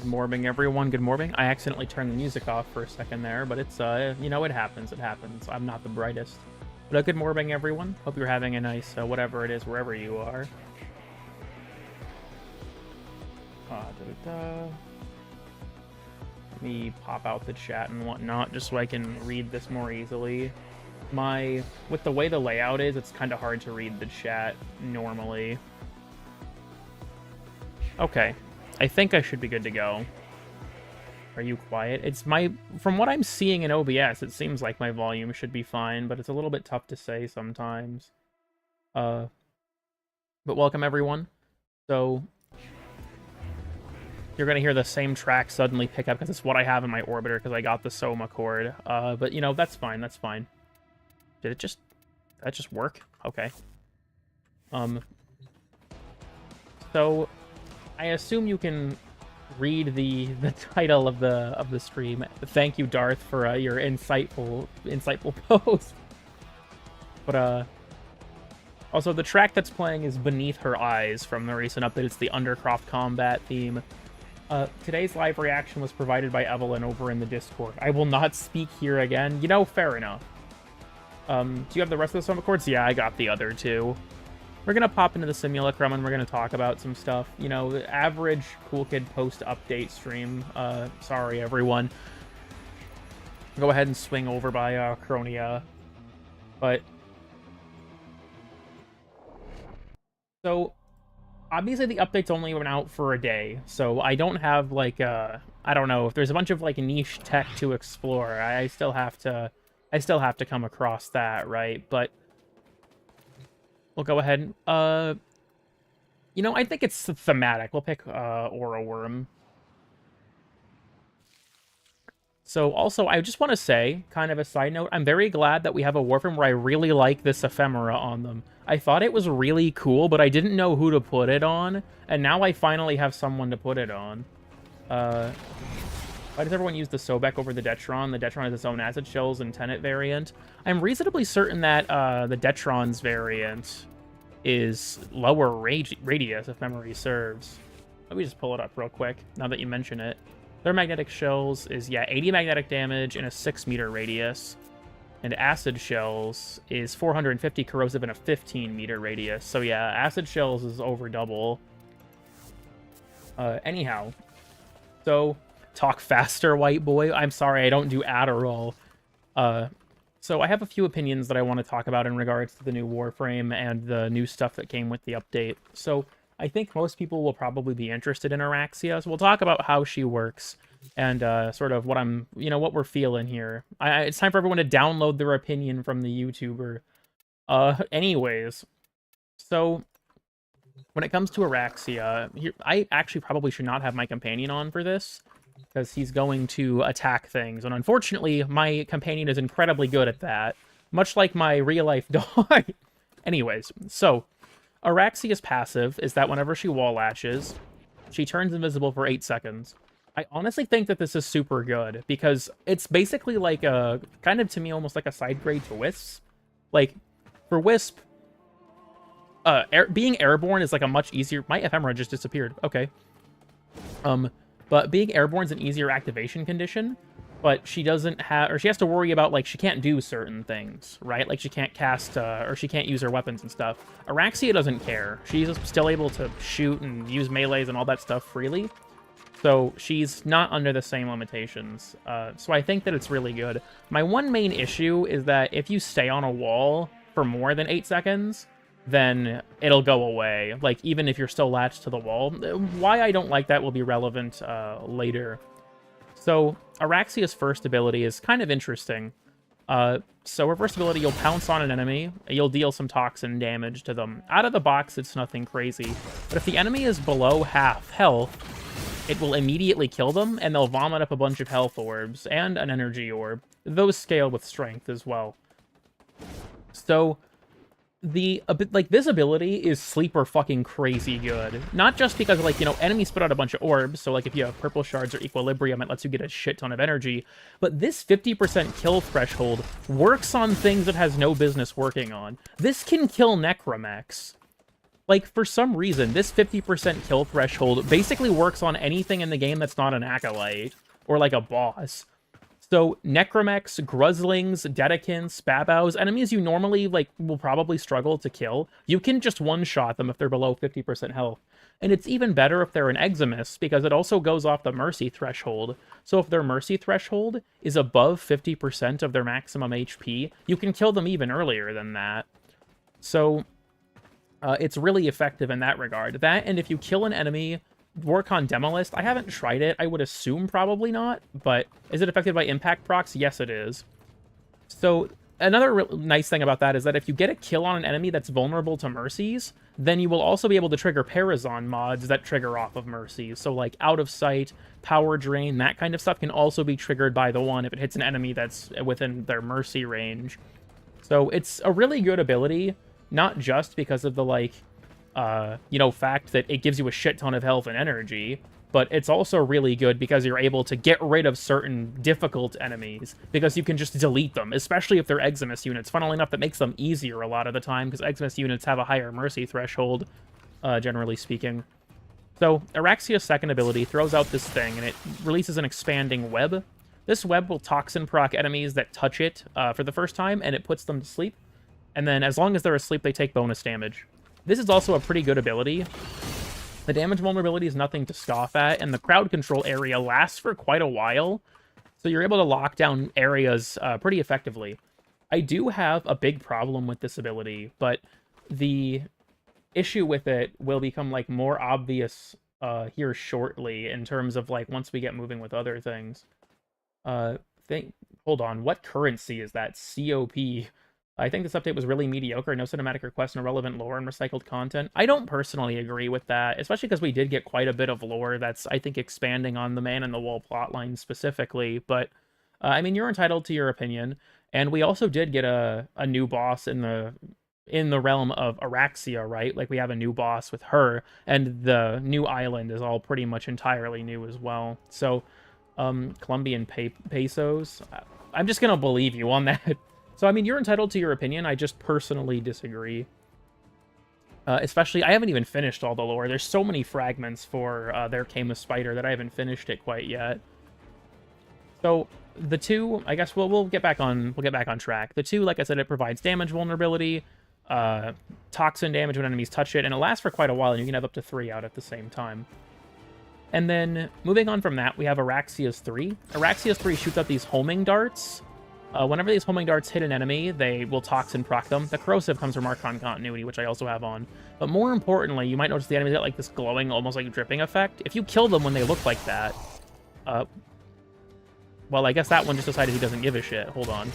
Good morning, everyone. Good morning. I accidentally turned the music off for a second there, but it's, you know, it happens. It happens. I'm not the brightest. But good morning, everyone. Hope you're having a nice, whatever it is, wherever you are. Let me pop out the chat and whatnot, just so I can read this more easily. With the way the layout is, it's kind of hard to read the chat normally. Okay. I think I should be good to go. Are you quiet? From what I'm seeing in OBS, it seems like my volume should be fine, but it's a little bit tough to say sometimes. But welcome everyone. So, you're gonna hear the same track suddenly pick up because it's what I have in my orbiter because I got the Soma cord. But you know, that's fine, that's fine. Did that just work? Okay. So, I assume you can read the title of the stream. Thank you, Darth, for your insightful post. But also the track that's playing is "Beneath Her Eyes" from the recent update. It's the Undercroft combat theme. Today's live reaction was provided by Evelyn over in the Discord. I will not speak here again. You know, fair enough. Do you have the rest of the Soma chords? Yeah, I got the other two. We're going to pop into the Simulacrum and we're going to talk about some stuff. You know, the average Cool Kid post-update stream. Sorry, everyone. Go ahead and swing over by Chronia. But... So, obviously the update's only been out for a day. So I don't have, like, I don't know. If there's a bunch of, like, niche tech to explore, I still have to come across that, right? But... we'll go ahead. You know, I think it's thematic. We'll pick Aura Worm. So, also, I just want to say, kind of a side note, I'm very glad that we have a Warframe where I really like this ephemera on them. I thought it was really cool, but I didn't know who to put it on, and now I finally have someone to put it on. Why does everyone use the Sobek over the Detron? The Detron has its own acid shells and Tenet variant. I'm reasonably certain that the Detron's variant is lower radius, if memory serves. Let me just pull it up real quick, now that you mention it. Their magnetic shells is, yeah, 80 magnetic damage and a 6-meter radius. And acid shells is 450 corrosive and a 15-meter radius. So yeah, acid shells is over double. Anyhow. So... talk faster, white boy. I'm sorry, I don't do Adderall. So I have a few opinions that I want to talk about in regards to the new Warframe and the new stuff that came with the update. So I think most people will probably be interested in Araxia, so we'll talk about how she works and sort of what what we're feeling here. It's time for everyone to download their opinion from the YouTuber. Anyways, so when it comes to Araxia, I actually probably should not have my companion on for this, because he's going to attack things. And unfortunately, my companion is incredibly good at that, much like my real-life dog. Anyways, so Araxia's passive is that whenever she wall lashes, she turns invisible for 8 seconds. I honestly think that this is super good, because it's basically like a, kind of to me, almost like a side grade to Wisp. Like, for Wisp, being airborne is like a much easier... My ephemera just disappeared. Okay. But being airborne is an easier activation condition, but she doesn't have, or she has to worry about, like, she can't do certain things, right? Like, she can't cast, or she can't use her weapons and stuff. Araxia doesn't care. She's still able to shoot and use melees and all that stuff freely, so she's not under the same limitations. So I think that it's really good. My one main issue is that if you stay on a wall for more than 8 seconds, then it'll go away, like, even if you're still latched to the wall. Why I don't like that will be relevant later. So, Araxia's first ability is kind of interesting. So her first ability, you'll pounce on an enemy, you'll deal some toxin damage to them. Out of the box, it's nothing crazy, but if the enemy is below half health, it will immediately kill them, and they'll vomit up a bunch of health orbs, and an energy orb. Those scale with strength as well. So... this ability is sleeper fucking crazy good. Not just because, like, you know, enemies spit out a bunch of orbs, so, like, if you have purple shards or equilibrium, it lets you get a shit ton of energy, but this 50% kill threshold works on things it has no business working on. This can kill necromechs. like, for some reason, this 50% kill threshold basically works on anything in the game that's not an acolyte or like a boss. So Necromechs, Gruzzlings, Dedekins, Spabows, enemies you normally like will probably struggle to kill, you can just one-shot them if they're below 50% health. And it's even better if they're an Eximus, because it also goes off the mercy threshold. So if their mercy threshold is above 50% of their maximum HP, you can kill them even earlier than that. So it's really effective in that regard. That, and if you kill an enemy, work on Demolist. I haven't tried it. I would assume probably not, but is it affected by impact procs? Yes, it is. So another nice thing about that is that if you get a kill on an enemy that's vulnerable to mercies, then you will also be able to trigger Parazon mods that trigger off of mercies. So like Out of Sight, Power Drain, that kind of stuff can also be triggered by the one if it hits an enemy that's within their mercy range. So it's a really good ability, not just because of the like fact that it gives you a shit ton of health and energy, but it's also really good because you're able to get rid of certain difficult enemies, because you can just delete them, especially if they're Eximus units. Funnily enough, that makes them easier a lot of the time, because Eximus units have a higher mercy threshold, generally speaking. So, Araxia's second ability throws out this thing, and it releases an expanding web. This web will toxin proc enemies that touch it for the first time, and it puts them to sleep. And then, as long as they're asleep, they take bonus damage. This is also a pretty good ability. The damage vulnerability is nothing to scoff at, and the crowd control area lasts for quite a while, so you're able to lock down areas pretty effectively. I do have a big problem with this ability, but the issue with it will become like more obvious here shortly in terms of like once we get moving with other things. Hold on, what currency is that? COP. I think this update was really mediocre. No cinematic requests, no relevant lore, and recycled content. I don't personally agree with that, especially because we did get quite a bit of lore that's, I think, expanding on the Man in the Wall plotline specifically. But, I mean, you're entitled to your opinion. And we also did get a new boss in the realm of Araxia, right? Like, we have a new boss with her, and the new island is all pretty much entirely new as well. So, Colombian pesos. I'm just gonna believe you on that. So, I mean, you're entitled to your opinion. I just personally disagree. Especially, I haven't even finished all the lore. There's so many fragments for There Came a Spider that I haven't finished it quite yet. So, the two, I guess we'll get back on track. The two, like I said, it provides damage vulnerability, toxin damage when enemies touch it, and it lasts for quite a while, and you can have up to 3 out at the same time. And then, moving on from that, we have Araxia's 3. Araxia's 3 shoots out these homing darts. Whenever these homing darts hit an enemy, they will toxin proc them. The corrosive comes from Archon Continuity, which I also have on. But more importantly, you might notice the enemies get like this glowing, almost like dripping effect. If you kill them when they look like that, well, I guess that one just decided he doesn't give a shit. Hold on.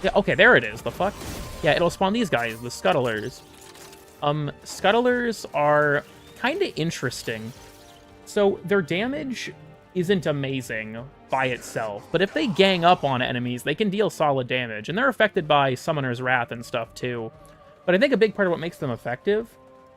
Yeah, okay, there it is. The fuck? Yeah, it'll spawn these guys, the Scuttlers. Scuttlers are kind of interesting. So their damage isn't amazing by itself, but if they gang up on enemies, they can deal solid damage, and they're affected by Summoner's Wrath and stuff too. But I think a big part of what makes them effective,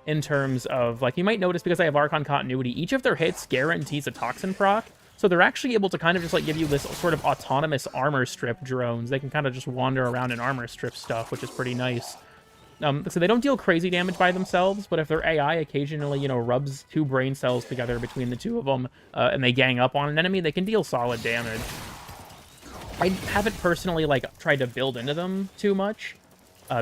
in terms of, like, you might notice because I have Archon Continuity, each of their hits guarantees a Toxin proc, so they're actually able to kind of just, like, give you this sort of autonomous armor strip drones. They can kind of just wander around and armor strip stuff, which is pretty nice. So they don't deal crazy damage by themselves, but if their AI occasionally, you know, rubs 2 brain cells together between the 2 of them, and they gang up on an enemy, they can deal solid damage. I haven't personally, like, tried to build into them too much,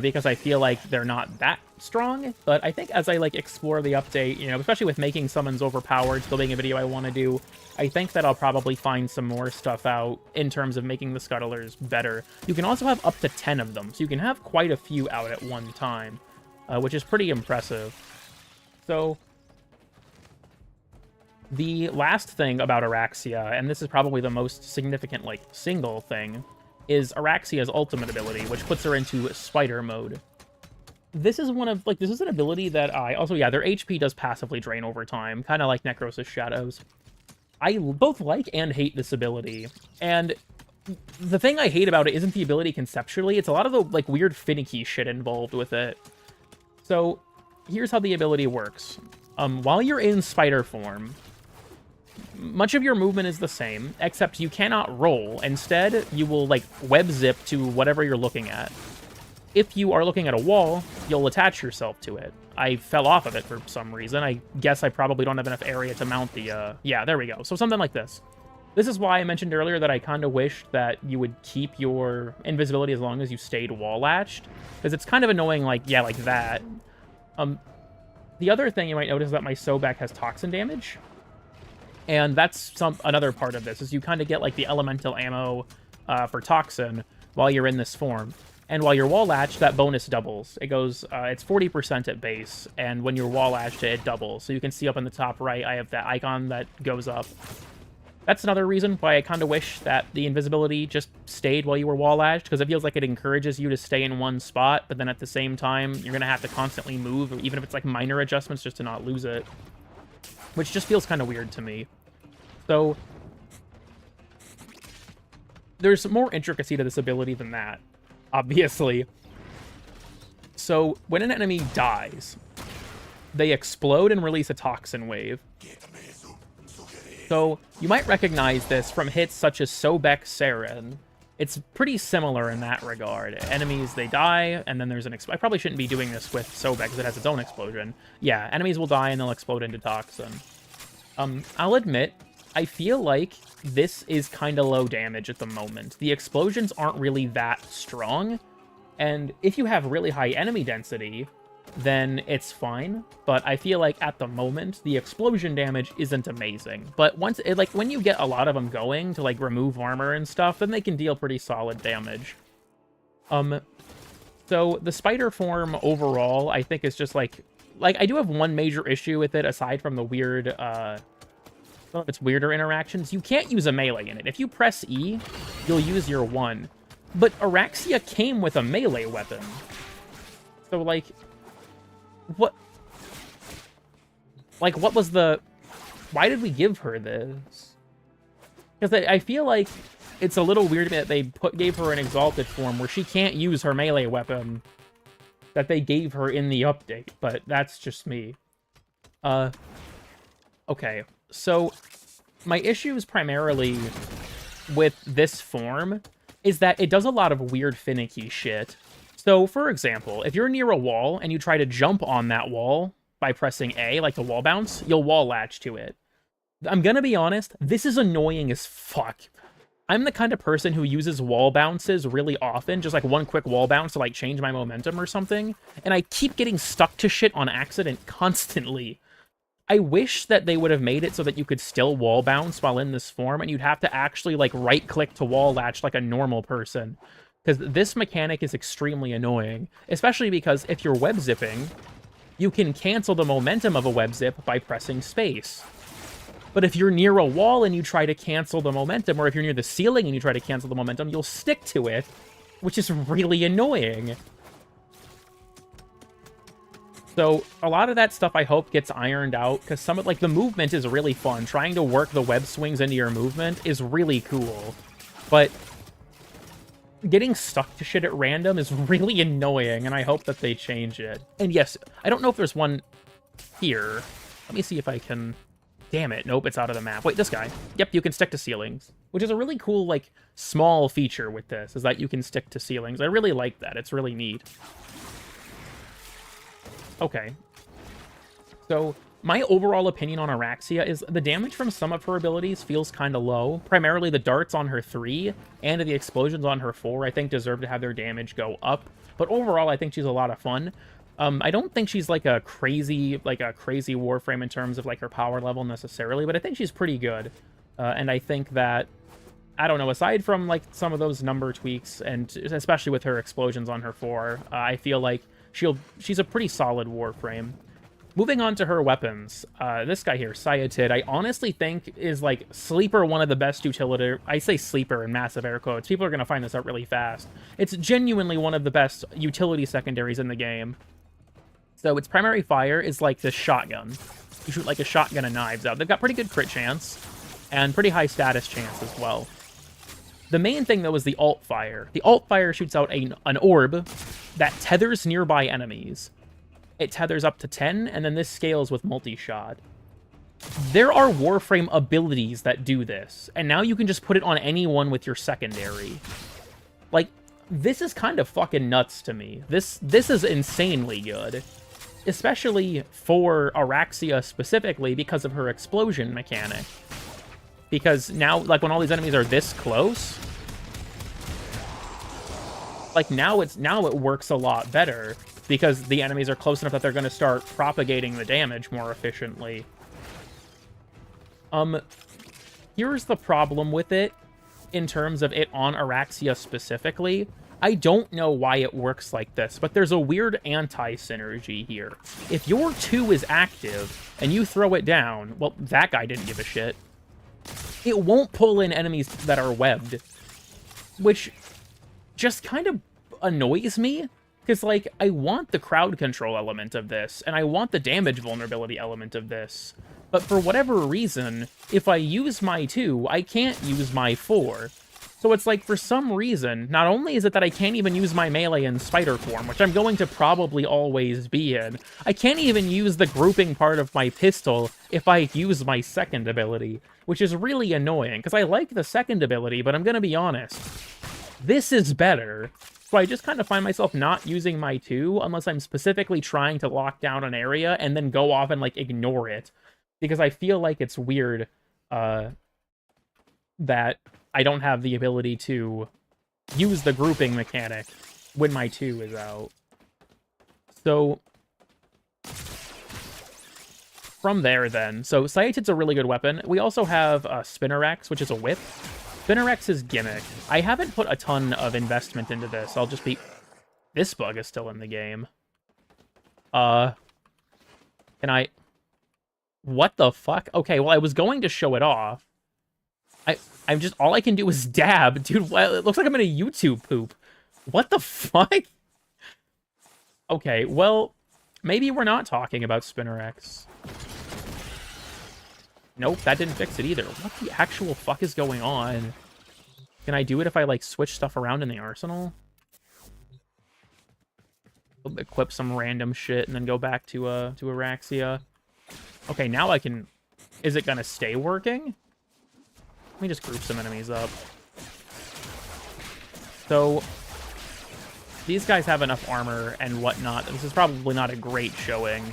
because I feel like they're not that strong, but I think as I, like, explore the update, you know, especially with making summons overpowered, still being a video I want to do, I think that I'll probably find some more stuff out in terms of making the Scuttlers better. You can also have up to 10 of them, so you can have quite a few out at one time, which is pretty impressive. So, the last thing about Araxia, and this is probably the most significant, like, single thing, is Araxia's ultimate ability, which puts her into Spider mode. This is one of, like, this is an ability that also, yeah, their HP does passively drain over time, kind of like Necros' Shadows. I both like and hate this ability, and the thing I hate about it isn't the ability conceptually, it's a lot of the, like, weird finicky shit involved with it. So, here's how the ability works. While you're in spider form, much of your movement is the same, except you cannot roll. Instead, you will, like, web zip to whatever you're looking at. if you are looking at a wall, you'll attach yourself to it. I fell off of it for some reason. I guess I probably don't have enough area to mount the, yeah, there we go. So something like this. This is why I mentioned earlier that I kind of wished that you would keep your invisibility as long as you stayed wall-latched. Because it's kind of annoying, like, yeah, like that. The other thing you might notice is that my Sobek has toxin damage. And that's another part of this, is you kind of get, like, the elemental ammo for toxin while you're in this form. And while you're wall-latched, that bonus doubles. It goes, it's 40% at base, and when you're wall-latched, it doubles. So you can see up in the top right, I have that icon that goes up. That's another reason why I kind of wish that the invisibility just stayed while you were wall-latched, because it feels like it encourages you to stay in one spot, but then at the same time, you're going to have to constantly move, even if it's like minor adjustments, just to not lose it. Which just feels kind of weird to me. So, there's more intricacy to this ability than that, obviously. So, when an enemy dies, they explode and release a toxin wave. So, you might recognize this from hits such as Sobek Seren. It's pretty similar in that regard. Enemies, they die, and then there's an I probably shouldn't be doing this with Sobek because it has its own explosion. Yeah, enemies will die and they'll explode into toxin. I'll admit, I feel like this is kind of low damage at the moment. The explosions aren't really that strong, and if you have really high enemy density, then it's fine. But I feel like at the moment, the explosion damage isn't amazing. But once, like, when you get a lot of them going to, like, remove armor and stuff, then they can deal pretty solid damage. So the spider form overall, I think is just, like, I do have one major issue with it, aside from the weird, some of its weirder interactions. You can't use a melee in it. If you press E, you'll use your 1. But Araxia came with a melee weapon. So, like, what was the... Why did we give her this? Because I feel like it's a little weird that they gave her an exalted form where she can't use her melee weapon that they gave her in the update, but that's just me. Okay, so my issues primarily with this form is that it does a lot of weird finicky shit. So, for example, if you're near a wall and you try to jump on that wall by pressing A, like the wall bounce, you'll wall latch to it. I'm gonna be honest, this is annoying as fuck. I'm the kind of person who uses wall bounces really often, just like one quick wall bounce to like change my momentum or something, and I keep getting stuck to shit on accident constantly. I wish that they would have made it so that you could still wall bounce while in this form, and you'd have to actually like right-click to wall latch like a normal person. Because this mechanic is extremely annoying, especially because if you're web zipping, you can cancel the momentum of a web zip by pressing space. But if you're near a wall and you try to cancel the momentum, or if you're near the ceiling and you try to cancel the momentum, you'll stick to it, which is really annoying. So a lot of that stuff I hope gets ironed out, because some of, like, the movement is really fun. Trying to work the web swings into your movement is really cool. But getting stuck to shit at random is really annoying, and I hope that they change it. And yes, I don't know if there's one here. Let me see if I can... Damn it. Nope, it's out of the map. Wait, this guy. Yep, you can stick to ceilings. Which is a really cool, like, small feature with this, is that you can stick to ceilings. I really like that. It's really neat. Okay. So, my overall opinion on Araxia is the damage from some of her abilities feels kind of low. Primarily the darts on her 3 and the explosions on her 4, I think, deserve to have their damage go up. But overall, I think she's a lot of fun. I don't think she's like a crazy Warframe in terms of like her power level necessarily, but I think she's pretty good. And I think that, I don't know, aside from like some of those number tweaks, and especially with her explosions on her 4, I feel like she's a pretty solid Warframe. Moving on to her weapons, this guy here, Sayatid, I honestly think is like sleeper one of the best utility. I say sleeper in massive air quotes. People are going to find this out really fast. It's genuinely one of the best utility secondaries in the game. So its primary fire is like this shotgun. You shoot like a shotgun and knives out. They've got pretty good crit chance and pretty high status chance as well. The main thing, though, is the alt fire. The alt fire shoots out an orb that tethers nearby enemies. It tethers up to 10, and then this scales with multi-shot. There are Warframe abilities that do this, and now you can just put it on anyone with your secondary. Like, this is kind of fucking nuts to me. This is insanely good. Especially for Araxia specifically because of her explosion mechanic. Because now, like, when all these enemies are this close, like, now it works a lot better because the enemies are close enough that they're going to start propagating the damage more efficiently. Here's the problem with it in terms of it on Araxia specifically. I don't know why it works like this, but there's a weird anti-synergy here. If your 2 is active and you throw it down, well, that guy didn't give a shit. It won't pull in enemies that are webbed, which just kind of annoys me, because, like, I want the crowd control element of this, and I want the damage vulnerability element of this, but for whatever reason, if I use my 2, I can't use my 4. So it's like, for some reason, not only is it that I can't even use my melee in spider form, which I'm going to probably always be in, I can't even use the grouping part of my pistol if I use my second ability, which is really annoying, because I like the second ability, but I'm going to be honest, this is better. So I just kind of find myself not using my 2 unless I'm specifically trying to lock down an area and then go off and, like, ignore it, because I feel like it's weird that I don't have the ability to use the grouping mechanic when my 2 is out. So from there, then, so Sciatid's a really good weapon. We also have Spinnerax, which is a whip. Spinnerax's gimmick. I haven't put a ton of investment into this. I'll just be... This bug is still in the game. Can I... What the fuck? Okay, well, I was going to show it off. I'm just... All I can do is dab. Dude, it looks like I'm in a YouTube poop. What the fuck? Okay, well, maybe we're not talking about Spinnerax. Nope, that didn't fix it either. What the actual fuck is going on? Can I do it if I, like, switch stuff around in the arsenal? Equip some random shit and then go back to Araxia. Okay, now I can... Is it gonna stay working? Let me just group some enemies up. So, these guys have enough armor and whatnot. This is probably not a great showing.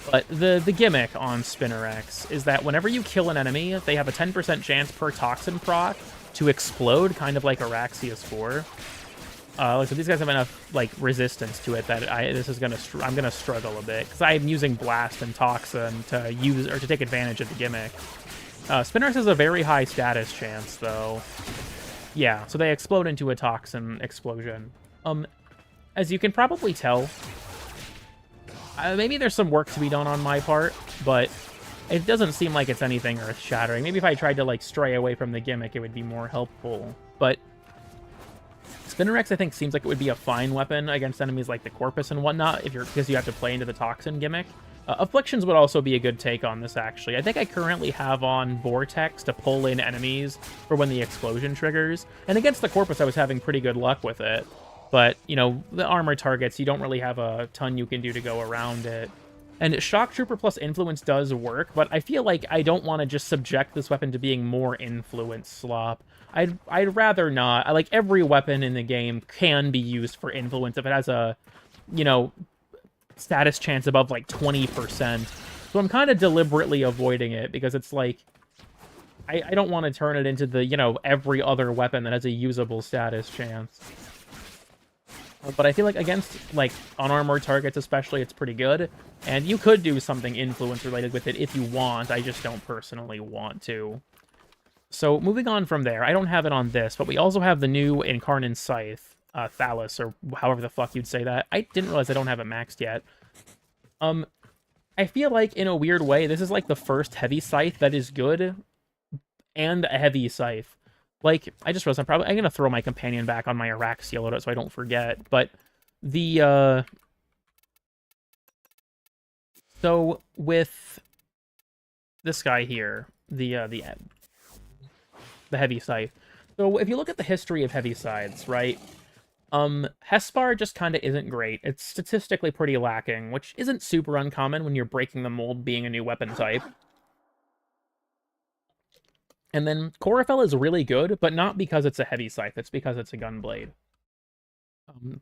But the gimmick on Spinnerax is that whenever you kill an enemy, they have a 10% chance per toxin proc to explode, kind of like Araxia's 4. So these guys have enough, like, resistance to it that I'm gonna struggle a bit, because I'm using Blast and Toxin to use, or to take advantage of the gimmick. Spinnerax has a very high status chance, though. Yeah, so they explode into a Toxin explosion. As you can probably tell, maybe there's some work to be done on my part, but it doesn't seem like it's anything earth-shattering. Maybe if I tried to, like, stray away from the gimmick, it would be more helpful. But Spinnerax, I think, seems like it would be a fine weapon against enemies like the Corpus and whatnot, because you have to play into the Toxin gimmick. Afflictions would also be a good take on this, actually. I think I currently have on Vortex to pull in enemies for when the explosion triggers. And against the Corpus, I was having pretty good luck with it. But, you know, the armor targets, you don't really have a ton you can do to go around it. And Shock Trooper plus Influence does work, but I feel like I don't want to just subject this weapon to being more Influence slop. I'd rather not. Like, every weapon in the game can be used for Influence if it has a, you know, status chance above, like, 20%. So I'm kind of deliberately avoiding it, because it's like, I don't want to turn it into the, you know, every other weapon that has a usable status chance. But I feel like against, like, unarmored targets especially, it's pretty good. And you could do something influence-related with it if you want. I just don't personally want to. So, moving on from there, I don't have it on this, but we also have the new Incarnate Scythe, Thallus, or however the fuck you'd say that. I didn't realize I don't have it maxed yet. I feel like, in a weird way, this is like the first heavy scythe that is good, and a heavy scythe. Like, I just realized I'm gonna throw my companion back on my Araxia loadout so I don't forget, but the, so, with this guy here, the heavy scythe. So, if you look at the history of heavy scythes, right, Hespar just kind of isn't great. It's statistically pretty lacking, which isn't super uncommon when you're breaking the mold being a new weapon type. And then Chlorophyll is really good, but not because it's a heavy scythe, it's because it's a gunblade.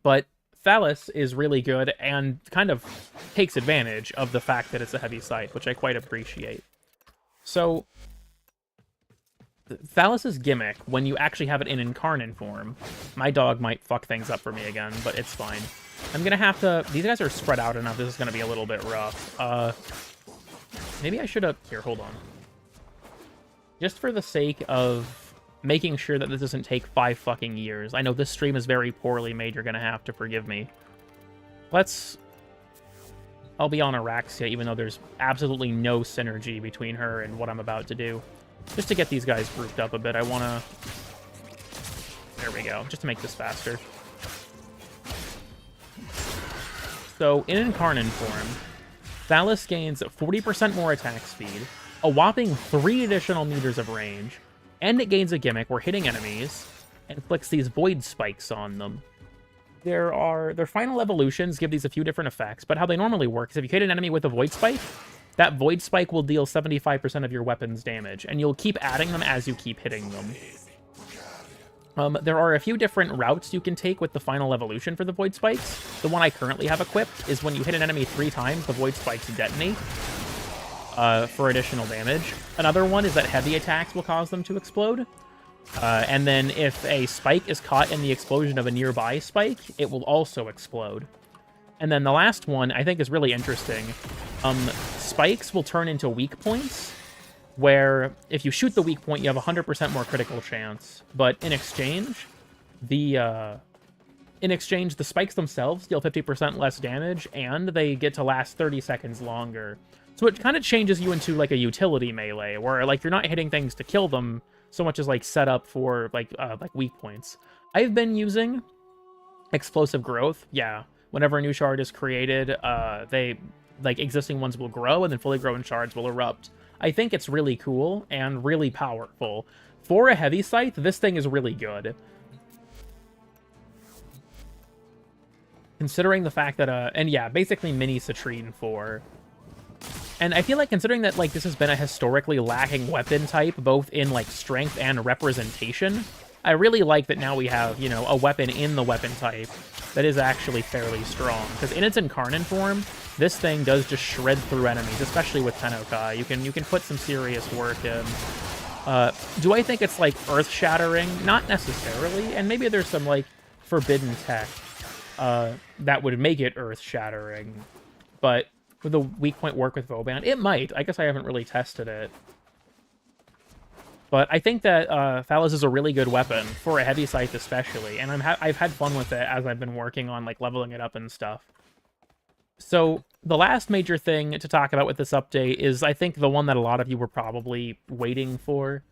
But Thallus is really good and kind of takes advantage of the fact that it's a heavy scythe, which I quite appreciate. So, Thallus's gimmick, when you actually have it in Incarnate form, my dog might fuck things up for me again, but it's fine. I'm gonna have to... These guys are spread out enough. This is gonna be a little bit rough. Maybe I should have... Here, hold on. Just for the sake of making sure that this doesn't take 5 fucking years. I know this stream is very poorly made. You're gonna have to forgive me. Let's... I'll be on Araxia, even though there's absolutely no synergy between her and what I'm about to do. Just to get these guys grouped up a bit, I want to... There we go, just to make this faster. So, in Incarnate form, Thallus gains 40% more attack speed, a whopping 3 additional meters of range, and it gains a gimmick where hitting enemies inflicts these void spikes on them. Their final evolutions give these a few different effects, but how they normally work is if you hit an enemy with a void spike, that void spike will deal 75% of your weapon's damage, and you'll keep adding them as you keep hitting them. There are a few different routes you can take with the final evolution for the void spikes. The one I currently have equipped is when you hit an enemy 3 times, the void spikes detonate for additional damage. Another one is that heavy attacks will cause them to explode. And then if a spike is caught in the explosion of a nearby spike, it will also explode. And then the last one I think is really interesting. Spikes will turn into weak points, where if you shoot the weak point, you have 100% more critical chance. But in exchange, the spikes themselves deal 50% less damage, and they get to last 30 seconds longer. So it kind of changes you into like a utility melee, where like you're not hitting things to kill them so much as like set up for like weak points. I've been using explosive growth. Yeah, whenever a new shard is created, existing ones will grow, and then fully grown shards will erupt. I think it's really cool and really powerful. For a heavy scythe, this thing is really good. Considering the fact that, and yeah, basically mini Citrine 4. And I feel like considering that, like, this has been a historically lacking weapon type, both in, like, strength and representation, I really like that now we have, you know, a weapon in the weapon type that is actually fairly strong. Because in its Incarnate form, this thing does just shred through enemies, especially with Tennokai. You can put some serious work in. Do I think it's, like, earth-shattering? Not necessarily, and maybe there's some, like, forbidden tech that would make it earth-shattering. But would the weak point work with Vauban? It might. I guess I haven't really tested it. But I think that Thallus is a really good weapon, for a heavy scythe especially, and I've had fun with it as I've been working on, like, leveling it up and stuff. So, the last major thing to talk about with this update is, I think, the one that a lot of you were probably waiting for.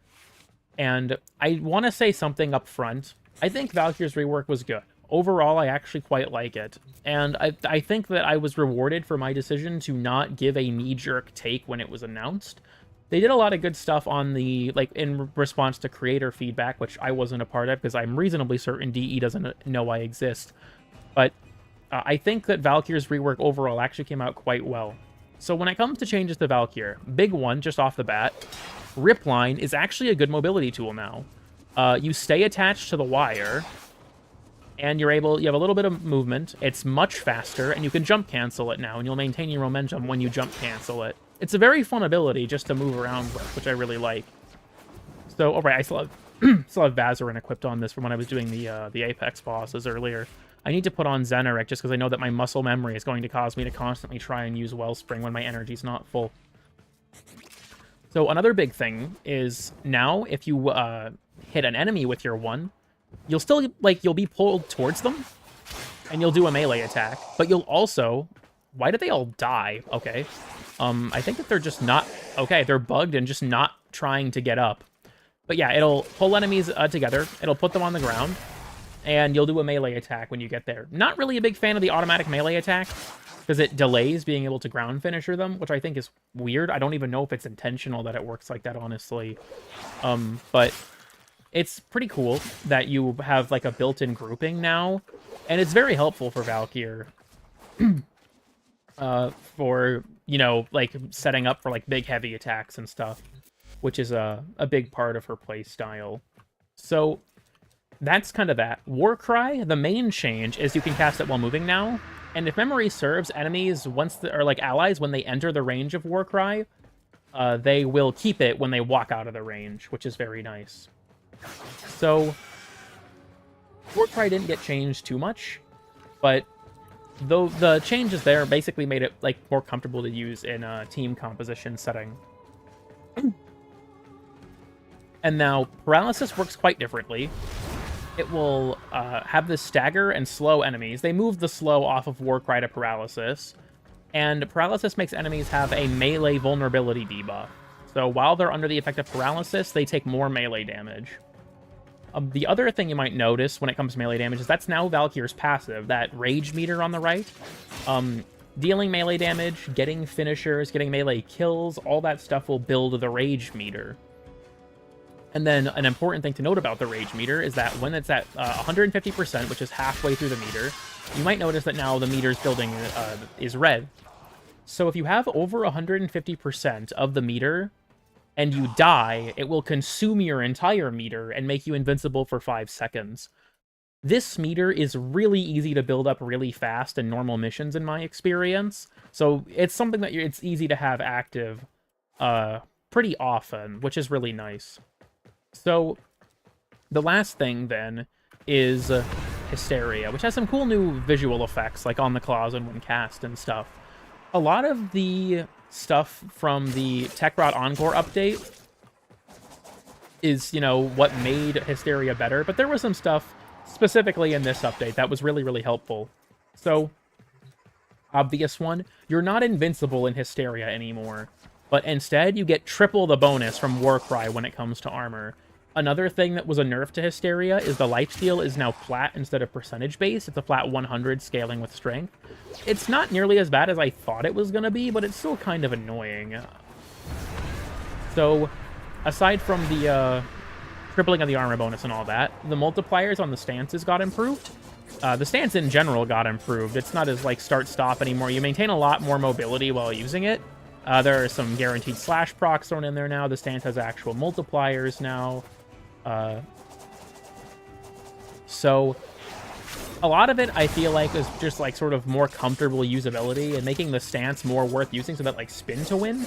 And I want to say something up front. I think Valkyr's rework was good. Overall, I actually quite like it. And I think that I was rewarded for my decision to not give a knee-jerk take when it was announced. They did a lot of good stuff on the, like, in response to creator feedback, which I wasn't a part of, because I'm reasonably certain DE doesn't know I exist. But I think that Valkyr's rework overall actually came out quite well. So when it comes to changes to Valkyr, big one, just off the bat, Ripline is actually a good mobility tool now. You stay attached to the wire, and you have a little bit of movement. It's much faster, and you can jump cancel it now, and you'll maintain your momentum when you jump cancel it. It's a very fun ability just to move around with, which I really like. So, alright, I still have Vazarin equipped on this from when I was doing the Apex bosses earlier. I need to put on Zeneric just because I know that my muscle memory is going to cause me to constantly try and use Wellspring when my energy's not full. So another big thing is now if you hit an enemy with your one, you'll still, like, you'll be pulled towards them, and you'll do a melee attack, but you'll also... Why did they all die? Okay. I think that they're just not... Okay, they're bugged and just not trying to get up. But yeah, it'll pull enemies together, it'll put them on the ground, and you'll do a melee attack when you get there. Not really a big fan of the automatic melee attack, because it delays being able to ground finisher them, which I think is weird. I don't even know if it's intentional that it works like that, honestly. But it's pretty cool that you have, like, a built-in grouping now, and it's very helpful for Valkyr. For, you know, like, setting up for, like, big, heavy attacks and stuff, which is a big part of her playstyle. So, that's kind of that. Warcry, the main change is you can cast it while moving now, and if memory serves, enemies or like allies, when they enter the range of Warcry, they will keep it when they walk out of the range, which is very nice. So, Warcry didn't get changed too much, but though the changes there basically made it like more comfortable to use in a team composition setting. And now, Paralysis works quite differently. It will have this stagger and slow enemies. They move the slow off of Warcry to Paralysis, and Paralysis makes enemies have a melee vulnerability debuff. So while they're under the effect of Paralysis, they take more melee damage. The other thing you might notice when it comes to melee damage is that's now Valkyr's passive, that rage meter on the right. Dealing melee damage, getting finishers, getting melee kills, all that stuff will build the rage meter. And then an important thing to note about the rage meter is that when it's at 150%, which is halfway through the meter, you might notice that now the meter's building is red. So if you have over 150% of the meter and you die, it will consume your entire meter and make you invincible for 5 seconds. This meter is really easy to build up really fast in normal missions, in my experience. So it's something that it's easy to have active pretty often, which is really nice. So the last thing, then, is Hysteria, which has some cool new visual effects, like on the claws and when cast and stuff. A lot of the stuff from the Techrot Encore update is, you know, what made Hysteria better, but there was some stuff specifically in this update that was really, really helpful. So, obvious one, you're not invincible in Hysteria anymore, but instead you get triple the bonus from Warcry when it comes to armor. Another thing that was a nerf to Hysteria is the lifesteal is now flat instead of percentage-based. It's a flat 100 scaling with strength. It's not nearly as bad as I thought it was going to be, but it's still kind of annoying. So, aside from the tripling of the armor bonus and all that, the multipliers on the stances got improved. The stance in general got improved. It's not as, like, start-stop anymore. You maintain a lot more mobility while using it. There are some guaranteed slash procs thrown in there now. The stance has actual multipliers now. So a lot of it, I feel like, is just, like, sort of more comfortable usability and making the stance more worth using so that, like, spin to win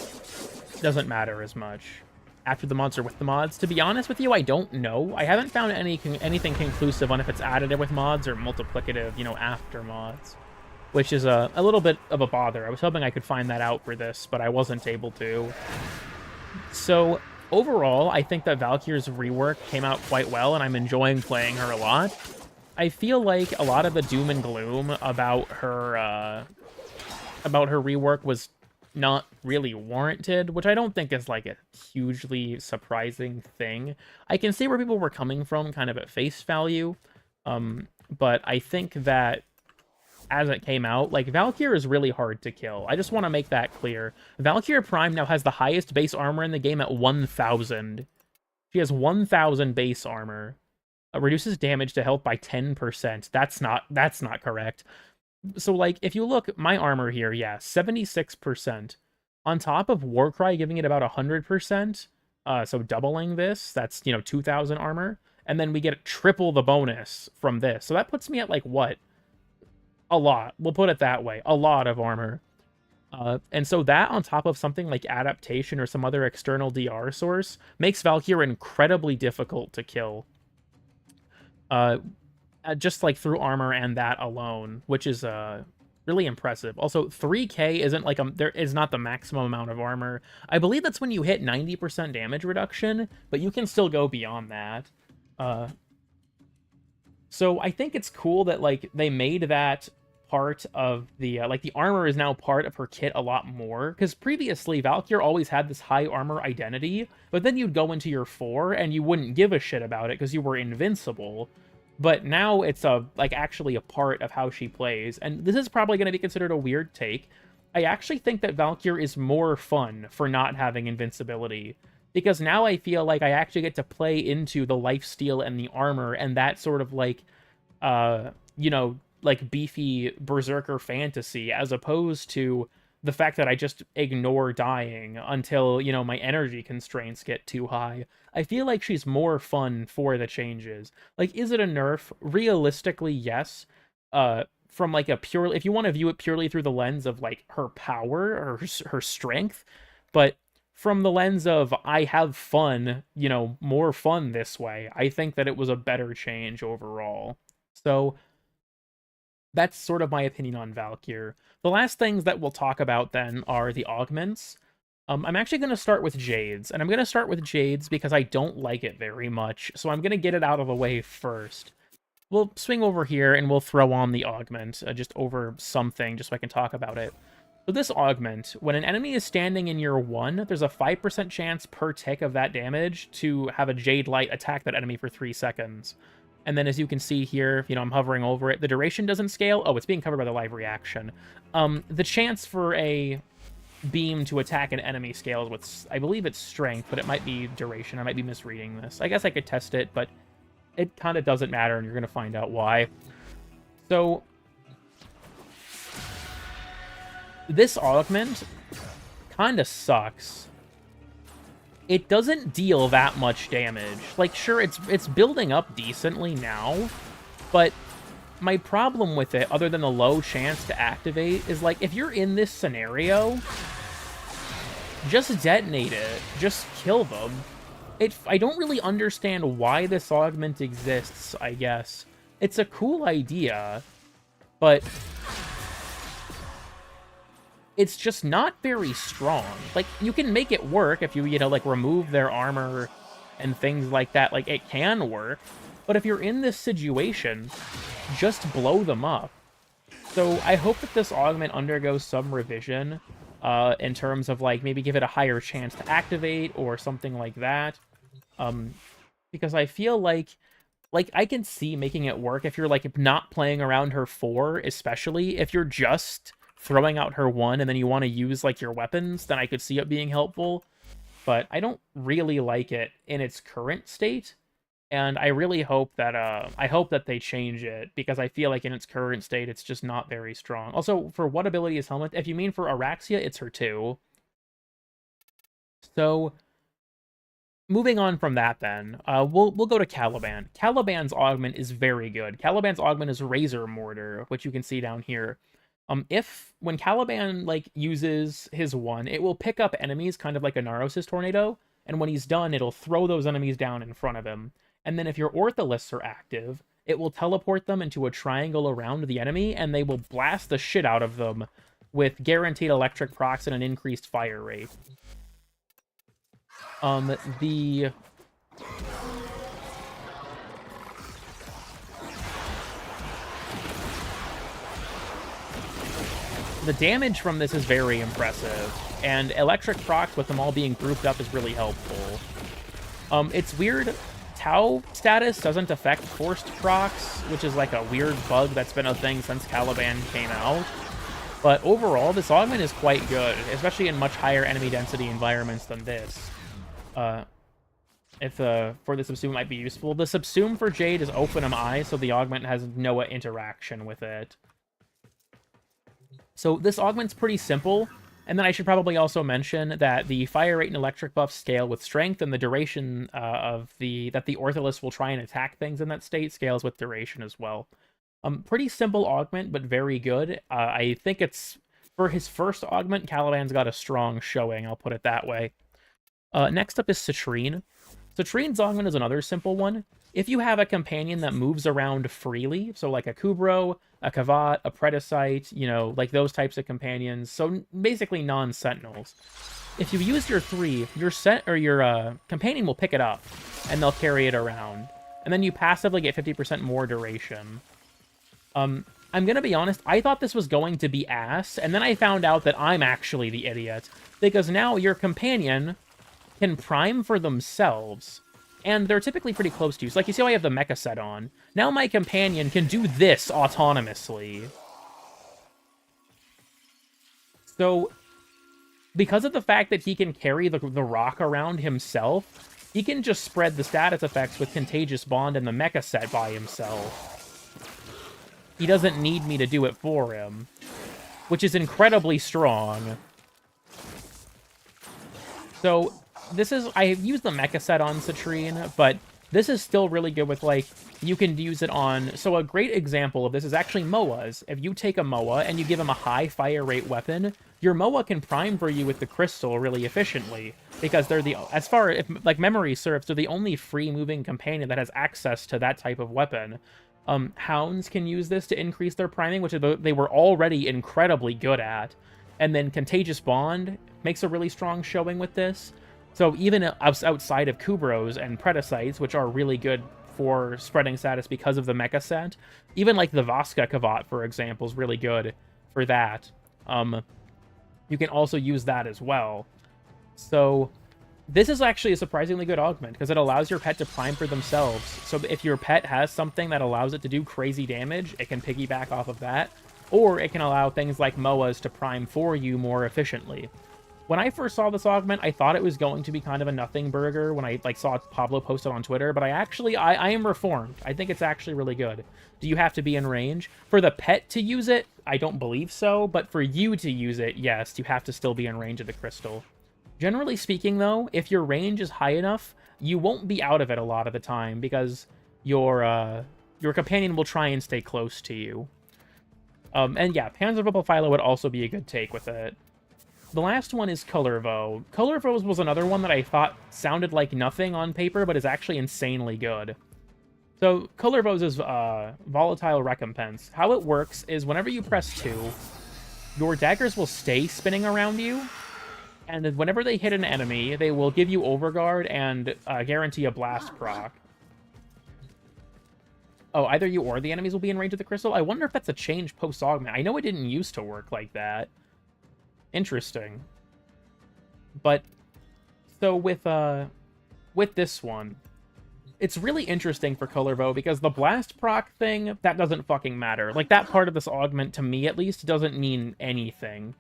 doesn't matter as much. After the mods or with the mods, to be honest with you, I don't know. I haven't found anything conclusive on if it's additive with mods or multiplicative, you know, after mods, which is a little bit of a bother. I was hoping I could find that out for this, but I wasn't able to. So overall, I think that Valkyr's rework came out quite well, and I'm enjoying playing her a lot. I feel like a lot of the doom and gloom about her rework was not really warranted, which I don't think is, like, a hugely surprising thing. I can see where people were coming from kind of at face value, but I think that as it came out, like, Valkyr is really hard to kill. I just want to make that clear. Valkyr Prime now has the highest base armor in the game at 1,000. She has 1,000 base armor. Reduces damage to health by 10%. That's not correct. So, like, if you look, my armor here, yeah, 76%. On top of Warcry giving it about 100%, so doubling this, that's, you know, 2,000 armor. And then we get triple the bonus from this. So that puts me at, like, what? A lot. We'll put it that way. A lot of armor. And so that, on top of something like adaptation or some other external DR source, makes Valkyr incredibly difficult to kill. Just, like, through armor and that alone, which is really impressive. Also, 3k isn't, like, there is not the maximum amount of armor. I believe that's when you hit 90% damage reduction, but you can still go beyond that. So I think it's cool that, like, they made that part of the, like, the armor is now part of her kit a lot more, because previously Valkyr always had this high armor identity, but then you'd go into your 4 and you wouldn't give a shit about it because you were invincible. But now it's like, actually a part of how she plays, and this is probably going to be considered a weird take. I actually think that Valkyr is more fun for not having invincibility, because now I feel like I actually get to play into the lifesteal and the armor and that sort of, like, you know, like, beefy berserker fantasy, as opposed to the fact that I just ignore dying until, you know, my energy constraints get too high. I feel like she's more fun for the changes. Like, is it a nerf? Realistically, yes. From like a pure, if you want to view it purely through the lens of like her power or her strength, but from the lens of I have fun, you know, more fun this way, I think that it was a better change overall. So that's sort of my opinion on Valkyr. The last things that we'll talk about then are the augments. I'm actually going to start with Jade's, and I'm going to start with Jade's because I don't like it very much, so I'm going to get it out of the way first. We'll swing over here and we'll throw on the augment, just over something, just so I can talk about it. So this augment, when an enemy is standing in your 1, there's a 5% chance per tick of that damage to have a Jade Light attack that enemy for 3 seconds. And then as you can see here, you know, I'm hovering over it. The duration doesn't scale. Oh, it's being covered by the live reaction. The chance for a beam to attack an enemy scales with, I believe it's strength, but it might be duration. I might be misreading this. I guess I could test it, but it kind of doesn't matter, and you're going to find out why. So this augment kind of sucks. It doesn't deal that much damage. Like, sure, it's building up decently now, but my problem with it, other than the low chance to activate, is like, if you're in this scenario, just detonate it. Just kill them. I don't really understand why this augment exists, I guess. It's a cool idea, but it's just not very strong. Like, you can make it work if you know, like, remove their armor and things like that. Like, it can work. But if you're in this situation, just blow them up. So I hope that this augment undergoes some revision in terms of, like, maybe give it a higher chance to activate or something like that. Because I feel like I can see making it work if you're, like, not playing around her 4, especially. If you're just throwing out her 1 and then you want to use, like, your weapons, then I could see it being helpful. But I don't really like it in its current state, and I really hope that they change it, because I feel like in its current state it's just not very strong. Also, for what ability is Helmet? If you mean for Araxia, it's her 2. So moving on from that, then, we'll go to Caliban. Caliban's augment is very good. Caliban's augment is Razor Mortar, which you can see down here. When Caliban, like, uses his 1, it will pick up enemies kind of like a Naros' Tornado, and when he's done, it'll throw those enemies down in front of him. And then if your Ortholisks are active, it will teleport them into a triangle around the enemy, and they will blast the shit out of them with guaranteed electric procs and an increased fire rate. The damage from this is very impressive, and electric procs with them all being grouped up is really helpful. It's weird, Tau status doesn't affect forced procs, which is like a weird bug that's been a thing since Caliban came out. But overall, this augment is quite good, especially in much higher enemy density environments than this. For the subsume might be useful. The subsume for Jade is Open Eye, so the augment has no interaction with it. So this augment's pretty simple, and then I should probably also mention that the fire rate and electric buffs scale with strength, and the duration that the Ortholis will try and attack things in that state scales with duration as well. Pretty simple augment, but very good. I think it's, for his first augment, Caliban's got a strong showing, I'll put it that way. Next up is Citrine. Citrine's augment is another simple one. If you have a companion that moves around freely, so like a Kubro, a Kavat, a Predacite, you know, like those types of companions, so basically non-sentinels. If you use your 3, your companion will pick it up, and they'll carry it around. And then you passively get 50% more duration. I'm gonna be honest, I thought this was going to be ass, and then I found out that I'm actually the idiot. Because now your companion can prime for themselves, and they're typically pretty close to you. So, like, you see how I have the mecha set on? Now my companion can do this autonomously. So, because of the fact that he can carry the rock around himself, he can just spread the status effects with Contagious Bond and the mecha set by himself. He doesn't need me to do it for him. which is incredibly strong. So this is, I have used the mecha set on Citrine, but this is still really good with, like, you can use it on... So a great example of this is actually MOAs. If you take a MOA and you give him a high fire rate weapon, your MOA can prime for you with the crystal really efficiently, because they're the... As far as, like, memory serves, they're the only free-moving companion that has access to that type of weapon. Hounds can use this to increase their priming, which they were already incredibly good at. And then Contagious Bond makes a really strong showing with this. So even outside of Kubros and Predicites, which are really good for spreading status because of the mecha set, even like the Vaska Kavat, for example, is really good for that. You can also use that as well. So this is actually a surprisingly good augment, because it allows your pet to prime for themselves. So if your pet has something that allows it to do crazy damage, it can piggyback off of that. Or it can allow things like MOAs to prime for you more efficiently. When I first saw this augment, I thought it was going to be kind of a nothing burger when I saw Pablo post it on Twitter, but I am reformed. I think it's actually really good. Do you have to be in range? For the pet to use it, I don't believe so, but for you to use it, yes, you have to still be in range of the crystal. Generally speaking, though, if your range is high enough, you won't be out of it a lot of the time, because your companion will try and stay close to you. And yeah, Panzervopal Philo would also be a good take with it. The last one is Colorvo. Colorvo was another one that I thought sounded like nothing on paper, but is actually insanely good. So Colorvo's is Volatile Recompense. How it works is whenever you press 2, your daggers will stay spinning around you, and whenever they hit an enemy, they will give you Overguard and guarantee a blast proc. Oh, either you or the enemies will be in range of the crystal? I wonder if that's a change post-augment. I know it didn't used to work like that. Interesting. But, so with this one, it's really interesting for Colorvo, because the blast proc thing, that doesn't fucking matter. Like, that part of this augment, to me at least, doesn't mean anything.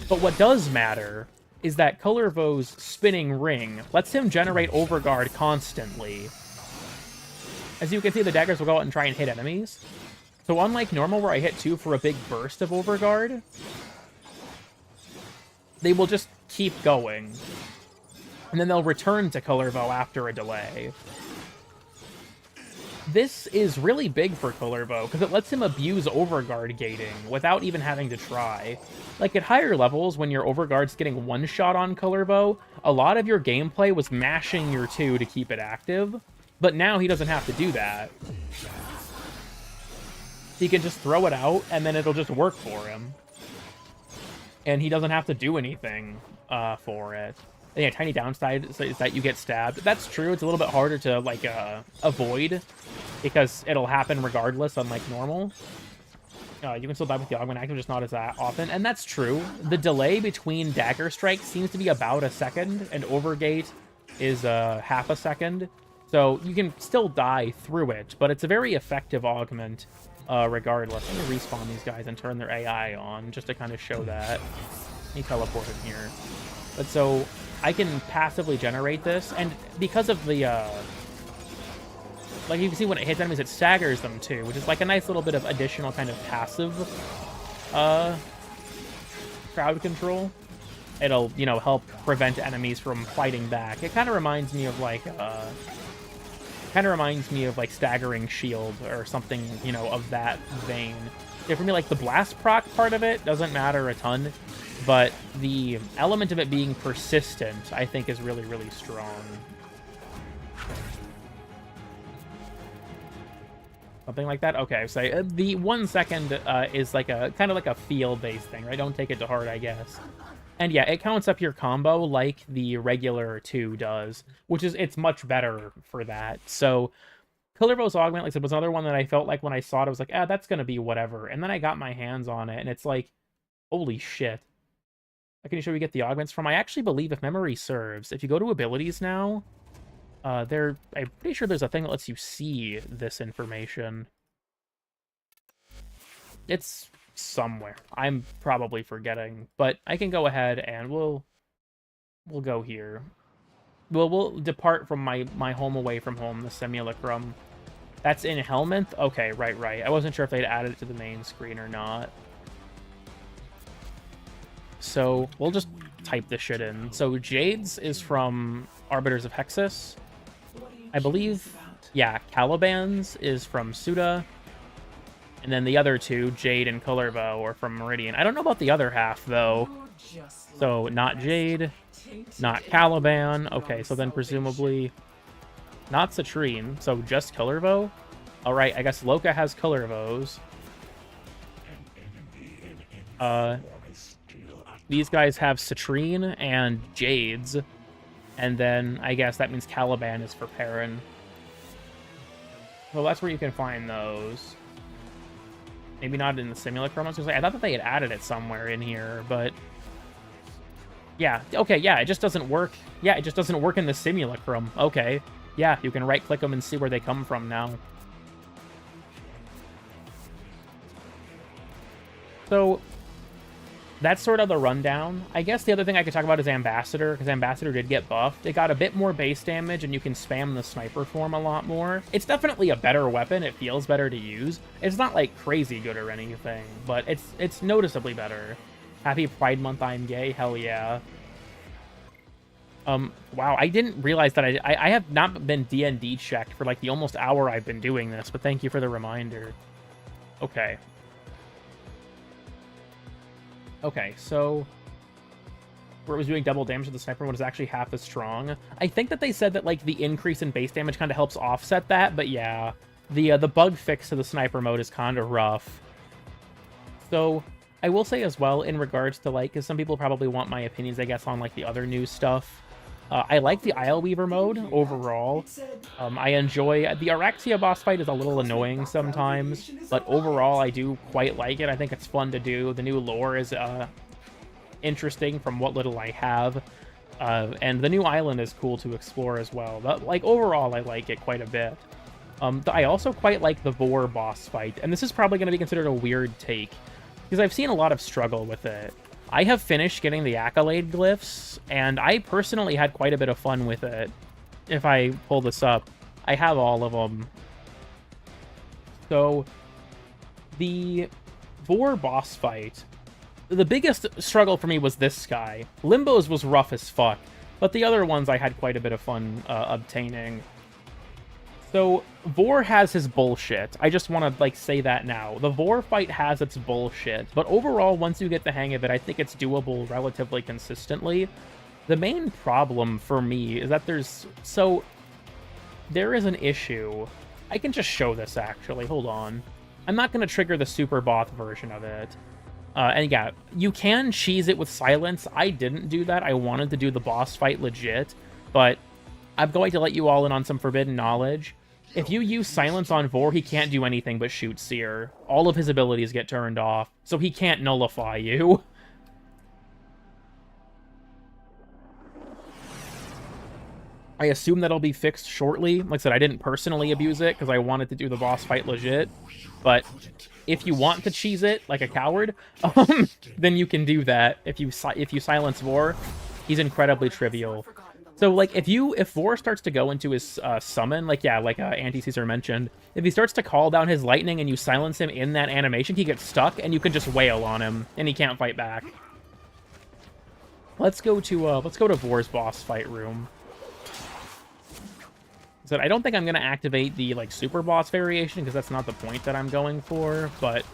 But what does matter is that Colorvo's spinning ring lets him generate Overguard constantly. As you can see, the daggers will go out and try and hit enemies. So unlike normal, where I hit 2 for a big burst of Overguard, they will just keep going. And then they'll return to Colorvo after a delay. This is really big for Colorvo, because it lets him abuse Overguard gating without even having to try. Like, at higher levels, when your Overguard's getting one-shot on Colorvo, a lot of your gameplay was mashing your 2 to keep it active. But now he doesn't have to do that. He can just throw it out, and then it'll just work for him. And he doesn't have to do anything for it. And yeah, tiny downside is that you get stabbed. That's true. It's a little bit harder to, like, avoid, because it'll happen regardless, unlike normal. You can still die with the augment active, just not as often. And that's true. The delay between dagger strikes seems to be about a second, and overgate is half a second. So you can still die through it, but it's a very effective augment regardless. I'm going to respawn these guys and turn their AI on just to kind of show that. He teleported here. But so I can passively generate this, and because of the... like you can see when it hits enemies, it staggers them too, which is like a nice little bit of additional kind of passive crowd control. It'll, you know, help prevent enemies from fighting back. It kind of reminds me of like... Staggering Shield or something, you know, of that vein. Yeah, for me, like, the blast proc part of it doesn't matter a ton, but the element of it being persistent, I think, is really, really strong. Something like that? Okay, so the 1 second is like a kind of like a field-based thing, right? Don't take it to heart, I guess. And yeah, it counts up your combo like the regular 2 does, which is, it's much better for that. So, Colorvo's Augment, like I said, was another one that I felt like when I saw it, I was like, ah, that's going to be whatever. And then I got my hands on it, and it's like, holy shit. Can you show where you get the augments from? I actually believe, if memory serves, if you go to abilities now, I'm pretty sure there's a thing that lets you see this information. It's somewhere. I'm probably forgetting, but I can go ahead and we'll go here. We'll depart from my home away from home, the Simulacrum. That's in Helminth? Okay, right. I wasn't sure if they'd added it to the main screen or not. so we'll just type this shit in. So Jade's is from Arbiters of Hexus. I believe, yeah, Caliban's is from Suda. And then the other two, Jade and Colorvo, are from Meridian. I don't know about the other half, though. So, not Jade, not Caliban. Okay, so then presumably not Citrine, so just Colorvo. Alright, I guess Loka has Colorvos. These guys have Citrine and Jade's. And then I guess that means Caliban is for Perrin. Well, that's where you can find those. Maybe not in the Simulacrum. I thought that they had added it somewhere in here, but... Yeah, okay, yeah, it just doesn't work. Yeah, it just doesn't work in the Simulacrum. Okay. Yeah, you can right-click them and see where they come from now. So, that's sort of the rundown. I guess the other thing I could talk about is Ambassador, because Ambassador did get buffed. It got a bit more base damage, and you can spam the sniper form a lot more. It's definitely a better weapon. It feels better to use. It's not, like, crazy good or anything, but it's noticeably better. Happy Pride Month, I'm gay. Hell yeah. Wow, I didn't realize that I have not been D&D checked for, like, the almost hour I've been doing this, but thank you for the reminder. Okay. Okay, so where it was doing double damage to the sniper one is actually half as strong. I think that they said that, like, the increase in base damage kind of helps offset that, but yeah, the bug fix to the sniper mode is kind of rough. So I will say as well, in regards to, like, because some people probably want my opinions, I guess, on, like, the other new stuff. I like the Isleweaver mode overall. I enjoy... The Araxia boss fight is a little annoying sometimes, but overall I do quite like it. I think it's fun to do. The new lore is interesting from what little I have. And the new island is cool to explore as well. But, like, overall I like it quite a bit. I also quite like the Vor boss fight, and this is probably going to be considered a weird take, because I've seen a lot of struggle with it. I have finished getting the accolade glyphs, and I personally had quite a bit of fun with it. If I pull this up, I have all of them. So, the Vor boss fight, the biggest struggle for me was this guy. Limbo's was rough as fuck, but the other ones I had quite a bit of fun obtaining. So, Vor has his bullshit. I just want to, like, say that now. The Vor fight has its bullshit, but overall, once you get the hang of it, I think it's doable relatively consistently. The main problem for me is that there is an issue. I can just show this, actually. Hold on. I'm not going to trigger the Super Both version of it. And yeah, you can cheese it with silence. I didn't do that. I wanted to do the boss fight legit, but I'm going to let you all in on some forbidden knowledge. If you use silence on Vor, he can't do anything but shoot Seer. All of his abilities get turned off, so he can't nullify you. I assume that'll be fixed shortly. Like I said, I didn't personally abuse it because I wanted to do the boss fight legit. But if you want to cheese it like a coward, then you can do that. If you silence Vor, he's incredibly trivial. So, like, if Vor starts to go into his summon, like, yeah, like Anti-Caesar mentioned, if he starts to call down his lightning and you silence him in that animation, he gets stuck, and you can just wail on him, and he can't fight back. Let's go to Vor's boss fight room. So I don't think I'm going to activate the, like, super boss variation, because that's not the point that I'm going for, but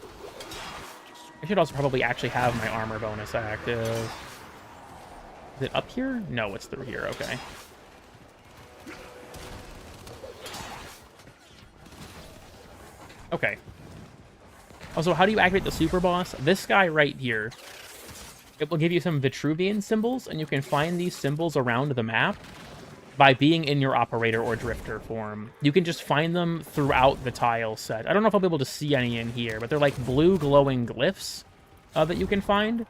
I should also probably actually have my armor bonus active. Is it up here? No, it's through here. Okay. Okay. Also, how do you activate the super boss? This guy right here. It will give you some Vitruvian symbols, and you can find these symbols around the map by being in your operator or drifter form. You can just find them throughout the tile set. I don't know if I'll be able to see any in here, but they're like blue glowing glyphs that you can find.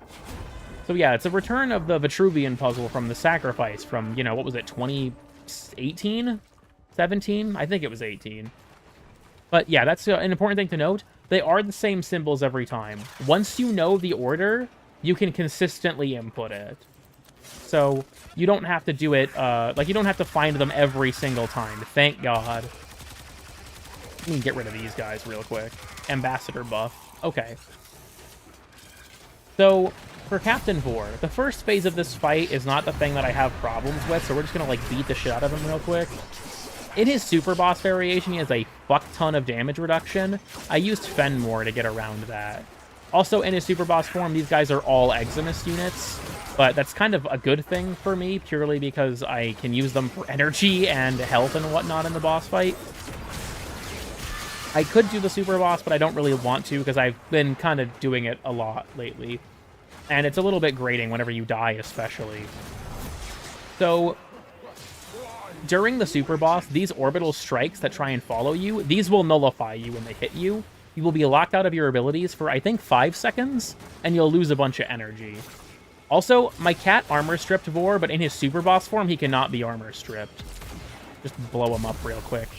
So yeah, it's a return of the Vitruvian puzzle from the Sacrifice from, you know, what was it, 2018? 17? I think it was 18. But yeah, that's an important thing to note. They are the same symbols every time. Once you know the order, you can consistently input it. So you don't have to do it, like, you don't have to find them every single time. Thank God. Let me get rid of these guys real quick. Ambassador buff. Okay. So, for Captain Vor, the first phase of this fight is not the thing that I have problems with, so we're just gonna, like, beat the shit out of him real quick. In his super boss variation, he has a fuck ton of damage reduction. I used Fenmore to get around that. Also, in his super boss form, these guys are all Eximus units, but that's kind of a good thing for me, purely because I can use them for energy and health and whatnot in the boss fight. I could do the super boss, but I don't really want to because I've been kind of doing it a lot lately. And it's a little bit grating whenever you die, especially. So, during the super boss, these orbital strikes that try and follow you, these will nullify you when they hit you. You will be locked out of your abilities for, I think, 5 seconds, and you'll lose a bunch of energy. Also, my cat armor stripped Vor, but in his super boss form, he cannot be armor stripped. Just blow him up real quick.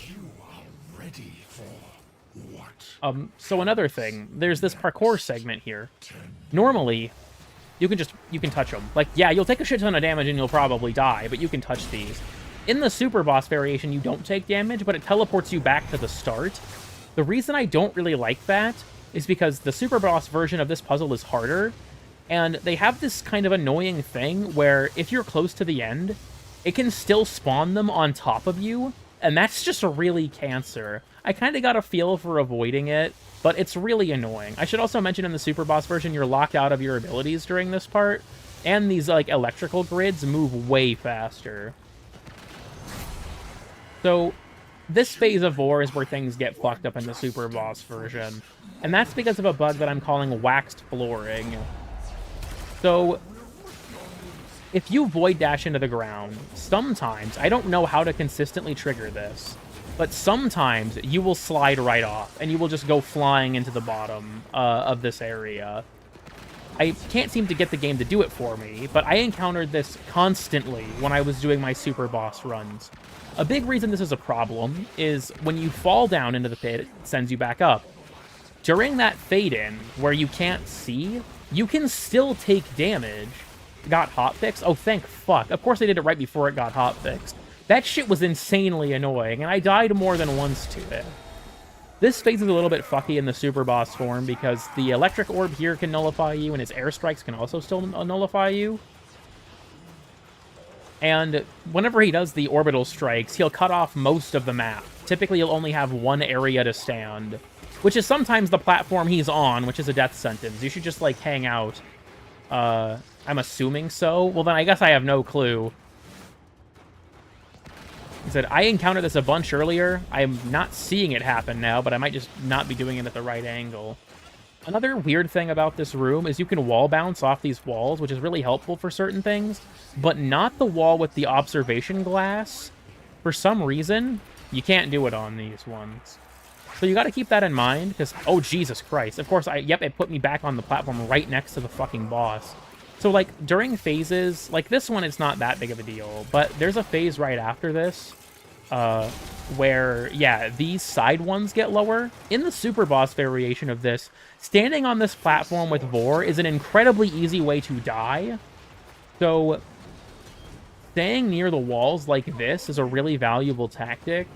So another thing, there's this parkour segment here. Normally, you can touch them. Like, yeah, you'll take a shit ton of damage and you'll probably die, but you can touch these. In the super boss variation, you don't take damage, but it teleports you back to the start. The reason I don't really like that is because the super boss version of this puzzle is harder, and they have this kind of annoying thing where if you're close to the end, it can still spawn them on top of you, and that's just really cancer. I kind of got a feel for avoiding it, but it's really annoying. I should also mention in the super boss version, you're locked out of your abilities during this part, and these, like, electrical grids move way faster. So, this phase of Vor is where things get fucked up in the super boss version, and that's because of a bug that I'm calling waxed flooring. So, if you void dash into the ground, sometimes, I don't know how to consistently trigger this, but sometimes you will slide right off, and you will just go flying into the bottom of this area. I can't seem to get the game to do it for me, but I encountered this constantly when I was doing my super boss runs. A big reason this is a problem is when you fall down into the pit, it sends you back up. During that fade-in, where you can't see, you can still take damage. Got hotfixed? Oh, thank fuck. Of course I did it right before it got hotfixed. That shit was insanely annoying, and I died more than once to it. This phase is a little bit fucky in the super boss form because the electric orb here can nullify you, and his airstrikes can also still nullify you. And whenever he does the orbital strikes, he'll cut off most of the map. Typically, you'll only have one area to stand, which is sometimes the platform he's on, which is a death sentence. You should just, like, hang out. I'm assuming so. Well, then I guess I have no clue. He said, I encountered this a bunch earlier. I'm not seeing it happen now, but I might just not be doing it at the right angle. Another weird thing about this room is you can wall bounce off these walls, which is really helpful for certain things, but not the wall with the observation glass. For some reason, you can't do it on these ones. So you got to keep that in mind, because, oh, Jesus Christ. Of course, yep, it put me back on the platform right next to the fucking boss. So, like, during phases, like this one, it's not that big of a deal, but there's a phase right after this where, yeah, these side ones get lower. In the super boss variation of this, standing on this platform with Vor is an incredibly easy way to die. So, staying near the walls like this is a really valuable tactic.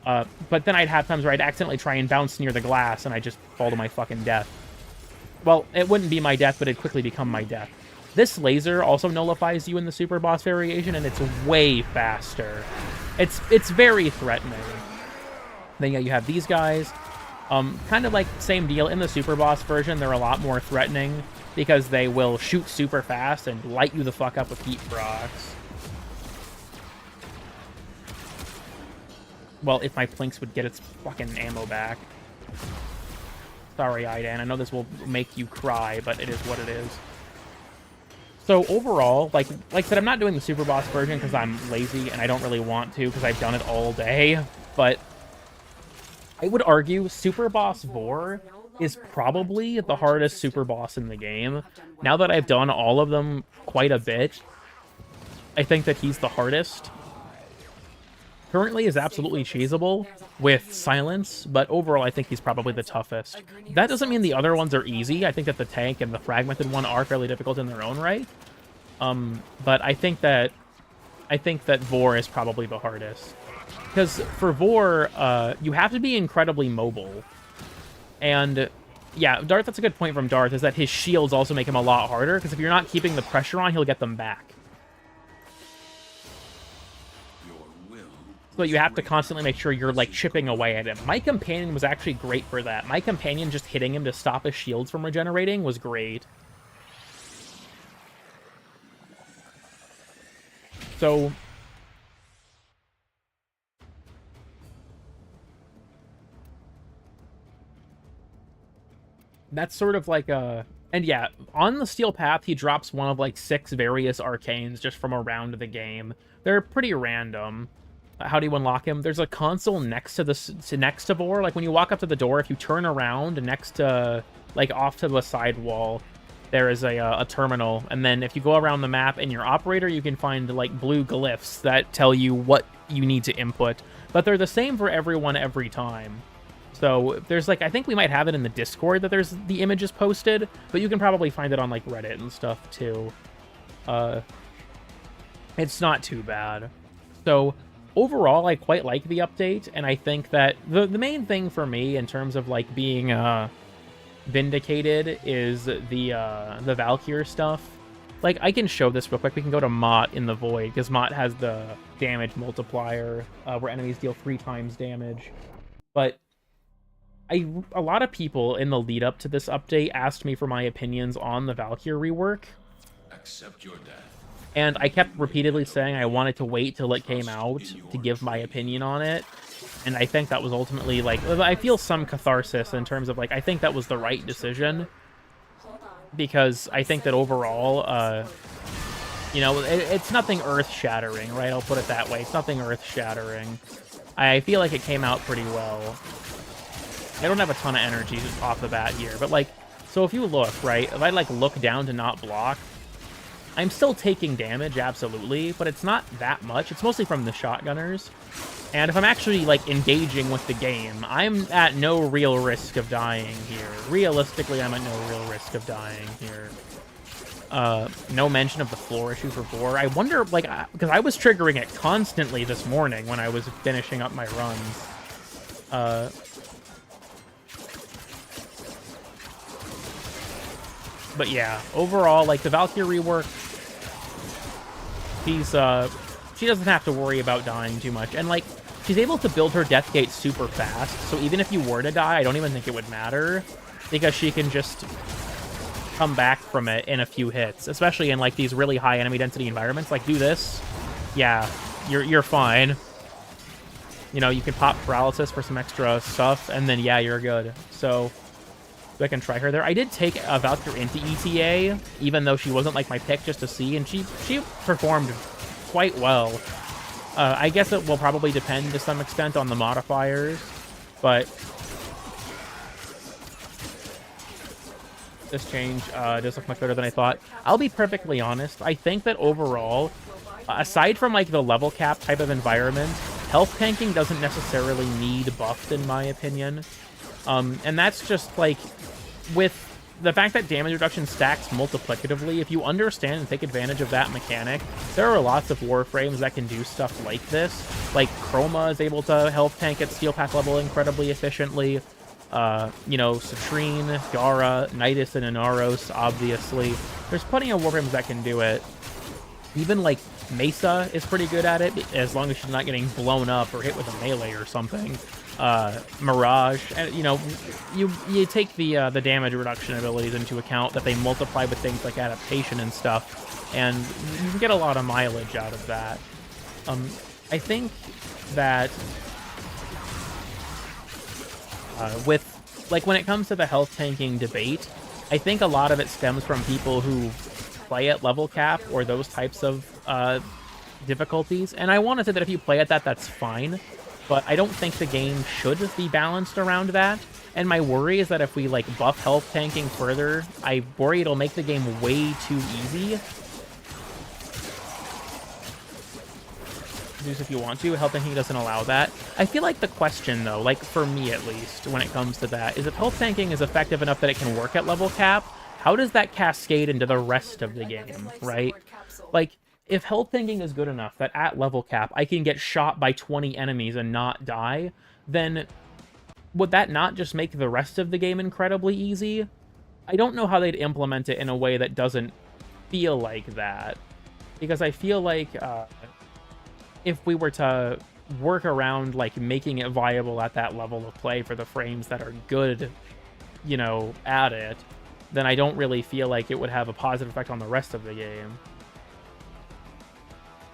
But then I'd have times where I'd accidentally try and bounce near the glass and I just fall to my fucking death. Well, it wouldn't be my death, but it'd quickly become my death. This laser also nullifies you in the super boss variation, and it's way faster. It's very threatening. Then yeah, you have these guys. Kind of like same deal. In the super boss version, they're a lot more threatening because they will shoot super fast and light you the fuck up with heat procs. Well, if my Plinks would get its fucking ammo back. Sorry, Idan. I know this will make you cry, but it is what it is. So overall, like I said, I'm not doing the super boss version because I'm lazy and I don't really want to because I've done it all day. But I would argue super boss Vor is probably the hardest super boss in the game. Now that I've done all of them quite a bit, I think that he's the hardest. Currently is absolutely cheesable with Silence, but overall I think he's probably the toughest. That doesn't mean the other ones are easy. I think that the tank and the fragmented one are fairly difficult in their own right. But I think that Vor is probably the hardest. Because for Vor, you have to be incredibly mobile. And Yeah, Darth, that's a good point from Darth, is that his shields also make him a lot harder, because if you're not keeping the pressure on, he'll get them back. So you have to constantly make sure you're, like, chipping away at him. My companion was actually great for that. My companion just hitting him to stop his shields from regenerating was great. So... that's sort of like a... and yeah, on the Steel Path, he drops one of, like, 6 various arcanes just from around the game. They're pretty random. How do you unlock him? There's a console next to next to Vor. Like, when you walk up to the door, if you turn around next to, like, off to the side wall, there is a terminal. And then if you go around the map in your operator, you can find, like, blue glyphs that tell you what you need to input. But they're the same for everyone every time. So there's, like, I think we might have it in the Discord that there's the images posted, but you can probably find it on, like, Reddit and stuff, too. It's not too bad. So overall, I quite like the update, and I think that the main thing for me in terms of, like, being vindicated is the Valkyr stuff. Like, I can show this real quick. We can go to Mott in the Void, because Mott has the damage multiplier, where enemies deal 3 times damage. But a lot of people in the lead up to this update asked me for my opinions on the Valkyr rework. Accept your death. And I kept repeatedly saying I wanted to wait till it came out to give my opinion on it. And I think that was ultimately, like, I feel some catharsis in terms of, like, I think that was the right decision. Because I think that overall, you know, it's nothing earth-shattering, right? I'll put it that way. It's nothing earth-shattering. I feel like it came out pretty well. I don't have a ton of energy just off the bat here, but, like, so if you look, right, if I, like, look down to not block, I'm still taking damage, absolutely, but it's not that much. It's mostly from the shotgunners. And if I'm actually, like, engaging with the game, I'm at no real risk of dying here. Realistically, I'm at no real risk of dying here. No mention of the floor issue for Vor. I wonder, like, because I was triggering it constantly this morning when I was finishing up my runs. But yeah, overall, like, the Valkyr rework, she doesn't have to worry about dying too much. And, like, she's able to build her death gate super fast, so even if you were to die, I don't even think it would matter, because she can just come back from it in a few hits, especially in, like, these really high enemy density environments. Like, do this, yeah, you're fine. You know, you can pop paralysis for some extra stuff, and then, yeah, you're good. So I can try her there. I did take a Valkyr into ETA, even though she wasn't, like, my pick, just to see, and she performed quite well. I guess it will probably depend to some extent on the modifiers, but this change does look much better than I thought. I'll be perfectly honest, I think that overall, aside from, like, the level cap type of environment, health tanking doesn't necessarily need buffed, in my opinion. And that's just, like, with the fact that damage reduction stacks multiplicatively, if you understand and take advantage of that mechanic, there are lots of Warframes that can do stuff like this. Like, Chroma is able to health tank at Steel Path level incredibly efficiently. You know, Citrine, Gara, Nidus, and Inaros, obviously. There's plenty of Warframes that can do it. Even, like, Mesa is pretty good at it, as long as she's not getting blown up or hit with a melee or something. Mirage, and, you know, you take the damage reduction abilities into account, that they multiply with things like adaptation and stuff, and you can get a lot of mileage out of that. I think that with, like, when it comes to the health tanking debate, I think a lot of it stems from people who play at level cap or those types of difficulties, and I want to say that if you play at that, that's fine. But I don't think the game should be balanced around that. And my worry is that if we, like, buff health tanking further, I worry it'll make the game way too easy. Do this if you want to. Health tanking doesn't allow that. I feel like the question, though, like, for me at least, when it comes to that, is if health tanking is effective enough that it can work at level cap, how does that cascade into the rest of the game, right? Like, if health tanking is good enough that at level cap I can get shot by 20 enemies and not die, then would that not just make the rest of the game incredibly easy? I don't know how they'd implement it in a way that doesn't feel like that. Because I feel like if we were to work around, like, making it viable at that level of play for the frames that are good, you know, at it, then I don't really feel like it would have a positive effect on the rest of the game.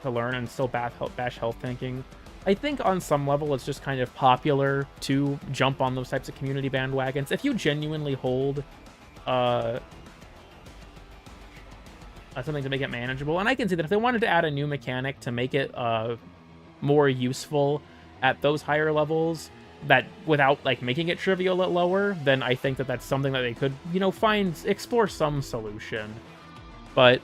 To learn and still bash health tanking. I think on some level it's just kind of popular to jump on those types of community bandwagons. If you genuinely hold something to make it manageable, and I can see that if they wanted to add a new mechanic to make it more useful at those higher levels, that without like making it trivial at lower, then I think that that's something that they could, you know, explore some solution. But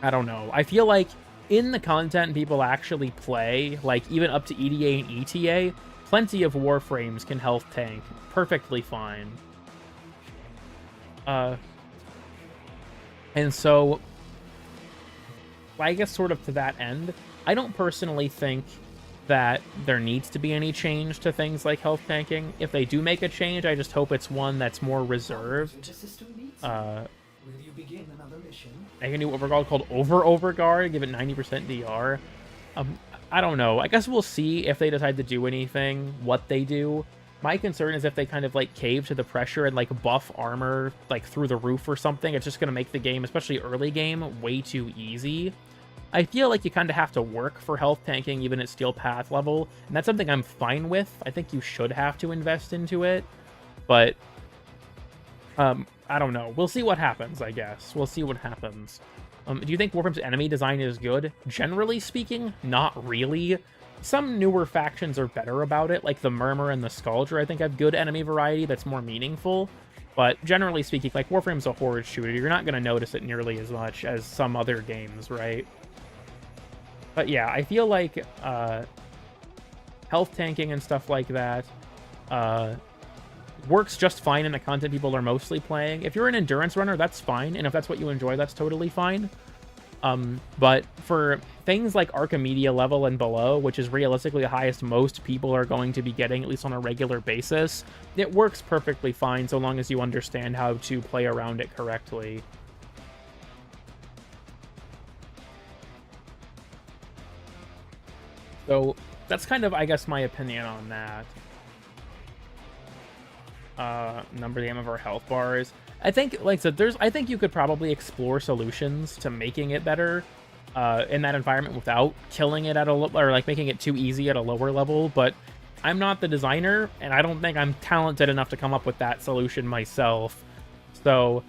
I don't know. I feel like in the content people actually play, like even up to EDA and ETA, plenty of Warframes can health tank perfectly fine. And so, I guess sort of to that end, I don't personally think that there needs to be any change to things like health tanking. If they do make a change, I just hope it's one that's more reserved. Make a new overguard called Overguard, give it 90% DR. I don't know. I guess we'll see if they decide to do anything, what they do. My concern is if they kind of like cave to the pressure and like buff armor like through the roof or something, it's just going to make the game, especially early game, way too easy. I feel like you kind of have to work for health tanking even at Steel Path level, and that's something I'm fine with. I think you should have to invest into it, but I don't know. We'll see what happens, I guess. We'll see what happens. Do you think Warframe's enemy design is good? Generally speaking, not really. Some newer factions are better about it, like the Murmur and the Scaldra, I think have good enemy variety that's more meaningful. But generally speaking, like Warframe's a horde shooter, you're not going to notice it nearly as much as some other games, right? But yeah, I feel like health tanking and stuff like that works just fine in the content people are mostly playing. If you're an endurance runner, that's fine, and if that's what you enjoy, that's totally fine. But for things like Archimedia level and below, which is realistically the highest most people are going to be getting, at least on a regular basis, it works perfectly fine so long as you understand how to play around it correctly. So that's kind of, I guess, my opinion on that. Number the aim of our health bars. I think, like I said, I think you could probably explore solutions to making it better in that environment without killing it at or like making it too easy at a lower level, but I'm not the designer, and I don't think I'm talented enough to come up with that solution myself. So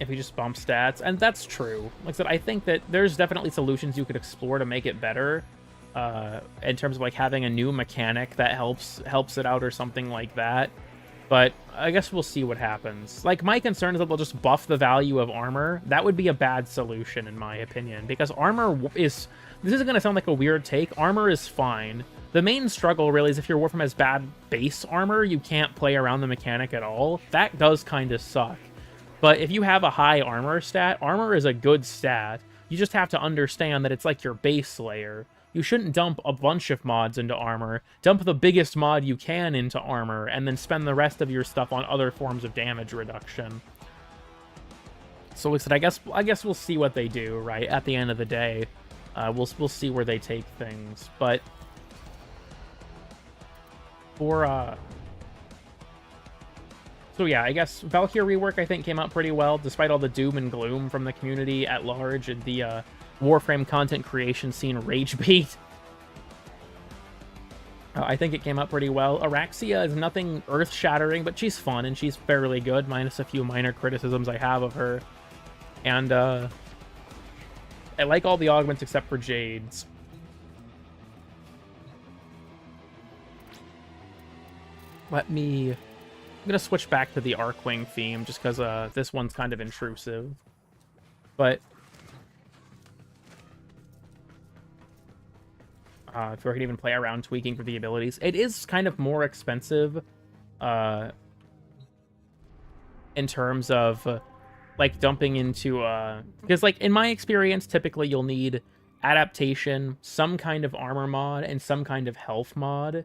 if we just bump stats, and that's true. Like I said, I think that there's definitely solutions you could explore to make it better. In terms of like having a new mechanic that helps it out or something like that. But I guess we'll see what happens. Like, my concern is that they'll just buff the value of armor. That would be a bad solution, in my opinion, because armor is... This isn't going to sound like a weird take. Armor is fine. The main struggle, really, is if your Warframe has bad base armor, you can't play around the mechanic at all. That does kind of suck. But if you have a high armor stat, armor is a good stat. You just have to understand that it's like your base layer. You shouldn't dump a bunch of mods into armor. Dump the biggest mod you can into armor, and then spend the rest of your stuff on other forms of damage reduction. So like I said, I guess we'll see what they do, right? At the end of the day, we'll see where they take things. But for so yeah, I guess Valkyrie rework I think came out pretty well, despite all the doom and gloom from the community at large and the Warframe content creation scene rage bait. I think it came out pretty well. Araxia is nothing earth-shattering, but she's fun and she's fairly good, minus a few minor criticisms I have of her. And I like all the augments except for Jade's. I'm gonna switch back to the Arcwing theme just because this one's kind of intrusive. But if we can even play around tweaking for the abilities, it is kind of more expensive in terms of like dumping into because like in my experience, typically you'll need adaptation, some kind of armor mod, and some kind of health mod.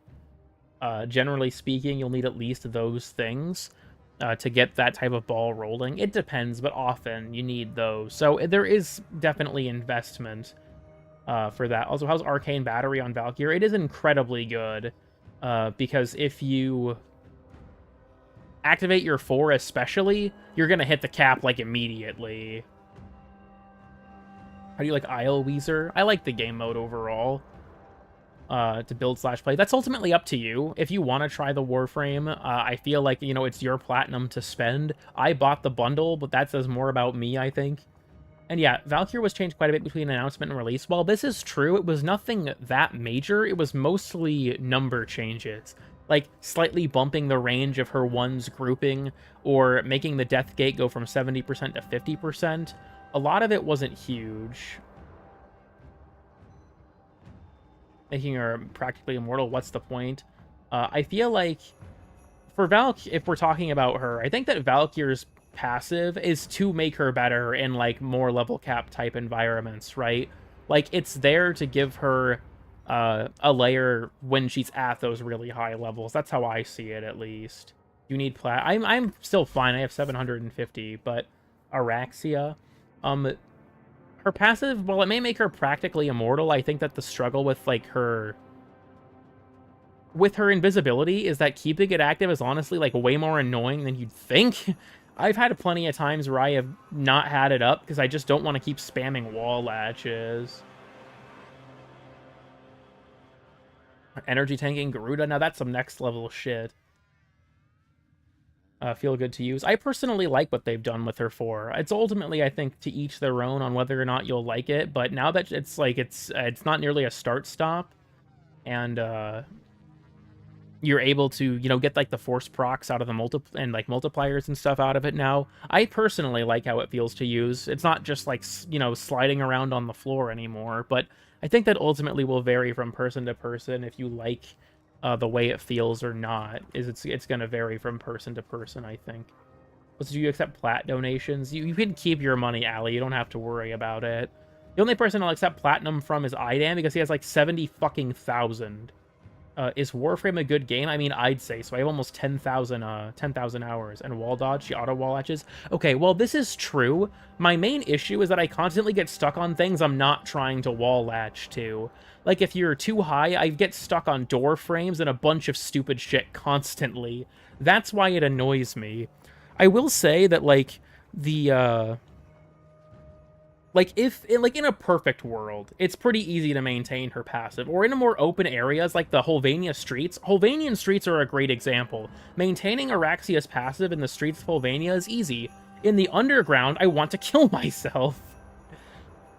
Generally speaking, you'll need at least those things to get that type of ball rolling. It depends, but often you need those. So there is definitely investment for that. Also, how's Arcane Battery on Valkyrie? It is incredibly good because if you activate your 4 especially, you're going to hit the cap, like, immediately. How do you like Isleweaver? I like the game mode overall. To build/play. That's ultimately up to you. If you want to try the Warframe, I feel like, you know, it's your platinum to spend. I bought the bundle, but that says more about me, I think. And yeah, Valkyrie was changed quite a bit between announcement and release. While this is true, it was nothing that major. It was mostly number changes. Like, slightly bumping the range of her ones grouping, or making the death gate go from 70% to 50%. A lot of it wasn't huge. Making her practically immortal, what's the point? I feel like, for Valk, if we're talking about her, I think that Valkyrie's passive is to make her better in, like, more level cap type environments, right? Like, it's there to give her a layer when she's at those really high levels. That's how I see it, at least. You need plat. I'm still fine. I have 750, but Araxia, her passive, while it may make her practically immortal, I think that the struggle with, like, her invisibility is that keeping it active is honestly, like, way more annoying than you'd think. I've had plenty of times where I have not had it up because I just don't want to keep spamming wall latches. Energy tanking Garuda, now that's some next level shit. Feel good to use. I personally like what they've done with her 4. It's ultimately, I think, to each their own on whether or not you'll like it, but now that it's like, it's not nearly a start-stop, and you're able to, you know, get, like, the force procs out of the multipliers and stuff out of it now. I personally like how it feels to use. It's not just, like, you know, sliding around on the floor anymore, but I think that ultimately will vary from person to person if you like the way it feels or not. It's going to vary from person to person, I think. So do you accept plat donations? You can keep your money, Allie. You don't have to worry about it. The only person I'll accept platinum from is Idan because he has like 70 fucking thousand. Is Warframe a good game? I mean, I'd say so. I have almost 10,000 hours. And wall dodge, she auto wall latches. Okay, well, this is true. My main issue is that I constantly get stuck on things I'm not trying to wall latch to. Like, if you're too high, I get stuck on door frames and a bunch of stupid shit constantly. That's why it annoys me. I will say that, like, the, like, in a perfect world, it's pretty easy to maintain her passive. Or in a more open areas, like the Holvania streets. Holvanian streets are a great example. Maintaining Araxia's passive in the streets of Holvania is easy. In the underground, I want to kill myself.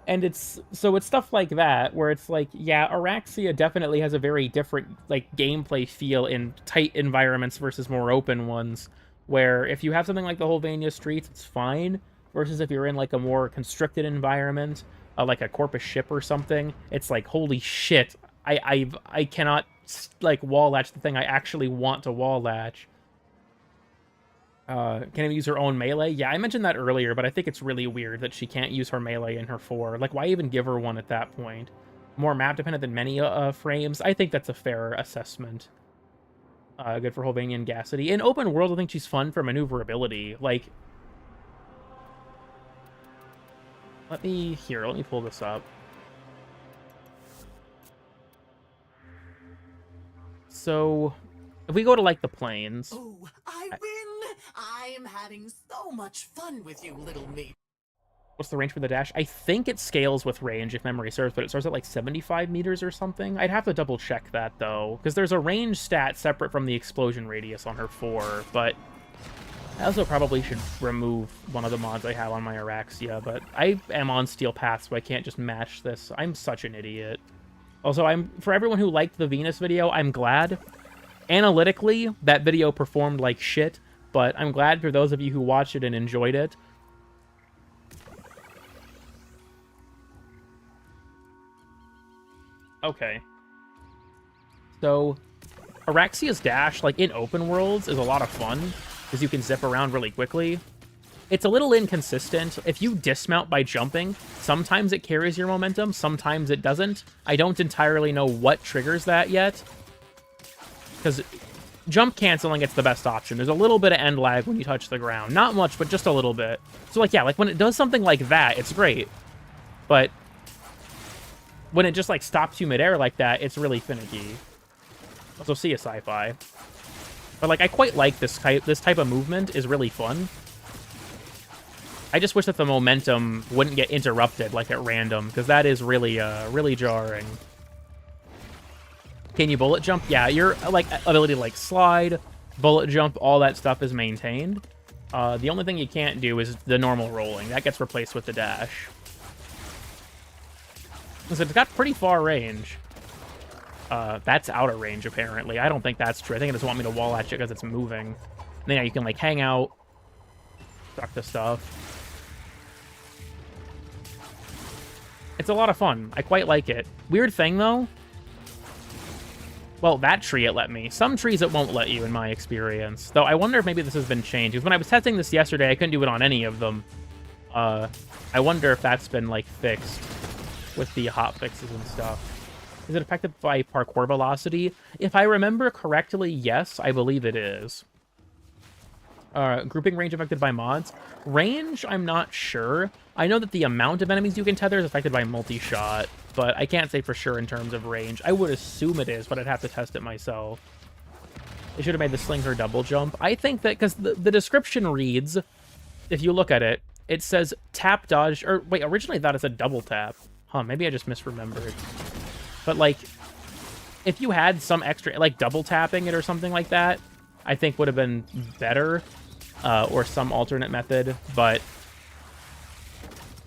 And it's stuff like that, where it's like, yeah, Araxia definitely has a very different, like, gameplay feel in tight environments versus more open ones, where if you have something like the Holvania streets, it's fine, versus if you're in, like, a more constricted environment, like a Corpus ship or something, it's like, holy shit, I cannot, like, wall latch the thing I actually want to wall latch. Can even use her own melee? Yeah, I mentioned that earlier, but I think it's really weird that she can't use her melee in her 4. Like, why even give her one at that point? More map-dependent than many frames? I think that's a fair assessment. Good for Holvanian Gassity. In open world, I think she's fun for maneuverability. Like, let me pull this up. So, if we go to, like, the plains... Oh, I win! I am having so much fun with you, little me. What's the range for the dash? I think it scales with range, if memory serves, but it starts at, like, 75 meters or something. I'd have to double-check that, though, because there's a range stat separate from the explosion radius on her 4, but... I also probably should remove one of the mods I have on my Araxia, but I am on Steel Path, so I can't just match this. I'm such an idiot. Also, for everyone who liked the Venus video, I'm glad. Analytically, that video performed like shit, but I'm glad for those of you who watched it and enjoyed it. Okay. So, Araxia's dash, like, in open worlds, is a lot of fun, because you can zip around really quickly. It's a little inconsistent. If you dismount by jumping, sometimes it carries your momentum, sometimes it doesn't. I don't entirely know what triggers that yet. Because jump canceling, it's the best option. There's a little bit of end lag when you touch the ground. Not much, but just a little bit. So, like, yeah, like, when it does something like that, it's great. But when it just, like, stops you midair like that, it's really finicky. Also, see a sci-fi. But, like, I quite like this type of movement is really fun. I just wish that the momentum wouldn't get interrupted, like, at random, because that is really, really jarring. Can you bullet jump? Yeah, your, like, ability to, like, slide, bullet jump, all that stuff is maintained. The only thing you can't do is the normal rolling. That gets replaced with the dash. So it's got pretty far range. That's out of range, apparently. I don't think that's true. I think it just want me to wall at you because it's moving. And then, yeah, you can, like, hang out, duck the stuff. It's a lot of fun. I quite like it. Weird thing, though. Well, that tree it let me. Some trees it won't let you, in my experience. Though I wonder if maybe this has been changed. Because when I was testing this yesterday, I couldn't do it on any of them. I wonder if that's been, like, fixed with the hotfixes and stuff. Is it affected by parkour velocity? If I remember correctly, yes, I believe it is. Grouping range affected by mods. Range, I'm not sure. I know that the amount of enemies you can tether is affected by multi-shot, but I can't say for sure in terms of range. I would assume it is, but I'd have to test it myself. They should have made the sling her double jump. I think that, because the description reads, if you look at it, it says tap dodge, or wait, originally I thought it said double tap. Huh, maybe I just misremembered. But, like, if you had some extra, like, double tapping it or something like that, I think would have been better. Or some alternate method, but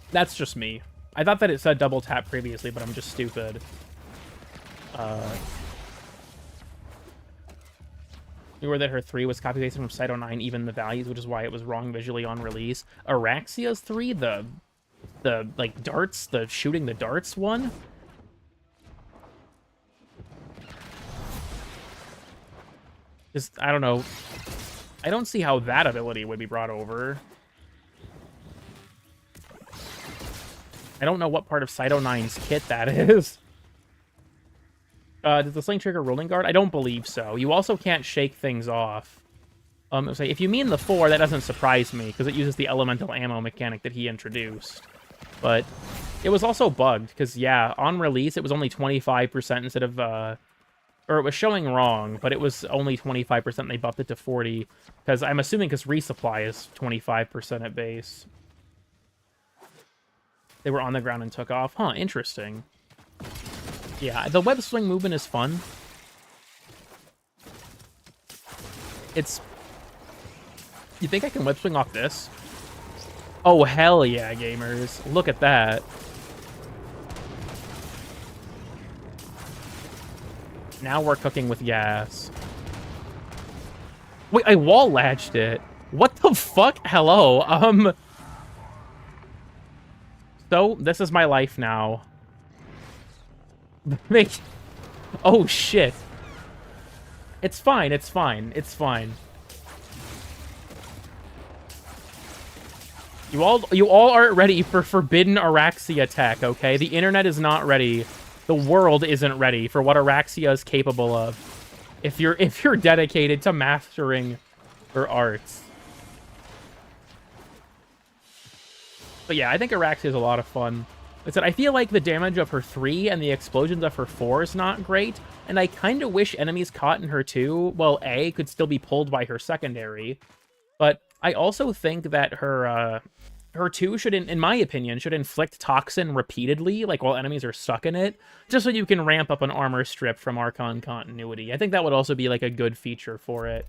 that's just me. I thought that it said double tap previously, but I'm just stupid. You were that her 3 was copy-pasted from Site 09, even the values, which is why it was wrong visually on release. Araxia's 3, the like, darts, the shooting the darts one? Just, I don't know. I don't see how that ability would be brought over. I don't know what part of Site 09's kit that is. Does the sling trigger rolling guard? I don't believe so. You also can't shake things off. If you mean the 4, that doesn't surprise me, because it uses the elemental ammo mechanic that he introduced. But it was also bugged, because, yeah, on release, it was only 25% instead of, or it was showing wrong, but it was only 25%. They buffed it to 40, because I'm assuming because resupply is 25% at base. They were on the ground and took off. Huh, interesting. Yeah, the web swing movement is fun. It's... You think I can web swing off this? Oh, hell yeah, gamers. Look at that. Now we're cooking with gas. Wait, I wall latched it. What the fuck? Hello. So, this is my life now. Oh, shit. It's fine, it's fine, it's fine. You all aren't ready for Forbidden Araxia tech, okay? The internet is not ready. The world isn't ready for what Araxia is capable of. If you're dedicated to mastering her arts. But yeah, I think Araxia is a lot of fun. Like I said, I feel like the damage of her 3 and the explosions of her 4 is not great, and I kind of wish enemies caught in her 2, well, A, could still be pulled by her secondary, but I also think that her 2 should, in my opinion, should inflict Toxin repeatedly, like while enemies are stuck in it, just so you can ramp up an armor strip from Archon continuity. I think that would also be like a good feature for it.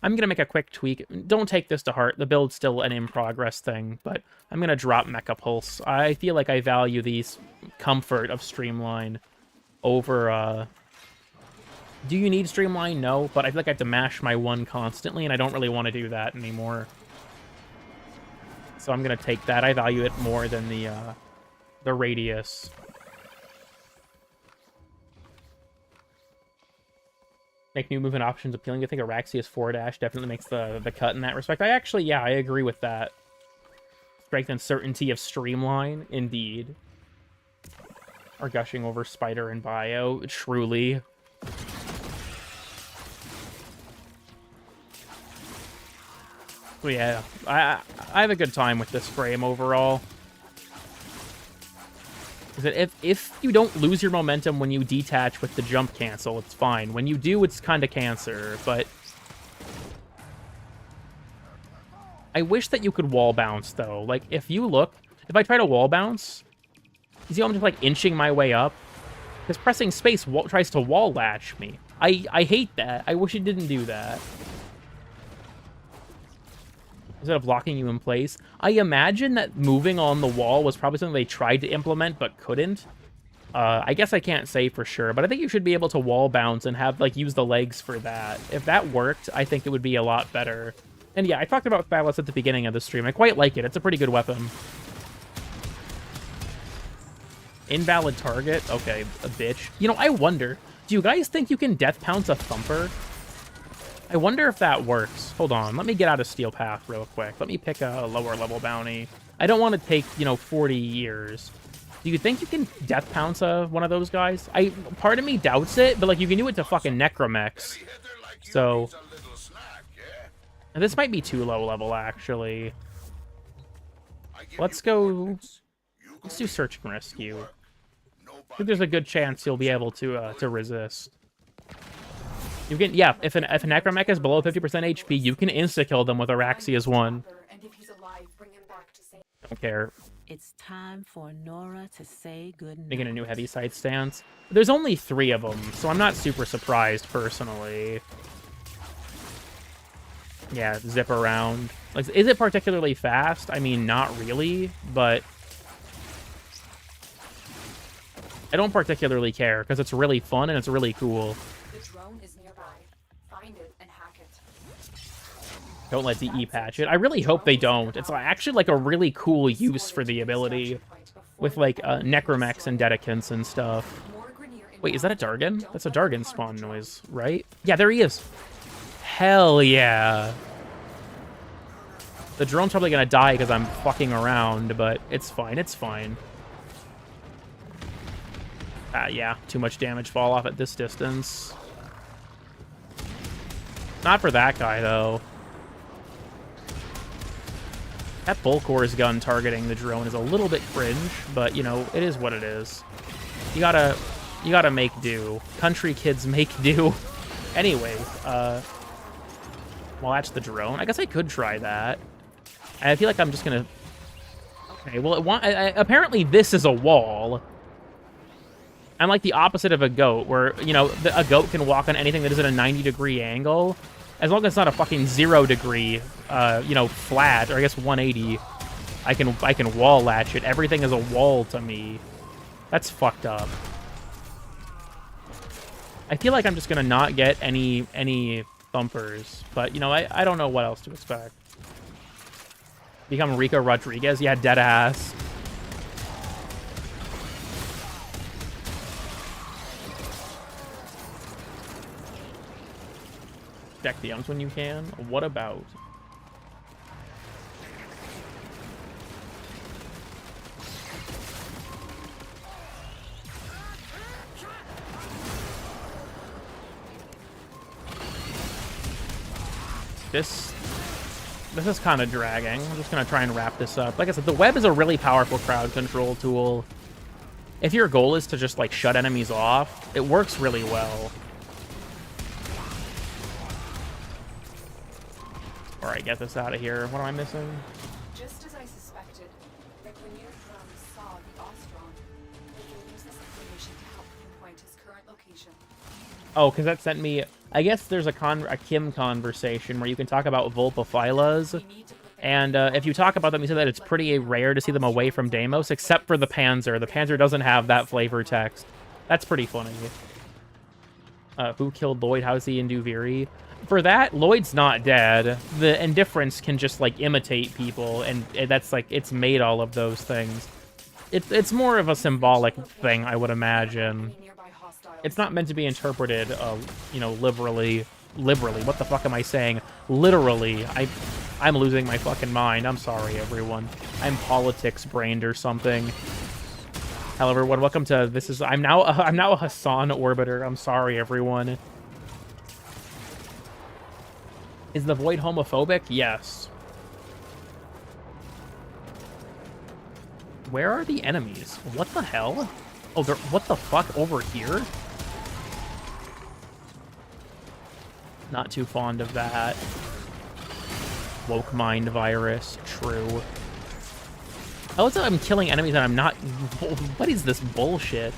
I'm going to make a quick tweak. Don't take this to heart. The build's still an in-progress thing, but I'm going to drop Mecha Pulse. I feel like I value the comfort of Streamline over... Do you need Streamline? No, but I feel like I have to mash my 1 constantly, and I don't really want to do that anymore. So I'm going to take that. I value it more than the radius. Make new movement options appealing. I think Araxia's 4-dash definitely makes the cut in that respect. Yeah, I agree with that. Strength and certainty of streamline, indeed. Are gushing over Spider and Bio, truly. So yeah, I have a good time with this frame overall. If you don't lose your momentum when you detach with the jump cancel, it's fine. When you do, it's kind of cancer, but I wish that you could wall bounce, though. Like, if I try to wall bounce, you see how I'm just, like, inching my way up? Because pressing space tries to wall latch me. I hate that. I wish it didn't do that. Instead of locking you in place. I imagine that moving on the wall was probably something they tried to implement but couldn't. I guess I can't say for sure, but I think you should be able to wall bounce and have, like, use the legs for that. If that worked, I think it would be a lot better. And yeah, I talked about Phallus at the beginning of the stream. I quite like it. It's a pretty good weapon. Invalid target? Okay, a bitch. You know, I wonder, do you guys think you can death pounce a Thumper? I wonder if that works. Hold on, let me get out of Steel Path real quick. Let me pick a lower level bounty. I don't want to take, 40 years. Do you think you can death pounce one of those guys? Part of me doubts it, but, like, you can do it to fucking Necromex. So, and this might be too low level, actually. Let's do Search and Rescue. I think there's a good chance you'll be able to resist. You can, yeah, if a Necromech is below 50% HP, you can insta-kill them with Araxia's 1. Don't care. It's time for Nora to say goodnight. Making a new heavy side stance. There's only 3 of them, so I'm not super surprised, personally. Yeah, zip around. Like, is it particularly fast? I mean, not really, but I don't particularly care, because it's really fun and it's really cool. The drone is nearby. Find it and hack it. Don't let DE patch it. I really hope they don't. It's actually, like, a really cool use for the ability. With, like, Necromex and Dedicants and stuff. Wait, is that a Dargon? That's a Dargon spawn noise, right? Yeah, there he is. Hell yeah. The drone's probably gonna die because I'm fucking around, but it's fine, it's fine. Yeah, too much damage fall off at this distance. Not for that guy, though. That Bulkor's gun targeting the drone is a little bit cringe, but, it is what it is. You gotta make do. Country kids make do. Anyway, well, that's the drone. I guess I could try that. I feel like I'm just gonna... Okay, well, apparently this is a wall. I'm like the opposite of a goat, where, a goat can walk on anything that is at a 90-degree angle. As long as it's not a fucking 0-degree, flat, or I guess 180, I can wall latch it. Everything is a wall to me. That's fucked up. I feel like I'm just gonna not get any thumpers, but, I don't know what else to expect. Become Rico Rodriguez? Yeah, dead ass. Check the umps when you can. What about? This is kind of dragging. I'm just going to try and wrap this up. Like I said, the web is a really powerful crowd control tool. If your goal is to just, like, shut enemies off, it works really well. Alright, get this out of here. What am I missing? Just as I suspected, the Grenier drone saw the Ostron. They can use this information to help pinpoint his current location. Oh, because that sent me... I guess there's a Kim conversation where you can talk about Vulpaphylas, and if you talk about them, you say that it's pretty rare to see them away from Deimos, except for the Panzer. The Panzer doesn't have that flavor text. That's pretty funny. Who killed Lloyd? How's he in Duviri? For that, Lloyd's not dead. The Indifference can just, like, imitate people, and that's, like, it's made all of those things. It's more of a symbolic thing, I would imagine. It's not meant to be interpreted, liberally. What the fuck am I saying? Literally. I'm losing my fucking mind. I'm sorry, everyone. I'm politics brained or something. Hello, everyone. Welcome to this is. I'm now a Hassan orbiter. I'm sorry, everyone. Is the void homophobic? Yes. Where are the enemies? What the hell? Oh, they're what the fuck over here? Not too fond of that. Woke mind virus. True. Oh, it's I'm killing enemies and I'm not. What is this bullshit?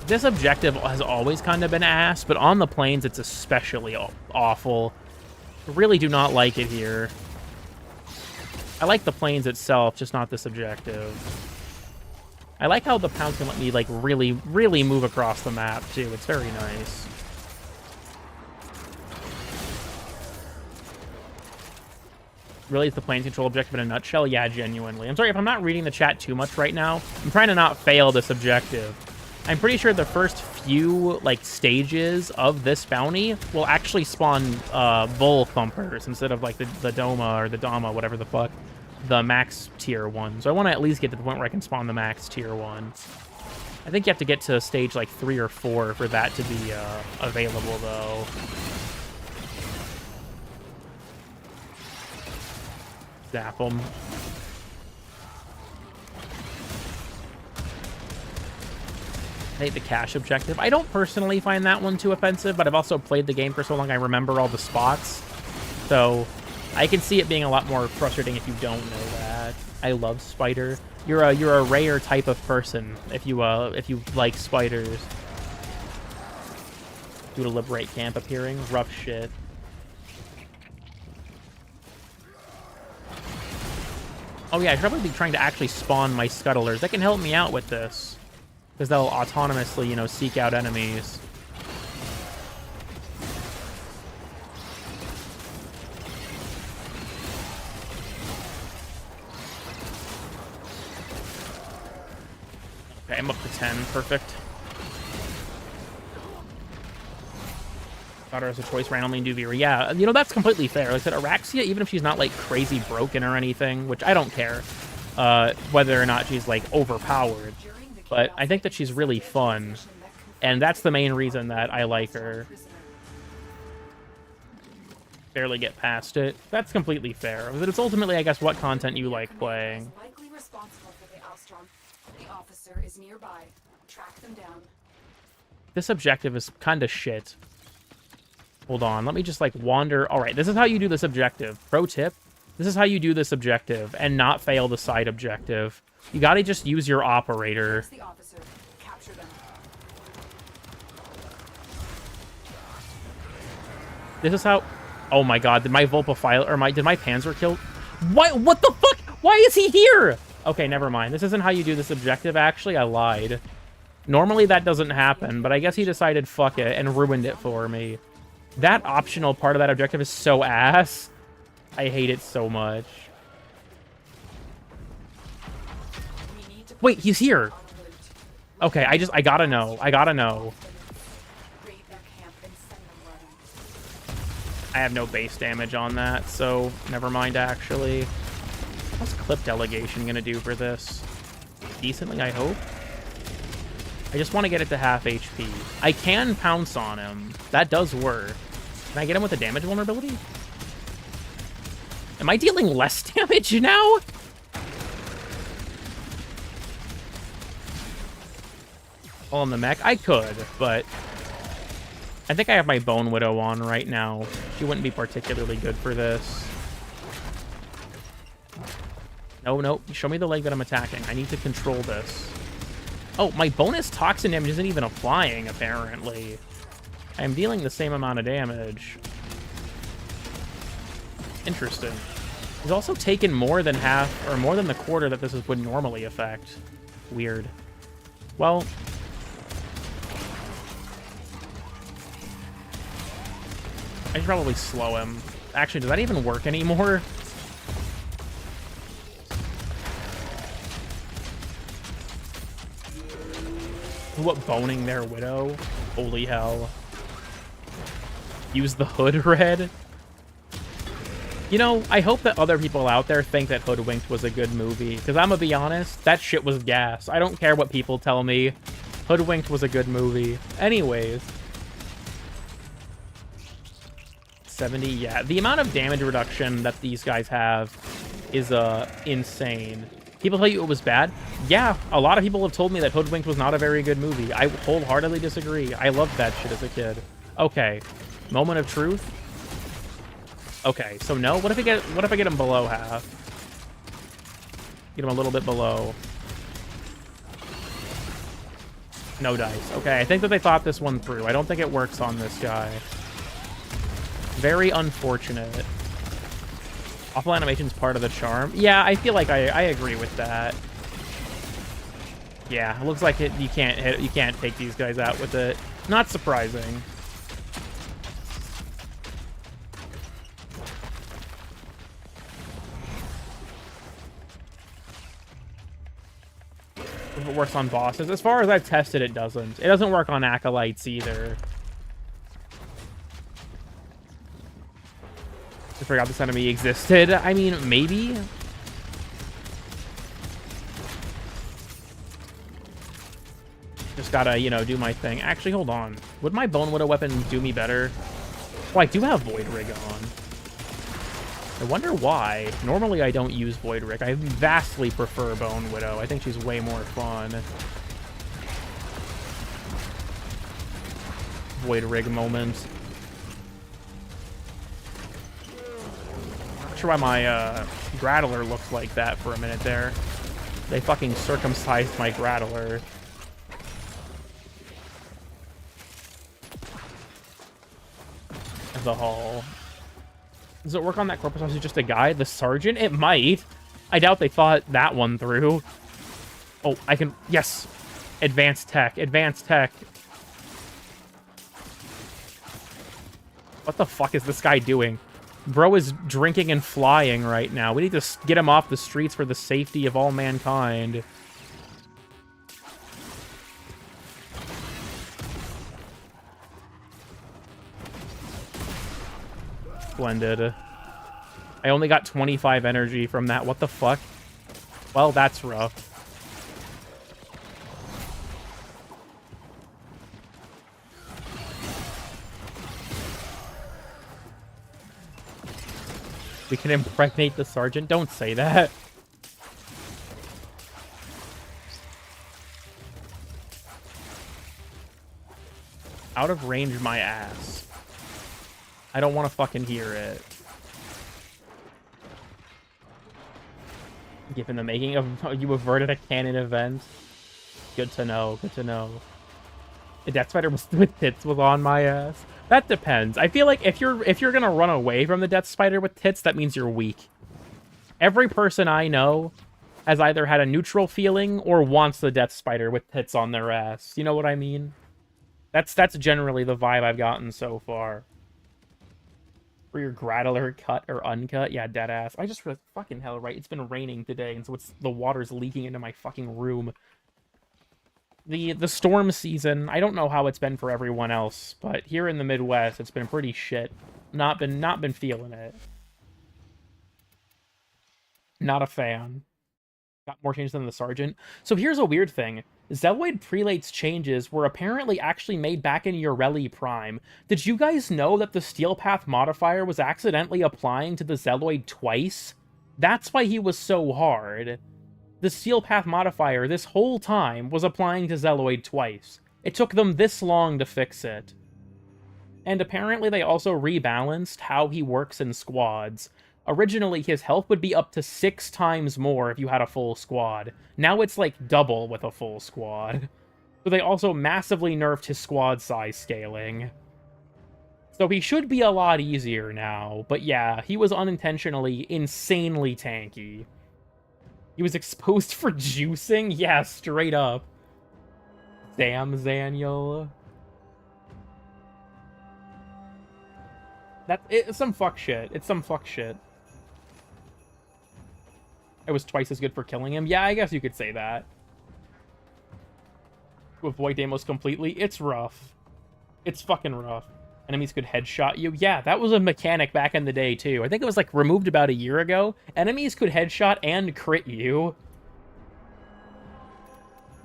This objective has always kind of been ass, but on the plains it's especially awful. I really do not like it here. I like the plains itself, just not this objective. I like how the pounds can let me, like, really, really move across the map, too. It's very nice. Really, is the plains control objective in a nutshell? Yeah, genuinely. I'm sorry if I'm not reading the chat too much right now. I'm trying to not fail this objective. I'm pretty sure the first few, like, stages of this bounty will actually spawn bull thumpers instead of, like, the Doma or the Dama, whatever the fuck, the max tier one. So I want to at least get to the point where I can spawn the max tier one. I think you have to get to stage, like, 3 or 4 for that to be available, though. Zap them. I hate the cash objective. I don't personally find that one too offensive, but I've also played the game for so long I remember all the spots. So I can see it being a lot more frustrating if you don't know that. I love Spider. You're a rare type of person if you like spiders. Due to Liberate Camp appearing. Rough shit. Oh yeah, I should probably be trying to actually spawn my scuttlers. That can help me out with this. Because they'll autonomously, you know, seek out enemies. Okay, I'm up to 10. Perfect. Daughter has a choice randomly in Duvir. Yeah, you know, that's completely fair. Like I said, Araxia, even if she's not, like, crazy broken or anything, which I don't care, whether or not she's, like, overpowered. But I think that she's really fun, and that's the main reason that I like her. Barely get past it. That's completely fair. But it's ultimately, I guess, what content you like playing. Likely responsible for the Alstron. The officer is nearby. Track them down. This objective is kind of shit. Hold on, let me just, like, wander. All right, this is how you do this objective. Pro tip, this is how you do this objective and not fail the side objective. You gotta just use your operator. The officer. Capture them. This is how... Oh my god, did my Vulpafile... Or did my Panzer kill... What the fuck? Why is he here? Okay, never mind. This isn't how you do this objective, actually. I lied. Normally that doesn't happen, but I guess he decided fuck it and ruined it for me. That optional part of that objective is so ass. I hate it so much. Wait, he's here. Okay, I gotta know. I gotta know. I have no base damage on that, so never mind, actually. What's clip delegation gonna do for this? Decently, I hope. I just want to get it to half HP. I can pounce on him. That does work. Can I get him with a damage vulnerability? Am I dealing less damage now? On the mech? I could, but I think I have my Bone Widow on right now. She wouldn't be particularly good for this. No, show me the leg that I'm attacking. I need to control this. Oh, my bonus toxin damage isn't even applying, apparently. I'm dealing the same amount of damage. Interesting. He's also taken more than half, or more than the quarter that this would normally affect. Weird. Well... I should probably slow him. Actually, does that even work anymore? What, boning their widow? Holy hell. Use the hood red? You know, I hope that other people out there think that Hoodwinked was a good movie, because I'm gonna be honest, that shit was gas. I don't care what people tell me. Hoodwinked was a good movie. Anyways. 70, yeah. The amount of damage reduction that these guys have is insane. People tell you it was bad? Yeah, a lot of people have told me that Hoodwinked was not a very good movie. I wholeheartedly disagree. I loved that shit as a kid. Okay. Moment of truth. Okay, so no. What if I get him below half? Get him a little bit below. No dice. Okay, I think that they thought this one through. I don't think it works on this guy. Very unfortunate. Awful animation's part of the charm. Yeah, I feel like I agree with that. Yeah, it looks like you can't take these guys out with it. Not surprising. If it works on bosses. As far as I've tested, it doesn't. It doesn't work on acolytes either. I forgot this enemy existed. I mean, maybe? Just gotta, you know, do my thing. Actually, hold on. Would my Bone Widow weapon do me better? Oh, I do have Void Rig on. I wonder why. Normally, I don't use Void Rig. I vastly prefer Bone Widow. I think she's way more fun. Void Rig moment. Not sure why my Grattler looks like that for a minute there. They fucking circumcised my Grattler. The hall. Does it work on that corpus who's just a guy? The sergeant? It might. I doubt they thought that one through. Oh, I can... Yes! Advanced tech. Advanced tech. What the fuck is this guy doing? Bro is drinking and flying right now. We need to get him off the streets for the safety of all mankind. Splendid. I only got 25 energy from that. What the fuck? Well, that's rough. We can impregnate the sergeant? Don't say that. Out of range, my ass. I don't want to fucking hear it. Given the making of... You averted a canon event. Good to know. Good to know. The Death Spider with tits was on my ass. That depends. I feel like if you're gonna run away from the Death Spider with tits, that means you're weak. Every person I know has either had a neutral feeling or wants the Death Spider with tits on their ass. You know what I mean? That's generally the vibe I've gotten so far. For your Grattler cut or uncut? Yeah, dead ass. I just realized, fucking hell, right? It's been raining today, and so the water's leaking into my fucking room. The storm season, I don't know how it's been for everyone else, but here in the Midwest, it's been pretty shit. Not been feeling it. Not a fan. Got more changes than the Sergeant. So here's a weird thing. Zelloid Prelate's changes were apparently actually made back in Ureli Prime. Did you guys know that the Steel Path modifier was accidentally applying to the Zelloid twice? That's why he was so hard. The Steel Path modifier this whole time was applying to Zelloid twice. It took them this long to fix it. And apparently they also rebalanced how he works in squads. Originally, his health would be up to 6 times more if you had a full squad. Now it's like double with a full squad. So they also massively nerfed his squad size scaling. So he should be a lot easier now. But yeah, he was unintentionally insanely tanky. He was exposed for juicing? Yeah, straight up. Damn, Zaniel. It's some fuck shit. It's some fuck shit. It was twice as good for killing him? Yeah, I guess you could say that. To avoid Deimos completely, it's rough. It's fucking rough. Enemies could headshot you. Yeah, that was a mechanic back in the day, too. I think it was, like, removed about a year ago. Enemies could headshot and crit you.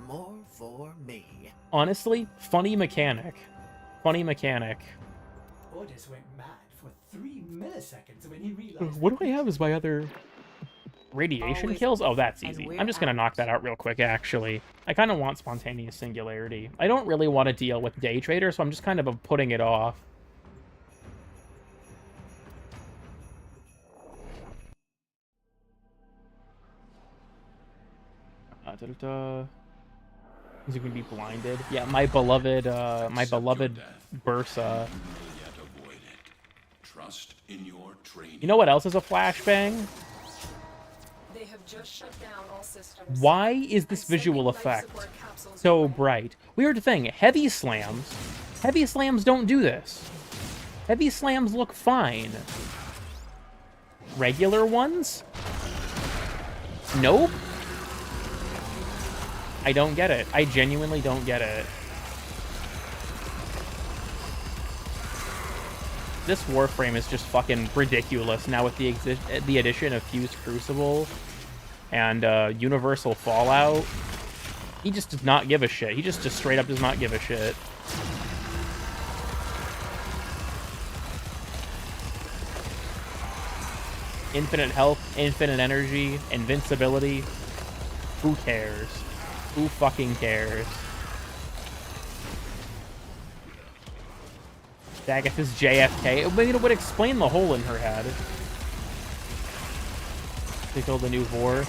More for me. Honestly, funny mechanic. Funny mechanic. Orders went mad for 3 milliseconds when he realized. What do I have as my other... Radiation Always. kills? Oh, that's And easy. we're I'm just gonna knock that out real quick, actually. I kind of want Spontaneous Singularity. I don't really want to deal with Day Trader, so I'm just kind of putting it off. Is he gonna be blinded? Yeah, my beloved Bursa. Yet avoid it. Trust in your training. You know what else is a flashbang? They have just shut down all systems. Why is this visual Life effect support capsules so your way. bright? Weird thing, heavy slams don't do this. Heavy slams look fine. Regular ones? Nope. I don't get it. I genuinely don't get it. This Warframe is just fucking ridiculous now with the addition of Fused Crucible and Universal Fallout. He just does not give a shit. He just straight up does not give a shit. Infinite health, infinite energy, invincibility. Who cares? Who fucking cares? Dagatha's JFK. It would explain the hole in her head. Tickle the new Vor.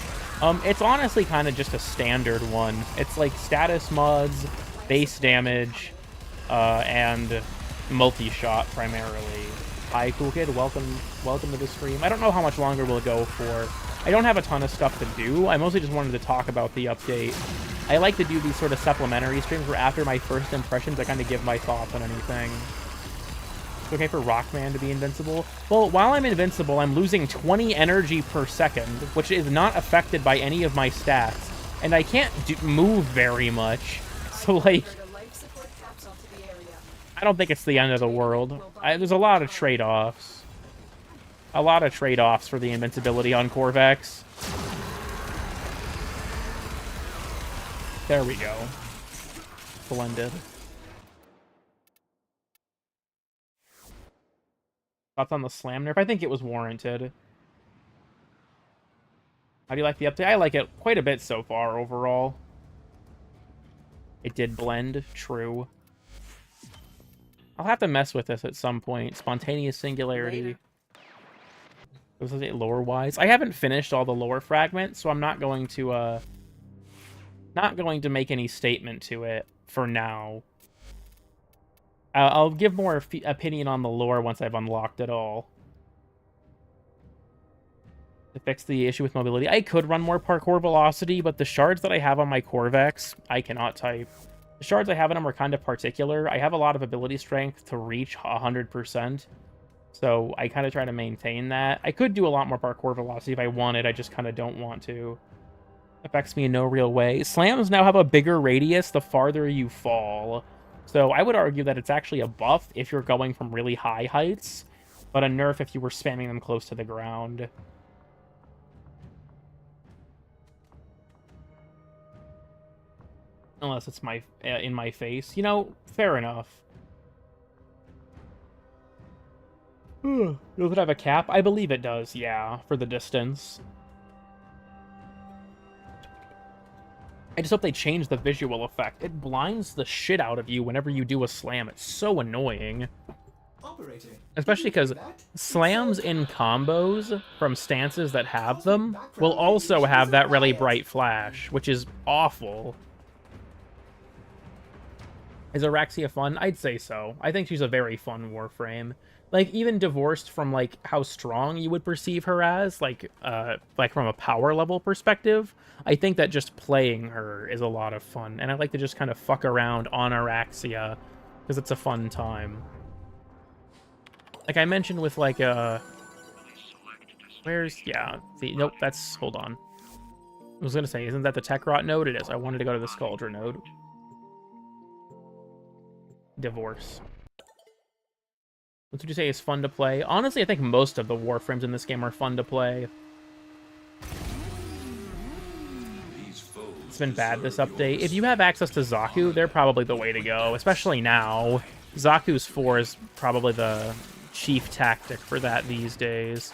It's honestly kind of just a standard one. It's like status mods, base damage, and multi-shot primarily. Hi, cool kid. Welcome to the stream. I don't know how much longer we'll go for. I don't have a ton of stuff to do. I mostly just wanted to talk about the update. I like to do these sort of supplementary streams where after my first impressions, I kind of give my thoughts on anything. It's okay for Rockman to be invincible? Well, while I'm invincible, I'm losing 20 energy per second, which is not affected by any of my stats. And I can't move very much. So, like, I don't think it's the end of the world. There's a lot of trade-offs. A lot of trade-offs for the invincibility on Corvex. There we go. Blended. Thoughts on the slam nerf? I think it was warranted. How do you like the update? I like it quite a bit so far overall. It did blend, true. I'll have to mess with this at some point. Spontaneous Singularity. Was it lore-wise? I haven't finished all the lore fragments, so I'm not going to make any statement to it for now. I'll give more opinion on the lore once I've unlocked it all. To fix the issue with mobility, I could run more parkour velocity, but the shards that I have on my Corvex, I cannot type. The shards I have in them are kind of particular. I have a lot of ability strength to reach 100%, so I kind of try to maintain that. I could do a lot more parkour velocity if I wanted, I just kind of don't want to. Affects me in no real way. Slams now have a bigger radius the farther you fall. So I would argue that it's actually a buff if you're going from really high heights, but a nerf if you were spamming them close to the ground. Unless it's in my face. You know, fair enough. Does it have a cap? I believe it does, yeah, for the distance. I just hope they change the visual effect. It blinds the shit out of you whenever you do a slam. It's so annoying. Especially because slams in combos from stances that have them will also have that really bright flash, which is awful. Is Araxia fun? I'd say so. I think she's a very fun Warframe. Like, even divorced from, like, how strong you would perceive her as, like from a power level perspective, I think that just playing her is a lot of fun. And I like to just kind of fuck around on Araxia, because it's a fun time. Like I mentioned with, like, nope, that's, hold on. I was gonna say, isn't that the Tekrot node? It is. I wanted to go to the Skuldra node. divorce. What would you say is fun to play? Honestly, I think most of the Warframes in this game are fun to play. It's been bad, this update. If you have access to Zaku, they're probably the way to go, especially now. Zaku's 4 is probably the chief tactic for that these days.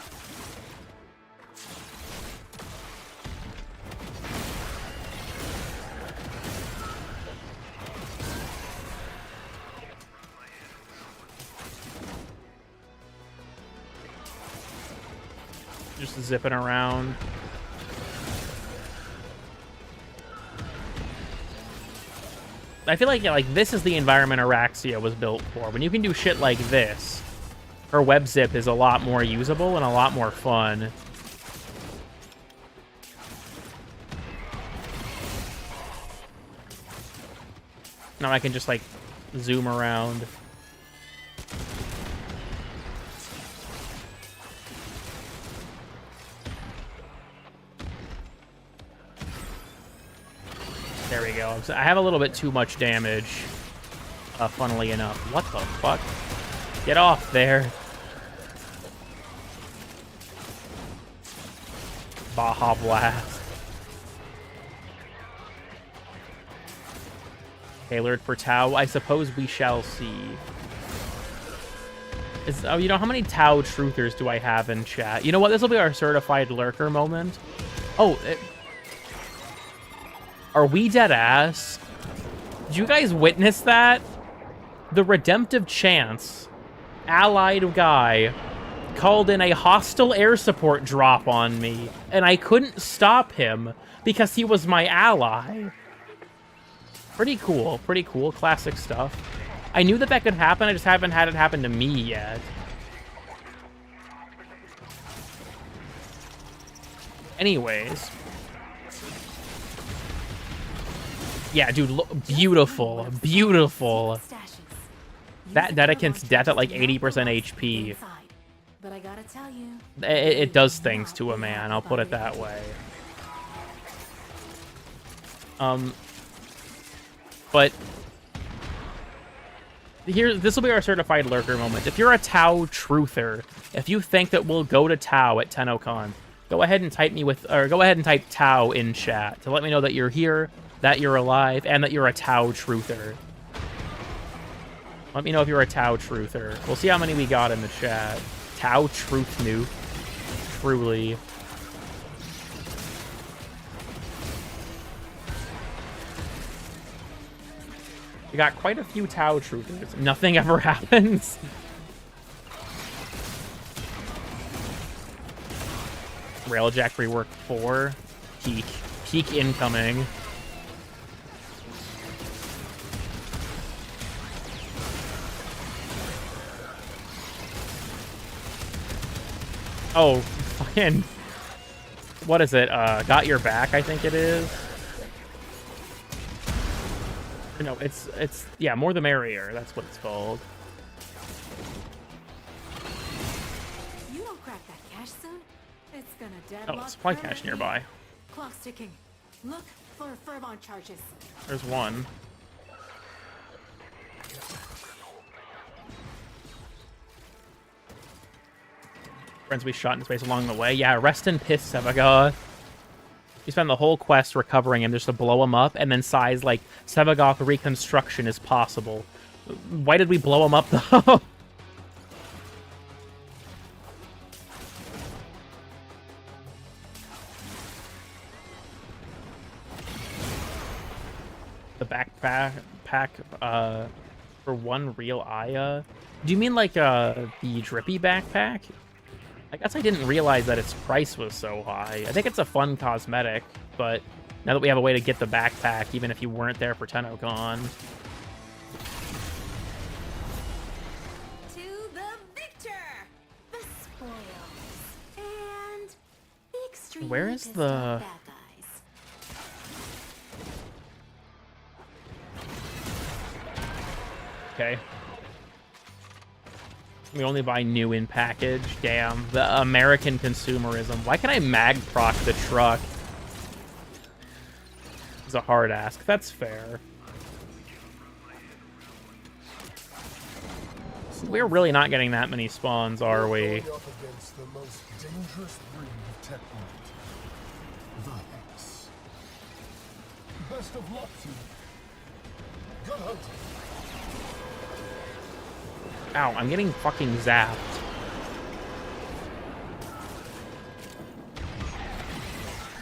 Just zipping around. I feel like this is the environment Araxia was built for. When you can do shit like this, her web zip is a lot more usable and a lot more fun. Now I can just like zoom around. There we go. I have a little bit too much damage, funnily enough. What the fuck? Get off there. Baja Blast. Tailored for Tau. I suppose we shall see. Oh, you know, how many Tau truthers do I have in chat? You know what? This will be our certified lurker moment. Oh, are we dead ass? Did you guys witness that? The Redemptive Chance, allied guy, called in a hostile air support drop on me, and I couldn't stop him because he was my ally. Pretty cool, classic stuff. I knew that could happen, I just haven't had it happen to me yet. Anyways. Yeah, dude, look, beautiful, beautiful. That Dedicant's death at like 80% HP. But I gotta tell you, it does things to a man, I'll put it that way. But this will be our certified lurker moment. If you're a Tau truther, if you think that we'll go to Tau at TennoCon, go ahead and type Tau in chat to let me know that you're here, that you're alive, and that you're a Tau truther. Let me know if you're a Tau truther. We'll see how many we got in the chat. Tau truth nuke. Truly. We got quite a few Tau truthers. Nothing ever happens. Railjack rework 4. Peak incoming. Oh, fucking... What is it? Got Your Back, I think it is. No, it's... Yeah, More the Merrier. That's what it's called. you don't crack that cache soon, it's gonna deadlock. Oh, supply cache permanently. nearby. Clock ticking. Look for Furbon charges. There's one. Friends we shot in space along the way. Yeah, rest in piss, Sevagoth. We spend the whole quest recovering him just to blow him up, and then Sai's like, Sevagoth reconstruction is possible. Why did we blow him up, though? The backpack, for one real Aya? Do you mean like, the drippy backpack? I guess I didn't realize that its price was so high. I think it's a fun cosmetic, but now that we have a way to get the backpack, even if you weren't there for TennoCon. To the victor! The spoils. And the extreme. Where is the... Bad guys. Okay. We only buy new in package. Damn. The American consumerism. Why can I mag proc the truck? It's a hard ask. That's fair. We're really not getting that many spawns, are we? Going up against the most dangerous breed of tech knight, the Hex. Best of luck to you. Good hunting. Ow, I'm getting fucking zapped.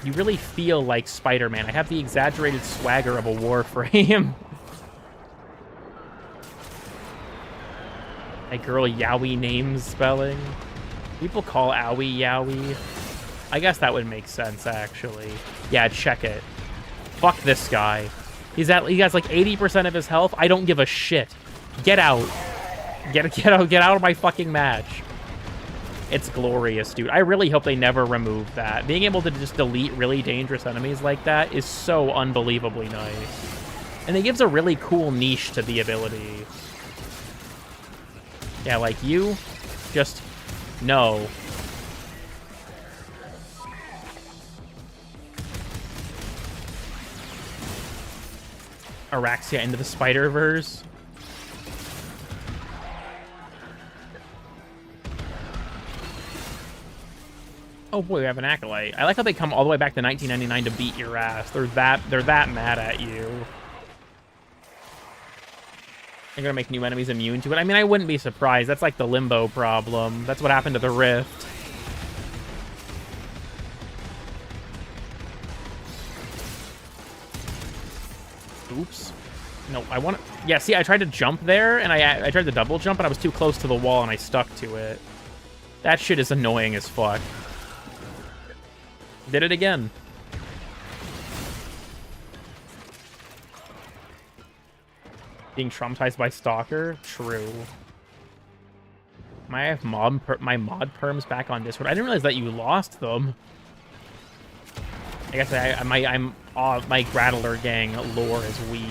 You really feel like Spider-Man. I have the exaggerated swagger of a Warframe. That girl Yowie name spelling. People call Owie Yowie. I guess that would make sense, actually. Yeah, check it. Fuck this guy. He has like 80% of his health. I don't give a shit. Get out. Get out of my fucking match. It's glorious, dude. I really hope they never remove that. Being able to just delete really dangerous enemies like that is so unbelievably nice. And it gives a really cool niche to the ability. Yeah, like you, just no. Araxia into the Spider-Verse. Oh boy, we have an Acolyte. I like how they come all the way back to 1999 to beat your ass. They're that mad at you. They're gonna make new enemies immune to it. I mean, I wouldn't be surprised. That's like the Limbo problem. That's what happened to the Rift. Oops. No, I want to... Yeah, see, I tried to jump there, and I tried to double jump, and I was too close to the wall, and I stuck to it. That shit is annoying as fuck. Did it again. Being traumatized by Stalker? True. I have my mod perms back on Discord. I didn't realize that you lost them. I guess my Grattler gang lore is weak.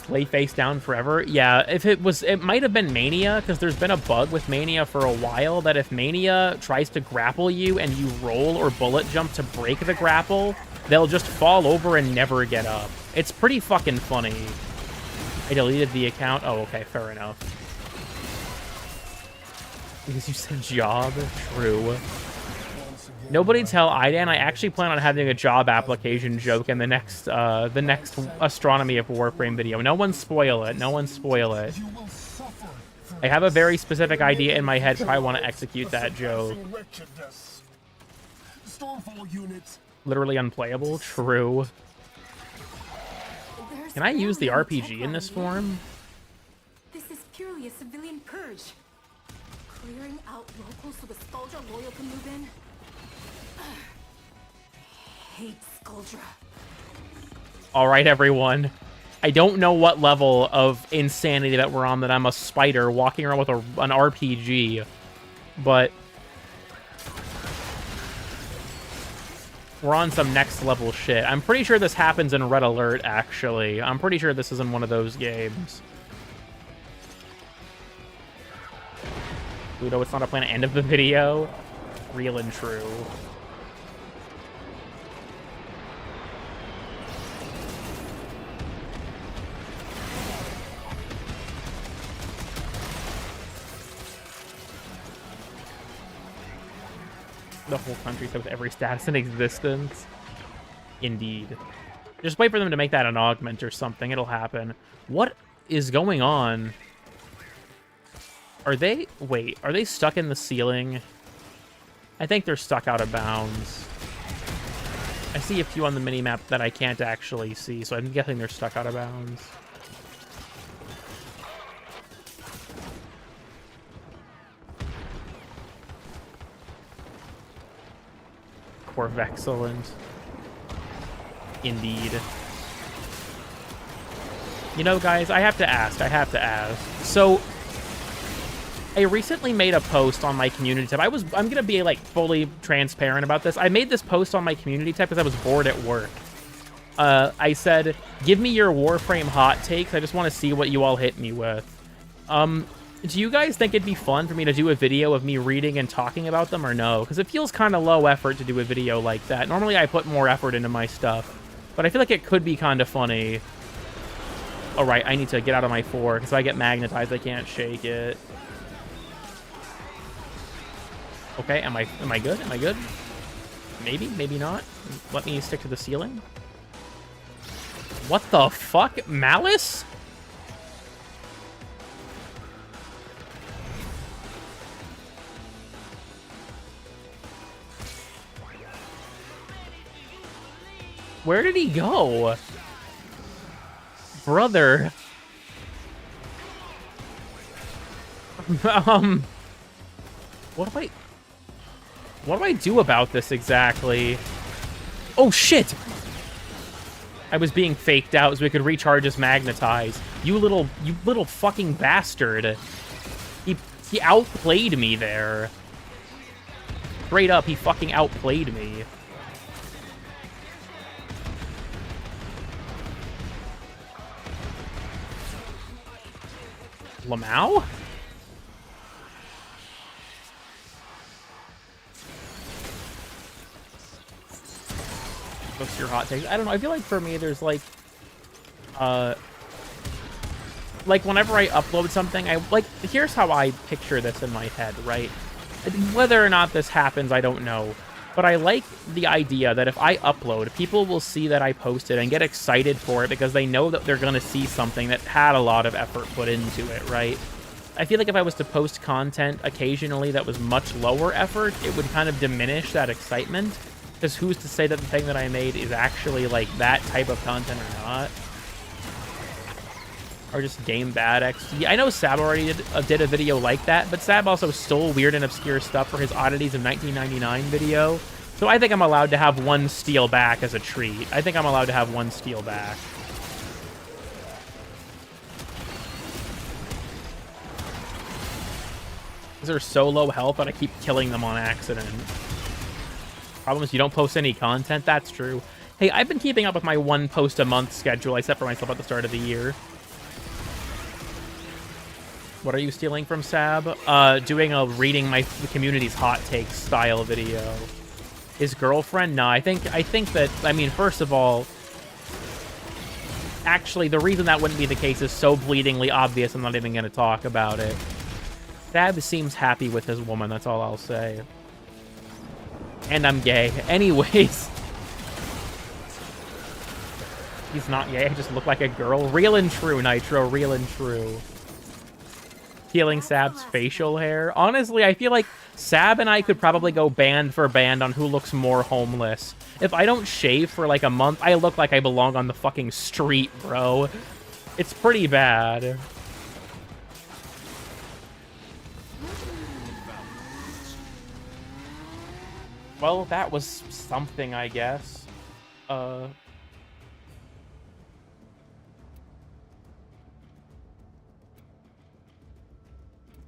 Lay face down forever. Yeah, if it might have been Mania, because there's been a bug with Mania for a while that if Mania tries to grapple you and you roll or bullet jump to break the grapple, they'll just fall over and never get up. It's pretty fucking funny. I deleted the account. Oh, okay, fair enough. Because you said job? True. Nobody tell Idan I actually plan on having a job application joke in the next Astronomy of Warframe video. No one spoil it. No one spoil it. I have a very specific idea in my head for how I want to execute that joke. Literally unplayable? True. Can I use the RPG in this form? This is purely a civilian purge. Clearing out locals so the Skuldra loyal can move in. Hate Skuldra. All right, everyone. I don't know what level of insanity that we're on that I'm a spider walking around with an RPG, but we're on some next level shit. I'm pretty sure this happens in Red Alert, actually. I'm pretty sure this isn't one of those games. Ludo, it's not a plan to end of the video. Real and true. The whole country with every status in existence. Indeed. Just wait for them to make that an augment or something. It'll happen. What is going on? Are they... Wait, are they stuck in the ceiling? I think they're stuck out of bounds. I see a few on the minimap that I can't actually see, so I'm guessing they're stuck out of bounds. Excellent. Indeed. You know, guys, I have to ask. So, I recently made a post on my community tab. I'm gonna be, like, fully transparent about this. I made this post on my community tab because I was bored at work. I said, give me your Warframe hot takes. I just want to see what you all hit me with. Do you guys think it'd be fun for me to do a video of me reading and talking about them, or no? Because it feels kind of low effort to do a video like that. Normally I put more effort into my stuff, but I feel like it could be kind of funny. All right, I need to get out of my 4, because if I get magnetized, I can't shake it. Okay, am I good? Am I good? Maybe, maybe not. Let me stick to the ceiling. What the fuck? Malice? Where did he go? Brother. What do I do about this exactly? Oh shit! I was being faked out so we could recharge his magnetize. You little fucking bastard. He outplayed me there. Straight up, he fucking outplayed me. Lamau? What's your hot take? I don't know. I feel like for me, there's like whenever I upload something, here's how I picture this in my head, right? Whether or not this happens, I don't know. But I like the idea that if I upload, people will see that I posted and get excited for it because they know that they're going to see something that had a lot of effort put into it, right? I feel like if I was to post content occasionally that was much lower effort, it would kind of diminish that excitement. Because who's to say that the thing that I made is actually, like, that type of content or not? Or just game bad XD. I know Sab already did a video like that, but Sab also stole weird and obscure stuff for his Oddities of 1999 video. So I think I'm allowed to have one steal back as a treat. I think I'm allowed to have one steal back. These are so low health that I keep killing them on accident. Problem is you don't post any content. That's true. Hey, I've been keeping up with my 1 post a month schedule. I set for myself at the start of the year. What are you stealing from Sab? Doing a reading my community's hot takes style video. His girlfriend? Nah, I think that, I mean, first of all, actually, the reason that wouldn't be the case is so bleedingly obvious, I'm not even going to talk about it. Sab seems happy with his woman, that's all I'll say. And I'm gay. Anyways. He's not gay, I just look like a girl. Real and true, Nitro, real and true. Peeling Sab's facial hair. Honestly, I feel like Sab and I could probably go band for band on who looks more homeless. If I don't shave for like a month, I look like I belong on the fucking street, bro. It's pretty bad. Well, that was something, I guess.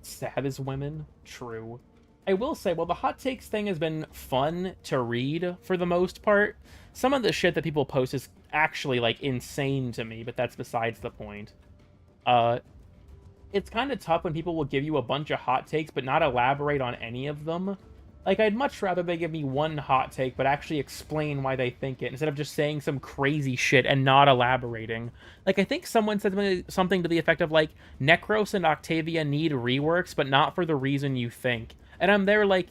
Sad as women? True. I will say, well, the hot takes thing has been fun to read for the most part. Some of the shit that people post is actually, like, insane to me, but that's besides the point. It's kind of tough when people will give you a bunch of hot takes but not elaborate on any of them. Like, I'd much rather they give me one hot take, but actually explain why they think it, instead of just saying some crazy shit and not elaborating. Like, I think someone said something to the effect of, like, Necros and Octavia need reworks, but not for the reason you think. And I'm there like,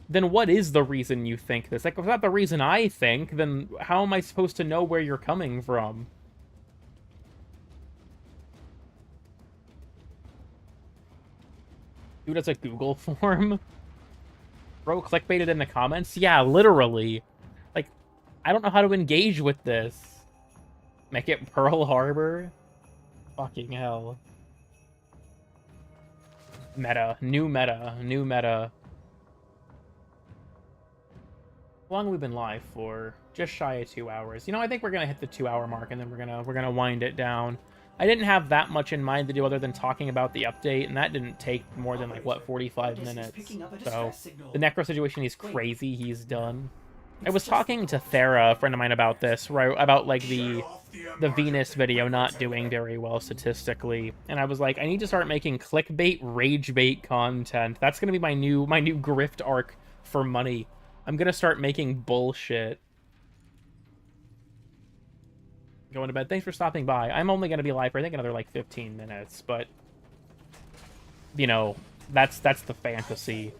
then what is the reason you think this? Like, if it's not the reason I think, then how am I supposed to know where you're coming from? Dude, it's a Google form. Bro, clickbaited in the comments? Yeah, literally. Like, I don't know how to engage with this. Make it Pearl Harbor? Fucking hell. Meta. New meta. New meta. How long have we been live for? Just shy of 2 hours. You know, I think we're gonna hit the 2-hour mark and then we're gonna wind it down. I didn't have that much in mind to do other than talking about the update, and that didn't take more than, like, what, 45 minutes. So, the Necro situation is crazy. He's done. I was talking to Thera, a friend of mine, about this, right? About like the Venus video not doing very well statistically, and I was like, I need to start making clickbait, rage bait content. That's gonna be my new grift arc for money. I'm gonna start making bullshit. Going to bed. Thanks for stopping by. I'm only gonna be live for I think another like 15 minutes, but you know, that's the fantasy.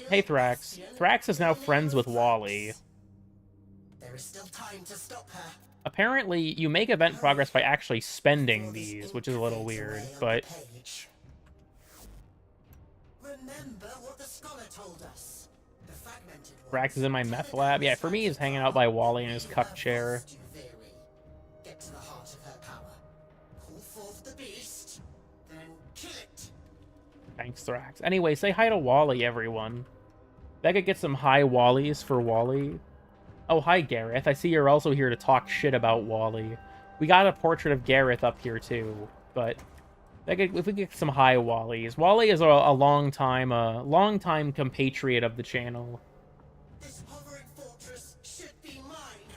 Hey Thrax. Thrax is now friends with Wally. There is still time to stop her. Apparently, you make event progress by actually spending these, which is a little weird, but... Remember what the scholar told us. The fragmented Thrax is in my meth lab. Yeah, for me, he's hanging out by Wally in his cup chair. Get to the heart of her power. Call forth the beast, then kill it. Thanks, Thrax. Anyway, say hi to Wally, everyone. Becca get some hi Wallies for Wally. Oh, hi, Gareth. I see you're also here to talk shit about Wally. We got a portrait of Gareth up here, too. But if we get some hi Wallies. Wally is a long time compatriot of the channel. This hovering fortress should be mine.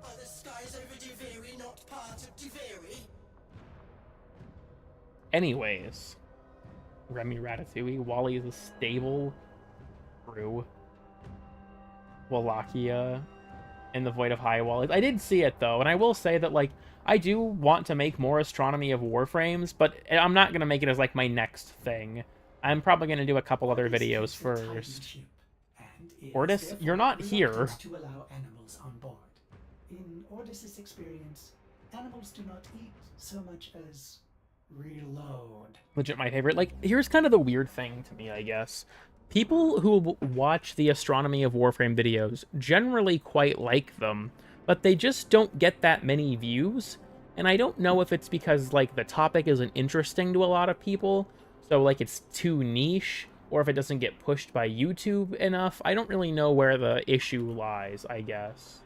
Are the skies over Duviri not part of Duviri? Anyways. Remy Ratatouille. Wally is a stable crew. Wallachia in the Void of High Wallies. I did see it, though, and I will say that, like, I do want to make more Astronomy of Warframes, but I'm not going to make it as, like, my next thing. I'm probably going to do a couple other videos first. Ordis, you're not here. To allow animals on board. In Ordis's experience, animals do not eat so much as reload. Legit my favorite. Like, here's kind of the weird thing to me, I guess. People who watch the Astronomy of Warframe videos generally quite like them, but they just don't get that many views, and I don't know if it's because, like, the topic isn't interesting to a lot of people, so, like, it's too niche, or if it doesn't get pushed by YouTube enough. I don't really know where the issue lies, I guess.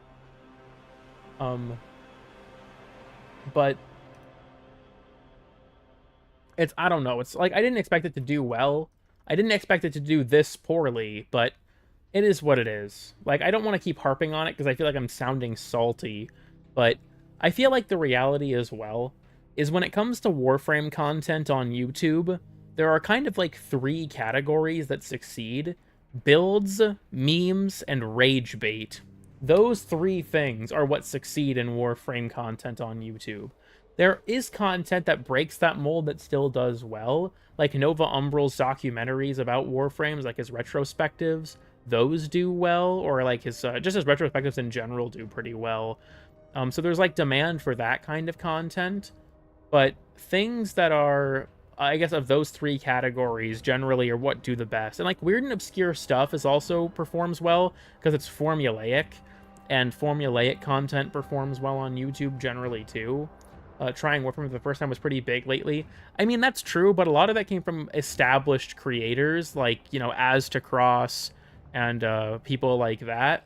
But it's, I don't know, it's, like, I didn't expect it to do well. I didn't expect it to do this poorly, but it is what it is. Like, I don't want to keep harping on it because I feel like I'm sounding salty, but I feel like the reality as well is when it comes to Warframe content on YouTube, there are kind of like 3 categories that succeed: builds, memes, and rage bait. Those 3 things are what succeed in Warframe content on YouTube. There is content that breaks that mold that still does well, like Nova Umbral's documentaries about Warframes, like his retrospectives. Those do well, or like his just his retrospectives in general do pretty well. So there's like demand for that kind of content, but things that are, I guess, of those 3 categories generally are what do the best. And like weird and obscure stuff is also performs well because it's formulaic, and formulaic content performs well on YouTube generally too. Trying Warframe for the first time was pretty big lately. I mean, that's true, but a lot of that came from established creators, like, you know, As to Cross and people like that.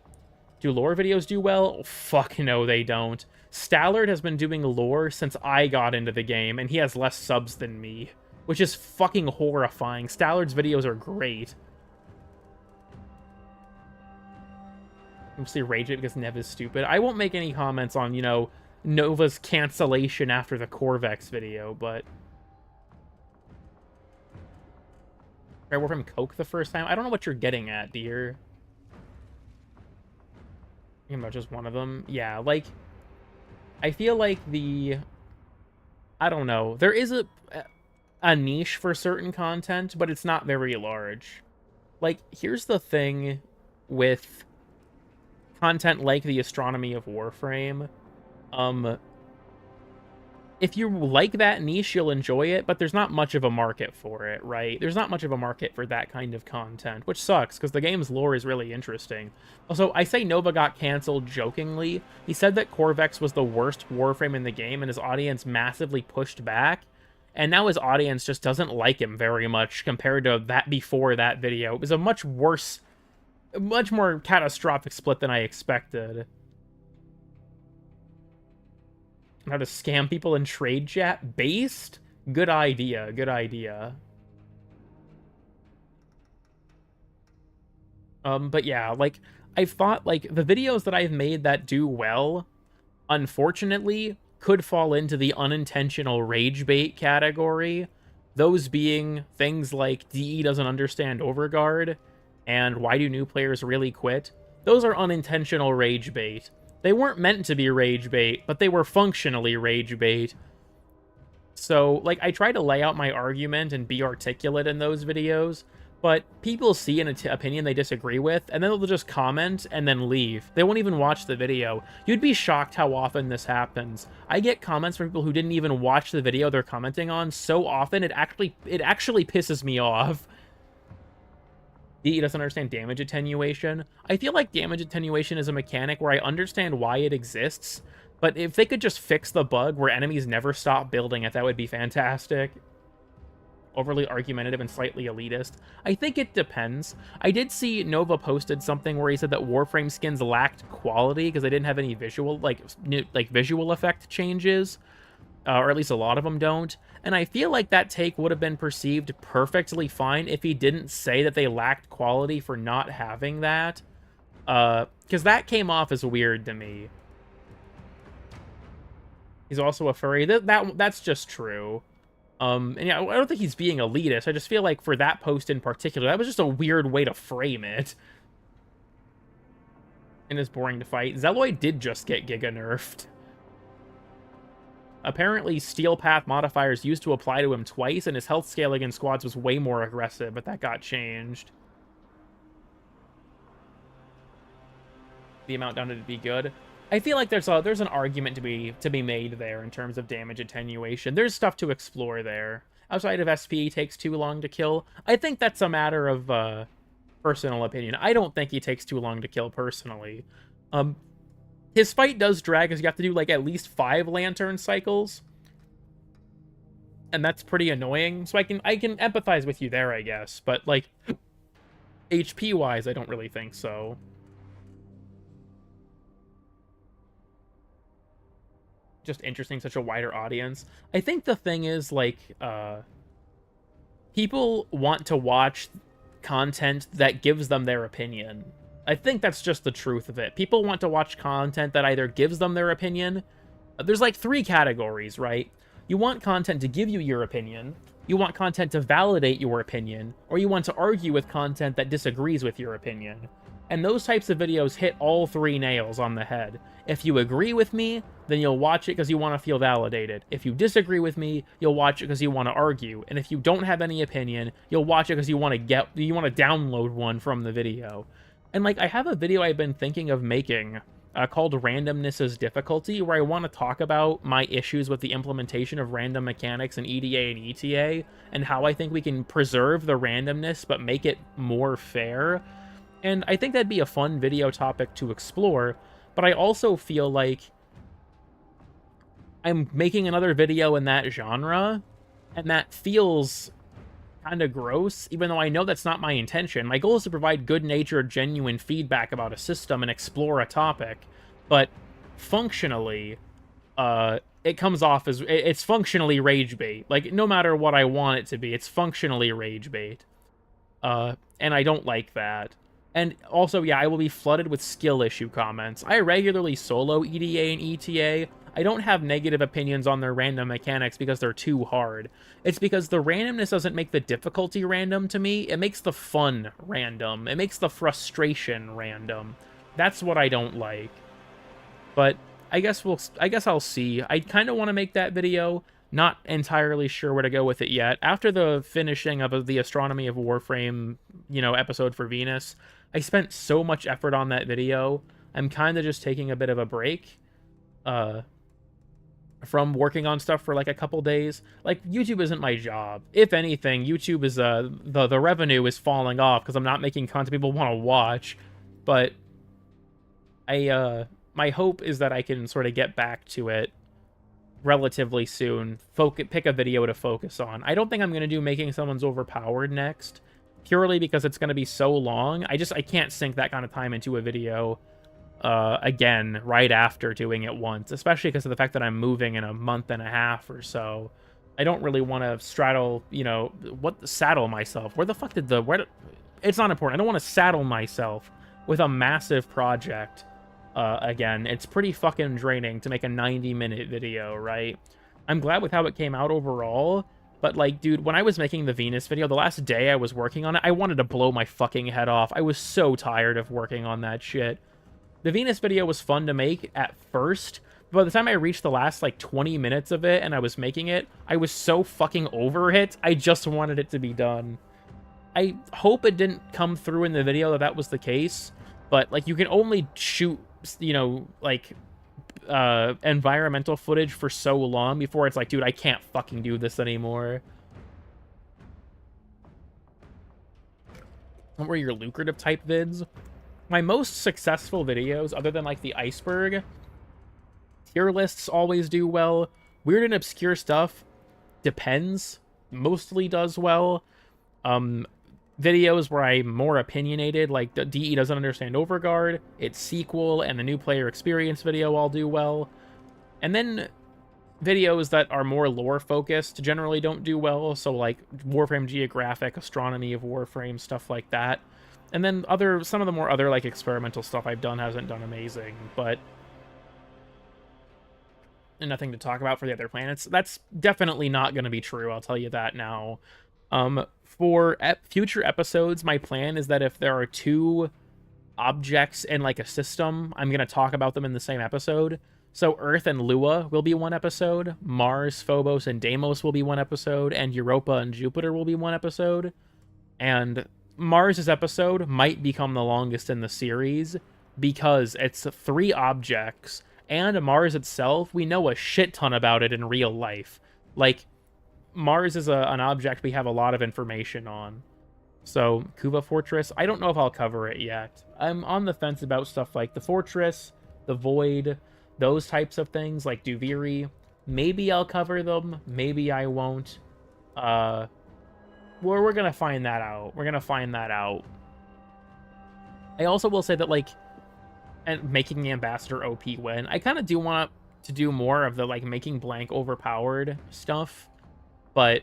Do lore videos do well? Oh, fuck no, they don't. Stallard has been doing lore since I got into the game, and he has less subs than me, which is fucking horrifying. Stallard's videos are great. Mostly rage it because Nev is stupid. I won't make any comments on, you know, Nova's cancellation after the Corvex video, but... I Warframe Coke the first time? I don't know what you're getting at, dear. Thinking about just one of them? Yeah, like... I feel like the... I don't know. There is a niche for certain content, but it's not very large. Like, here's the thing with content like the Astronomy of Warframe. If you like that niche, you'll enjoy it, but there's not much of a market for it, right? There's not much of a market for that kind of content, which sucks, because the game's lore is really interesting. Also, I say Nova got canceled jokingly. He said that Corvex was the worst Warframe in the game, and his audience massively pushed back, and now his audience just doesn't like him very much compared to that before that video. It was a much worse, much more catastrophic split than I expected. How to scam people in trade chat? Based? Good idea, good idea. But yeah, like, I've thought, like, the videos that I've made that do well, unfortunately, could fall into the unintentional rage bait category. Those being things like DE doesn't understand Overguard and why do new players really quit. Those are unintentional rage bait. They weren't meant to be rage bait, but they were functionally rage bait. So, like, I try to lay out my argument and be articulate in those videos, but people see an opinion they disagree with, and then they'll just comment and then leave. They won't even watch the video. You'd be shocked how often this happens. I get comments from people who didn't even watch the video they're commenting on so often, it actually pisses me off. DE doesn't understand damage attenuation. I feel like damage attenuation is a mechanic where I understand why it exists, but if they could just fix the bug where enemies never stop building it, that would be fantastic. Overly argumentative and slightly elitist. I think it depends. I did see Nova posted something where he said that Warframe skins lacked quality because they didn't have any visual, like visual effect changes, or at least a lot of them don't. And I feel like that take would have been perceived perfectly fine if he didn't say that they lacked quality for not having that, because that came off as weird to me. He's also a furry. That's just true. And yeah, I don't think he's being elitist. I just feel like for that post in particular, that was just a weird way to frame it. And it's boring to fight. Zeloid did just get Giga nerfed. Apparently, Steel Path modifiers used to apply to him twice, and his health scaling in squads was way more aggressive, but that got changed. The amount done to be good. I feel like there's an argument to be made there in terms of damage attenuation. There's stuff to explore there. Outside of SP takes too long to kill. I think that's a matter of personal opinion. I don't think he takes too long to kill personally. His fight does drag because you have to do like at least 5 lantern cycles. And that's pretty annoying. So I can empathize with you there, I guess. But like HP wise, I don't really think so. Just interesting, such a wider audience. I think the thing is, like, people want to watch content that gives them their opinion. I think that's just the truth of it. People want to watch content that either gives them their opinion. There's like 3 categories, right? You want content to give you your opinion, you want content to validate your opinion, or you want to argue with content that disagrees with your opinion. And those types of videos hit all 3 nails on the head. If you agree with me, then you'll watch it because you want to feel validated. If you disagree with me, you'll watch it because you want to argue. And if you don't have any opinion, you'll watch it because you want to download one from the video. And like, I have a video I've been thinking of making called Randomness is Difficulty, where I want to talk about my issues with the implementation of random mechanics in EDA and ETA, and how I think we can preserve the randomness but make it more fair. And I think that'd be a fun video topic to explore, but I also feel like I'm making another video in that genre, and that feels kind of gross, even though I know that's not my intention. My goal is to provide good-natured, genuine feedback about a system and explore a topic, but functionally, it comes off as... It's functionally rage bait. Like, no matter what I want it to be, it's functionally rage bait. And I don't like that. And also, yeah, I will be flooded with skill issue comments. I regularly solo EDA and ETA. I don't have negative opinions on their random mechanics because they're too hard. It's because the randomness doesn't make the difficulty random to me. It makes the fun random. It makes the frustration random. That's what I don't like. But I guess I'll see. I kind of want to make that video. Not entirely sure where to go with it yet. After the finishing of the Astronomy of Warframe, episode for Venus, I spent so much effort on that video. I'm kind of just taking a bit of a break from working on stuff for like a couple days. Like, YouTube isn't my job. If anything, YouTube is the revenue is falling off because I'm not making content people want to watch. But my hope is that I can sort of get back to it relatively soon. Pick a video to focus on. I don't think I'm going to do Making Someone's Overpowered next, purely because it's going to be so long. I can't sink that kind of time into a video again right after doing it once, especially because of the fact that I'm moving in a month and a half or so. I don't really want to saddle myself. Where the fuck did it's not important. I don't want to saddle myself with a massive project. Again, it's pretty fucking draining to make a 90-minute video, right? I'm glad with how it came out overall, but, like, dude, when I was making the Venus video, the last day I was working on it, I wanted to blow my fucking head off. I was so tired of working on that shit. The Venus video was fun to make at first, but by the time I reached the last, like, 20 minutes of it and I was making it, I was so fucking over it, I just wanted it to be done. I hope it didn't come through in the video that was the case, but, like, you can only shoot, you know, like, environmental footage for so long before it's like, dude, I can't fucking do this anymore. What were your lucrative type vids? My most successful videos, other than, like, the iceberg, tier lists always do well. Weird and obscure stuff depends. Mostly does well. Videos where I'm more opinionated, like the DE doesn't understand Overguard, its sequel, and the new player experience video all do well. And then videos that are more lore focused generally don't do well, so like Warframe Geographic, Astronomy of Warframe, stuff like that. And then some of the more other like experimental stuff I've done hasn't done amazing, but nothing to talk about for the other planets. That's definitely not going to be true, I'll tell you that now. For future episodes, my plan is that if there are two objects in like a system, I'm going to talk about them in the same episode. So Earth and Lua will be one episode, Mars, Phobos, and Deimos will be one episode, and Europa and Jupiter will be one episode. And Mars's episode might become the longest in the series because it's 3 objects, and Mars itself, we know a shit ton about it in real life. Like, Mars is an object we have a lot of information on. So, Kuva Fortress, I don't know if I'll cover it yet. I'm on the fence about stuff like the Fortress, the Void, those types of things, like Duviri. Maybe I'll cover them, maybe I won't. We're gonna find that out. We're gonna find that out. I also will say that, like, and making the Ambassador OP win, I kind of do want to do more of the, like, making blank overpowered stuff. But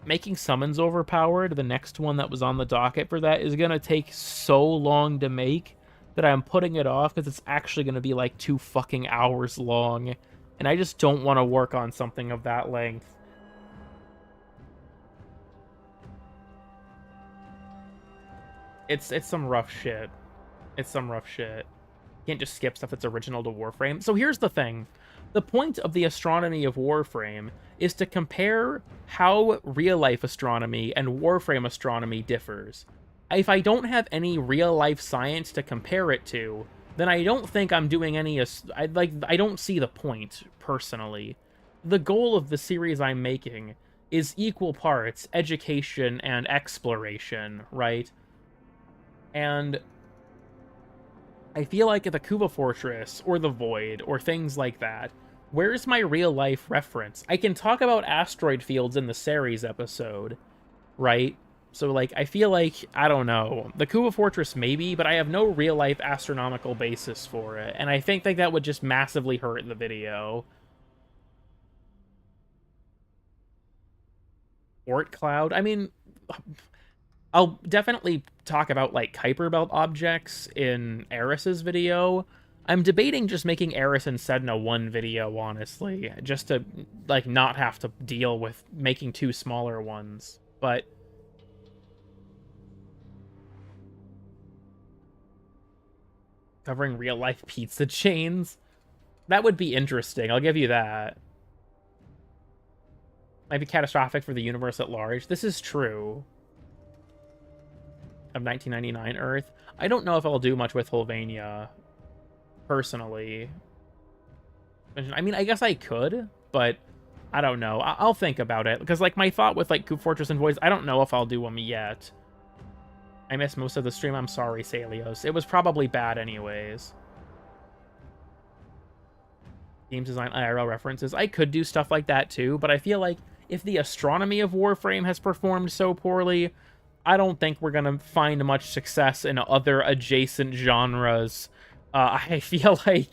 making summons overpowered, the next one that was on the docket for that, is going to take so long to make that I'm putting it off because it's actually going to be like 2 fucking hours long. And I just don't want to work on something of that length. It's some rough shit. It's some rough shit. You can't just skip stuff that's original to Warframe. So here's the thing. The point of the astronomy of Warframe is to compare how real-life astronomy and Warframe astronomy differs. If I don't have any real-life science to compare it to, then I don't think I'm doing any... I don't see the point, personally. The goal of the series I'm making is equal parts education and exploration, right? And I feel like at the Kuva Fortress, or the Void, or things like that, where's my real-life reference? I can talk about asteroid fields in the Ceres episode, right? So, like, I feel like, I don't know. The Kuva Fortress, maybe, but I have no real-life astronomical basis for it. And I think that would just massively hurt the video. Fort Cloud? I mean, I'll definitely talk about, like, Kuiper Belt objects in Eris's video. I'm debating just making Eris and Sedna one video, honestly, just to, like, not have to deal with making 2 smaller ones. But covering real-life pizza chains? That would be interesting, I'll give you that. Might be catastrophic for the universe at large. This is true. Of 1999 Earth. I don't know if I'll do much with Hulvania, personally. I mean, I guess I could, but I don't know. I'll think about it, because, like, my thought with, like, Kuva Fortress and Voids, I don't know if I'll do them yet. I missed most of the stream. I'm sorry, Salios. It was probably bad anyways. Games design IRL references. I could do stuff like that too, but I feel like if the astronomy of Warframe has performed so poorly, I don't think we're going to find much success in other adjacent genres. I feel like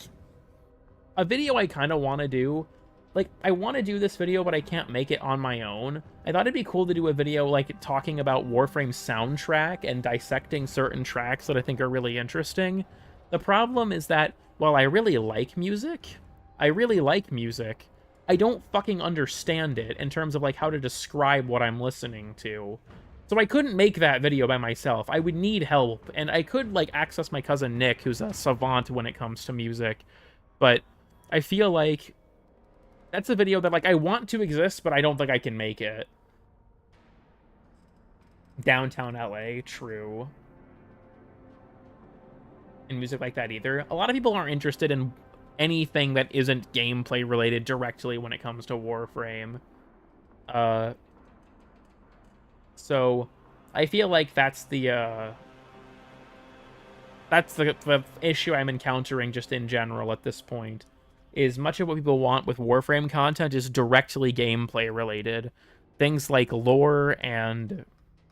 a video I kind of want to do like, I want to do this video, but I can't make it on my own. I thought it'd be cool to do a video, like, talking about Warframe's soundtrack and dissecting certain tracks that I think are really interesting. The problem is that, while I really like music, I don't fucking understand it in terms of, like, how to describe what I'm listening to. So I couldn't make that video by myself. I would need help, and I could, like, access my cousin Nick, who's a savant when it comes to music. But I feel like that's a video that, like, I want to exist, but I don't think I can make it. Downtown LA, true. And music like that either. A lot of people aren't interested in anything that isn't gameplay related directly when it comes to Warframe. So I feel like that's the issue I'm encountering just in general at this point. Is much of what people want with Warframe content is directly gameplay related. Things like lore and,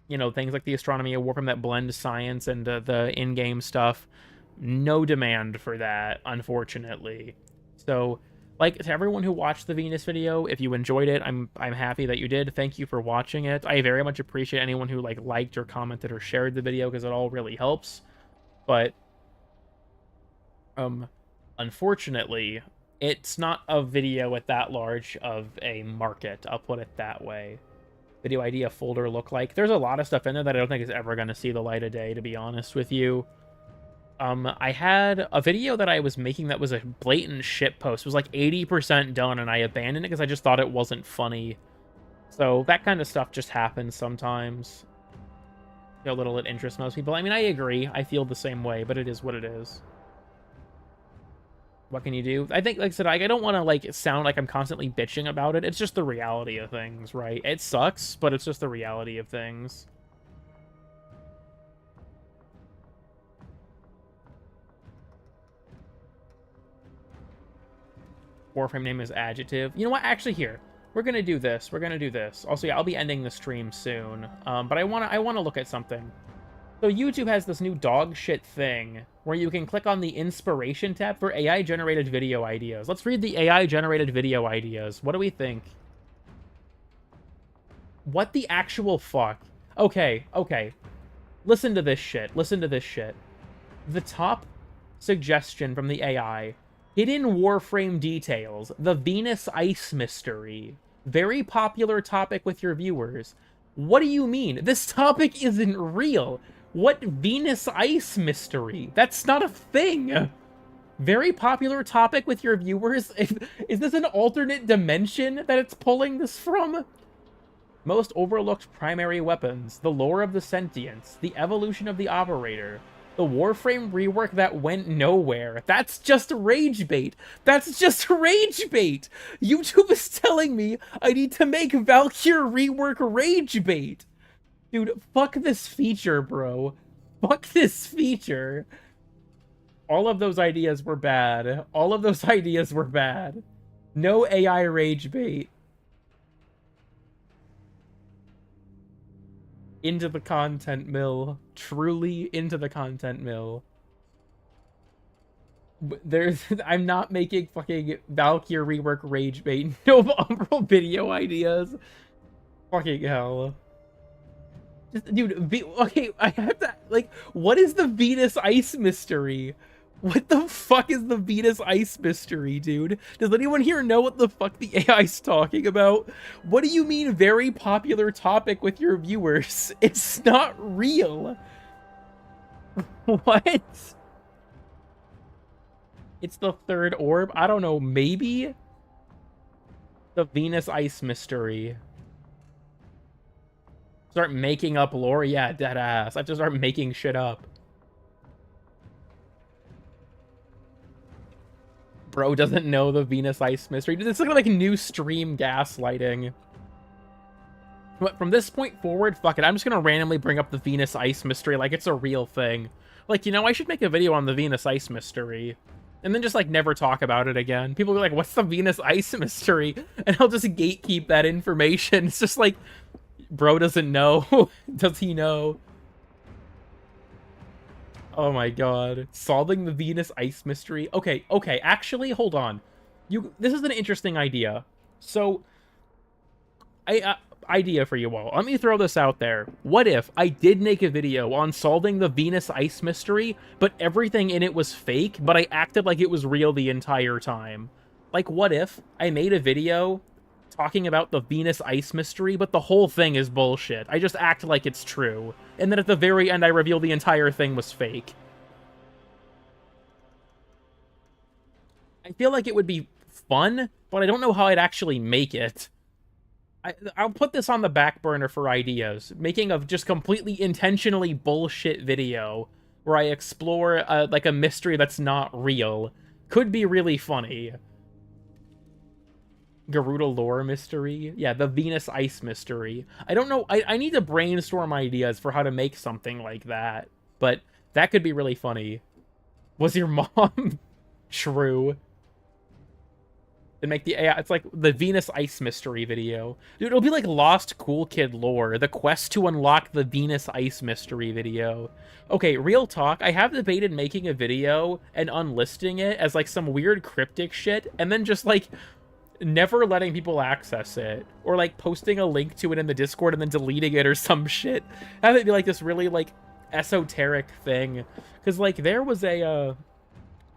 you know, things like the astronomy of Warframe that blend science and the in-game stuff. No demand for that, unfortunately. So, like, to everyone who watched the Venus video, if you enjoyed it, I'm happy that you did. Thank you for watching it. I very much appreciate anyone who, like, liked or commented or shared the video, because it all really helps. But, unfortunately, it's not a video at that large of a market, I'll put it that way. Video idea folder look like. There's a lot of stuff in there that I don't think is ever going to see the light of day, to be honest with you. I had a video that I was making that was a blatant shitpost. It was like 80% done, and I abandoned it because I just thought it wasn't funny. So that kind of stuff just happens sometimes. A little it interests most people. I mean, I agree. I feel the same way, but it is what it is. What can you do? I think, like I said, I don't want to, like, sound like I'm constantly bitching about it. It's just the reality of things, right? It sucks, but it's just the reality of things. Warframe name is adjective. You know what? Actually, here. We're going to do this. We're going to do this. Also, yeah, I'll be ending the stream soon. But I want to look at something. So YouTube has this new dog shit thing where you can click on the inspiration tab for AI-generated video ideas. Let's read the AI-generated video ideas. What do we think? What the actual fuck? Okay, okay. Listen to this shit. Listen to this shit. The top suggestion from the AI. Hidden Warframe details. The Venus Ice mystery. Very popular topic with your viewers. What do you mean? This topic isn't real. What Venus Ice mystery? That's not a thing. Very popular topic with your viewers. Is this an alternate dimension that it's pulling this from? Most overlooked primary weapons. The lore of the sentience. The evolution of the operator. The Warframe rework that went nowhere. That's just rage bait. That's just rage bait. YouTube is telling me I need to make Valkyr rework rage bait. Dude, fuck this feature, bro. Fuck this feature. All of those ideas were bad. All of those ideas were bad. No AI rage bait. Into the content mill. Truly into the content mill. I'm not making fucking Valkyr rework rage bait. No Umbral video ideas. Fucking hell. Just, dude, okay, I have to, like, what is the Venus Ice mystery? What the fuck is the Venus Ice mystery, dude? Does anyone here know what the fuck the AI's talking about? What do you mean very popular topic with your viewers? It's not real. What? It's the third orb? I don't know, maybe? The Venus Ice mystery. Start making up lore? Yeah, dead ass. I have to start making shit up. Bro doesn't know the Venus Ice mystery. Dude, this is like new stream gaslighting. But from this point forward, fuck it. I'm just gonna randomly bring up the Venus Ice mystery like it's a real thing. Like, you know, I should make a video on the Venus Ice mystery. And then just, like, never talk about it again. People will be like, what's the Venus Ice mystery? And I'll just gatekeep that information. It's just like, bro doesn't know. Does he know? Oh my god. Solving the Venus Ice mystery. Okay, actually, hold on. This is an interesting idea. So, idea for you all. Let me throw this out there. What if I did make a video on solving the Venus Ice mystery, but everything in it was fake, but I acted like it was real the entire time? Like, what if I made a video talking about the Venus Ice mystery, but the whole thing is bullshit? I just act like it's true, and then at the very end I reveal the entire thing was fake. I feel like it would be fun, but I don't know how I'd actually make it. I'll put this on the back burner for ideas. Making a just completely intentionally bullshit video where I explore like a mystery that's not real could be really funny. Garuda lore mystery? Yeah, the Venus Ice mystery. I don't know. I need to brainstorm ideas for how to make something like that. But that could be really funny. Was your mom true? And make the AI, it's like the Venus Ice mystery video. Dude, it'll be like Lost Cool Kid lore, the quest to unlock the Venus Ice mystery video. Okay, real talk, I have debated making a video and unlisting it as like some weird cryptic shit, and then just like never letting people access it, or like posting a link to it in the Discord and then deleting it or some shit. Have it be like this really like esoteric thing. Because like there was a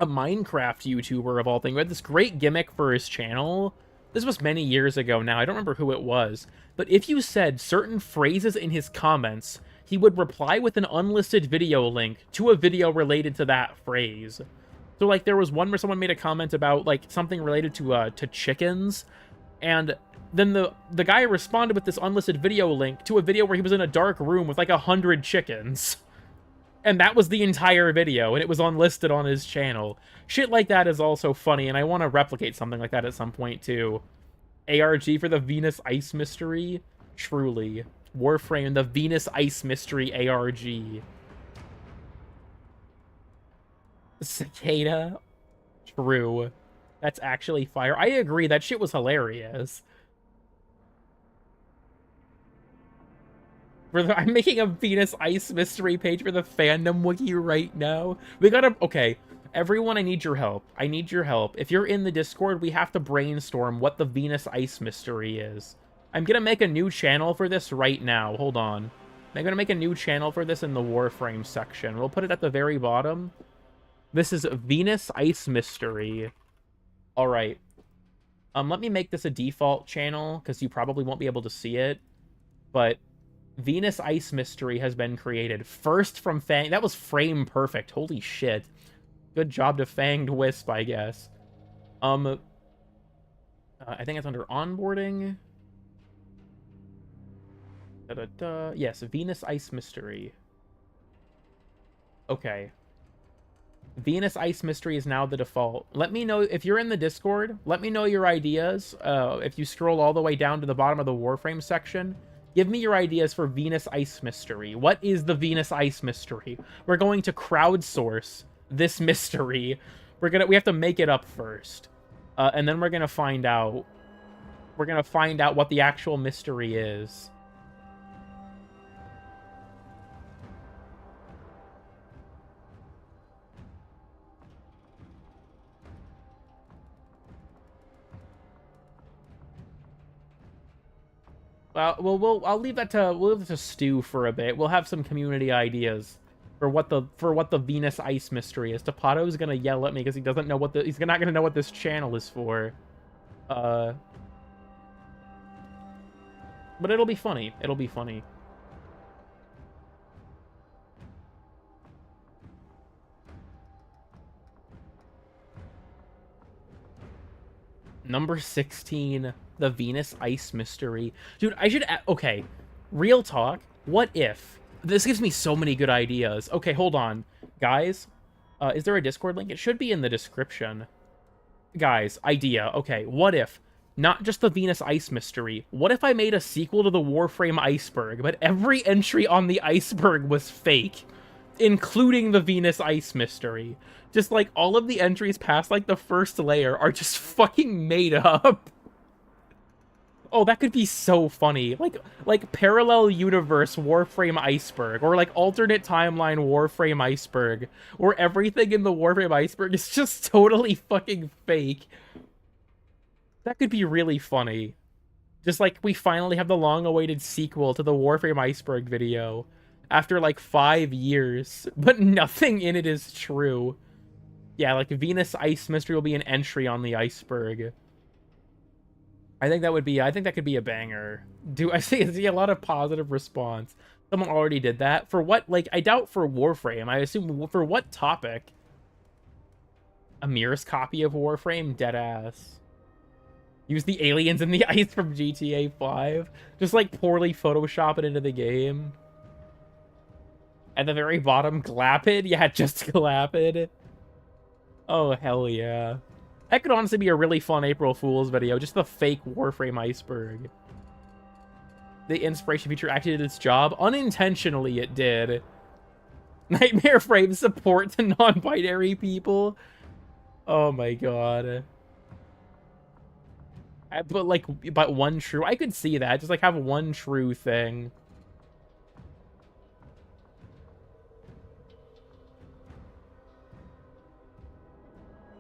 Minecraft YouTuber of all things who had this great gimmick for his channel. This was many years ago now. I don't remember who it was. But if you said certain phrases in his comments, he would reply with an unlisted video link to a video related to that phrase. So, like, there was one where someone made a comment about, like, something related to chickens. And then the guy responded with this unlisted video link to a video where he was in a dark room with, like, 100 chickens. And that was the entire video, and it was unlisted on his channel. Shit like that is also funny, and I want to replicate something like that at some point, too. ARG for the Venus Ice Mystery? Truly. Warframe, the Venus Ice Mystery ARG. Cicada? True. That's actually fire. I agree, that shit was hilarious. I'm making a Venus Ice mystery page for the fandom wiki right now. We gotta... Okay, everyone, I need your help. I need your help. If you're in the Discord, we have to brainstorm what the Venus Ice mystery is. I'm gonna make a new channel for this right now. Hold on. I'm gonna make a new channel for this in the Warframe section. We'll put it at the very bottom. This is Venus Ice Mystery. Alright. Let me make this a default channel, because you probably won't be able to see it. But... Venus Ice Mystery has been created. First from Fang... That was frame perfect. Holy shit. Good job to Fanged Wisp, I guess. I think it's under onboarding. Yes, Venus Ice Mystery. Okay. Venus Ice Mystery is now the default. Let me know, if you're in the Discord, let me know your ideas. If you scroll all the way down to the bottom of the Warframe section... Give me your ideas for Venus Ice Mystery. What is the Venus Ice Mystery? We're going to crowdsource this mystery. We have to make it up first. And then we're gonna find out. We're gonna find out what the actual mystery is. I'll leave that to stew for a bit. We'll have some community ideas for what the Venus Ice mystery is. Tapato's gonna yell at me because he doesn't know he's not gonna know what this channel is for. But it'll be funny. It'll be funny. Number 16, the Venus Ice Mystery. Dude, I should... Okay, real talk. What if... This gives me so many good ideas. Okay, hold on. Guys, is there a Discord link? It should be in the description. Guys, idea. Okay, what if... Not just the Venus Ice Mystery. What if I made a sequel to the Warframe Iceberg, but every entry on the iceberg was fake? Including the Venus Ice Mystery. Just, like, all of the entries past, like, the first layer are just fucking made up. Oh, that could be so funny. Like parallel universe Warframe Iceberg, or, like, alternate timeline Warframe Iceberg, where everything in the Warframe Iceberg is just totally fucking fake. That could be really funny. Just like we finally have the long-awaited sequel to the Warframe Iceberg video after like 5 years, but nothing in it is true. Yeah, like Venus Ice Mystery will be an entry on the iceberg. I think that could be a banger. I see a lot of positive response. Someone already did that. For what, like, I doubt for Warframe. I assume for what topic? A Mirror's copy of Warframe? Deadass. Use the aliens in the ice from GTA 5. Just, like, poorly Photoshop it into the game. At the very bottom, Glapid? Yeah, just Glapid. Oh, hell yeah. That could honestly be a really fun April Fool's video. Just the fake Warframe iceberg. The inspiration feature actually did its job. Unintentionally, it did. Nightmare Frame support to non-binary people. Oh my god. But one true. I could see that. Just like have one true thing.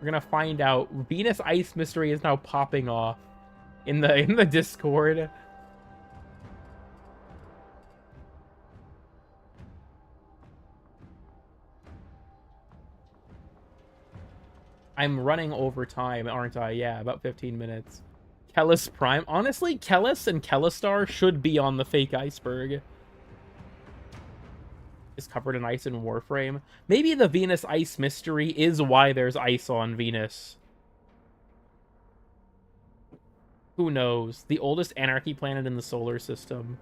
We're gonna find out. Venus Ice Mystery is now popping off in the Discord. I'm running over time, aren't I? Yeah, about 15 minutes. Kellis Prime. Honestly, Kellis and Kellistar should be on the fake iceberg. Is covered in ice in Warframe. Maybe the Venus Ice Mystery is why there's ice on Venus. Who knows? The oldest anarchy planet in the solar system.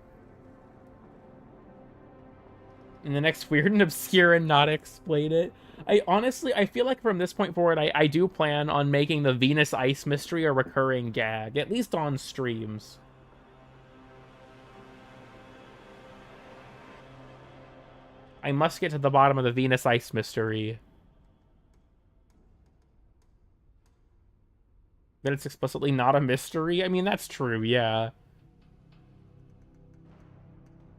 And the next weird and obscure and not explain it. I feel like from this point forward, I do plan on making the Venus Ice Mystery a recurring gag, at least on streams. I must get to the bottom of the Venus Ice Mystery. That it's explicitly not a mystery? I mean, that's true, yeah.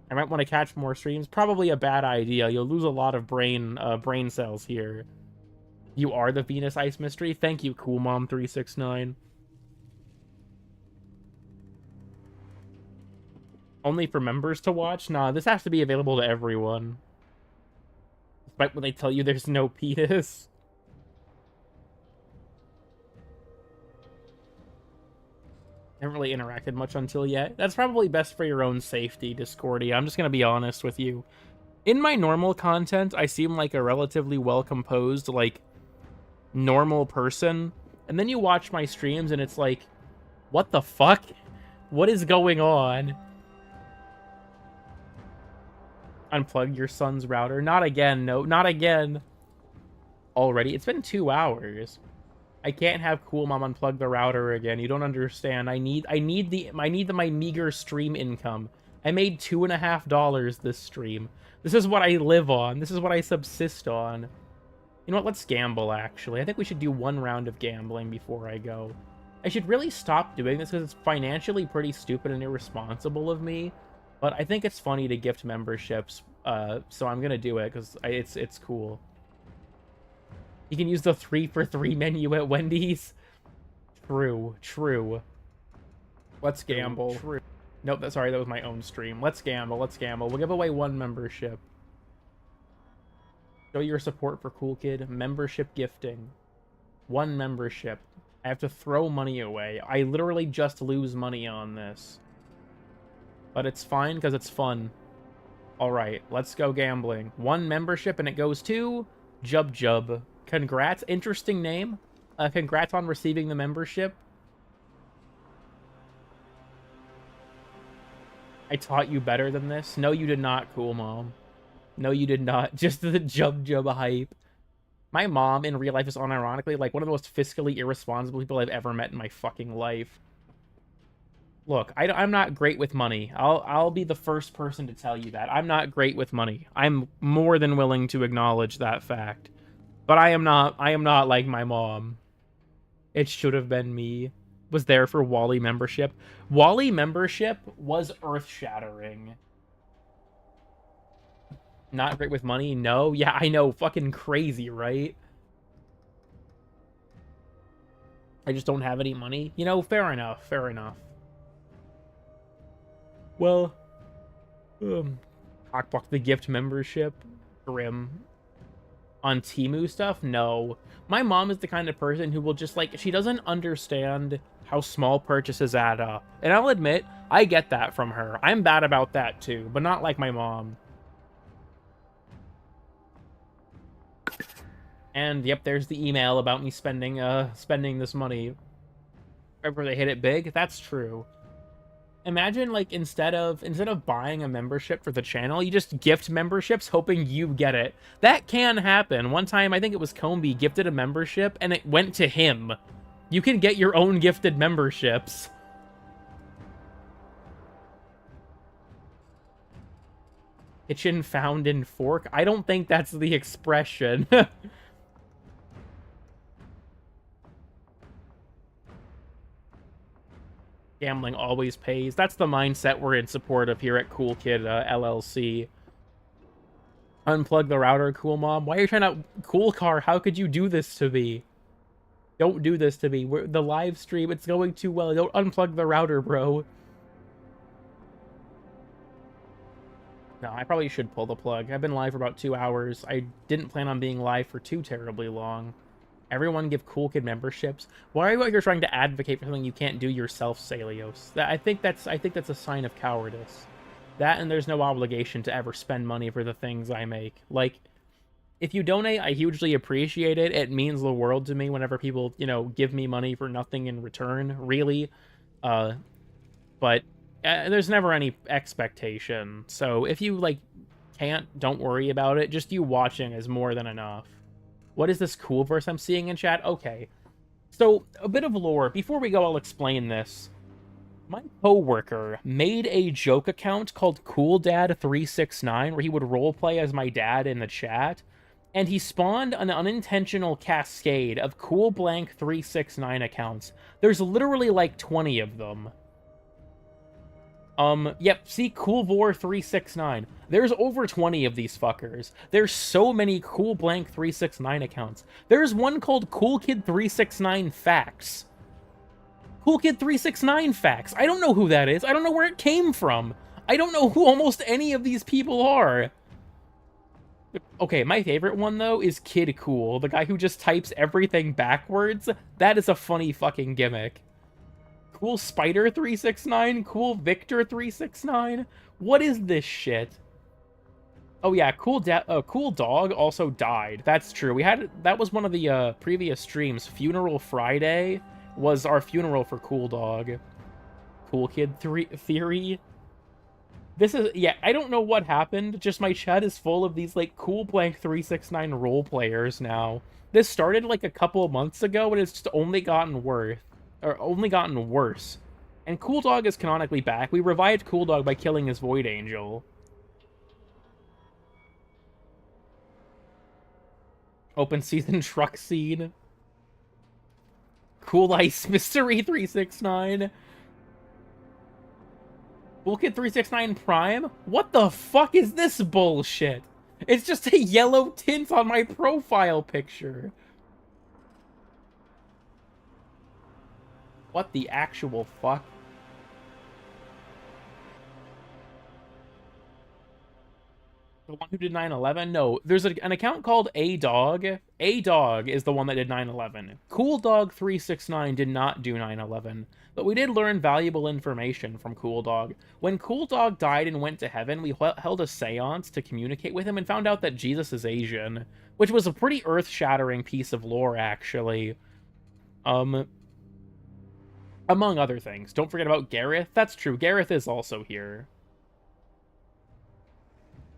I might want to catch more streams. Probably a bad idea. You'll lose a lot of brain cells here. You are the Venus Ice Mystery? Thank you, CoolMom369. Only for members to watch? Nah, this has to be available to everyone. Despite when they tell you there's no penis. Haven't really interacted much until yet. That's probably best for your own safety, Discordia. I'm just gonna be honest with you. In my normal content, I seem like a relatively well-composed, like, normal person. And then you watch my streams and it's like, what the fuck? What is going on? Unplug your son's router. Not again. No, not again. Already. It's been 2 hours. I can't have Cool Mom unplug the router again. You don't understand. I need my meager stream income. I made $2.50 this stream. This is what I live on. This is what I subsist on. You know what? Let's gamble, actually. I think we should do 1 round of gambling before I go. I should really stop doing this because it's financially pretty stupid and irresponsible of me. But I think it's funny to gift memberships, so I'm gonna do it because it's cool. You can use the 3-for-3 menu at Wendy's. True, true. Let's gamble. True. Nope, sorry, that was my own stream. Let's gamble, let's gamble. We'll give away 1 membership. Show your support for Cool Kid. Membership gifting. 1 membership. I have to throw money away. I literally just lose money on this. But it's fine because it's fun. Alright, let's go gambling. 1 membership and it goes to Jub Jub. Congrats. Interesting name. Congrats on receiving the membership. I taught you better than this. No, you did not, Cool Mom. No, you did not. Just the Jub Jub hype. My mom in real life is unironically like one of the most fiscally irresponsible people I've ever met in my fucking life. Look, I'm not great with money. I'll be the first person to tell you that. I'm not great with money. I'm more than willing to acknowledge that fact. But I am not like my mom. It should have been me. Was there for Wally membership. Wally membership was earth-shattering. Not great with money? No? Yeah, I know. Fucking crazy, right? I just don't have any money. You know, fair enough, fair enough. Well, Cockblock the gift membership, grim. On Temu stuff, no. My mom is the kind of person who will just, like, she doesn't understand how small purchases add up. And I'll admit, I get that from her. I'm bad about that too, but not like my mom. And yep, there's the email about me spending this money. Remember they hit it big? That's true. Imagine, like, instead of buying a membership for the channel, you just gift memberships hoping you get it. That can happen. One time, I think it was Combi gifted a membership, and it went to him. You can get your own gifted memberships. Kitchen found in fork? I don't think that's the expression. Gambling always pays. That's the mindset we're in support of here at Cool Kid LLC. Unplug the router, Cool Mom. Why are you trying to... Cool Car, how could you do this to me? Don't do this to me. The live stream, it's going too well. Don't unplug the router, bro. No, I probably should pull the plug. I've been live for about 2 hours. I didn't plan on being live for too terribly long. Everyone give Cool Kid memberships. Why are you out here trying to advocate for something you can't do yourself, Salios? I think that's a sign of cowardice. That, and there's no obligation to ever spend money for the things I make. Like, if you donate, I hugely appreciate it. It means the world to me whenever people, you know, give me money for nothing in return, really. But there's never any expectation. So if you, like, don't worry about it. Just you watching is more than enough. What is this cool verse I'm seeing in chat? Okay. So, a bit of lore. Before we go, I'll explain this. My coworker made a joke account called CoolDad369 where he would roleplay as my dad in the chat, and he spawned an unintentional cascade of CoolBlank369 accounts. There's literally like 20 of them. Yep, see CoolVor369. There's over 20 of these fuckers. There's so many CoolBlank369 accounts. There's one called CoolKid369 Facts. CoolKid369 Facts. I don't know who that is. I don't know where it came from. I don't know who almost any of these people are. Okay, my favorite one, though, is Kid Cool, the guy who just types everything backwards. That is a funny fucking gimmick. Cool Spider369, Cool Victor369. What is this shit? Oh yeah, Cool Dog also died. That's true. That was one of the previous streams. Funeral Friday was our funeral for Cool Dog. Cool Kid Theory. This is, yeah, I don't know what happened. Just my chat is full of these, like, CoolBlank369 role players now. This started, like, a couple of months ago, and it's just only gotten worse. And Cool Dog is canonically back. We revived Cool Dog by killing his Void Angel. Open season truck scene. Cool Ice Mystery 369. Cool Kid 369 Prime? What the fuck is this bullshit? It's just a yellow tint on my profile picture. What the actual fuck? The one who did 9/11? No, there's an account called A-Dog. A-Dog is the one that did 9/11. Cool Dog 369 did not do 9/11, but we did learn valuable information from Cool Dog. When Cool Dog died and went to heaven, we held a seance to communicate with him and found out that Jesus is Asian, which was a pretty earth-shattering piece of lore, actually. Among other things. Don't forget about Gareth. That's true. Gareth is also here.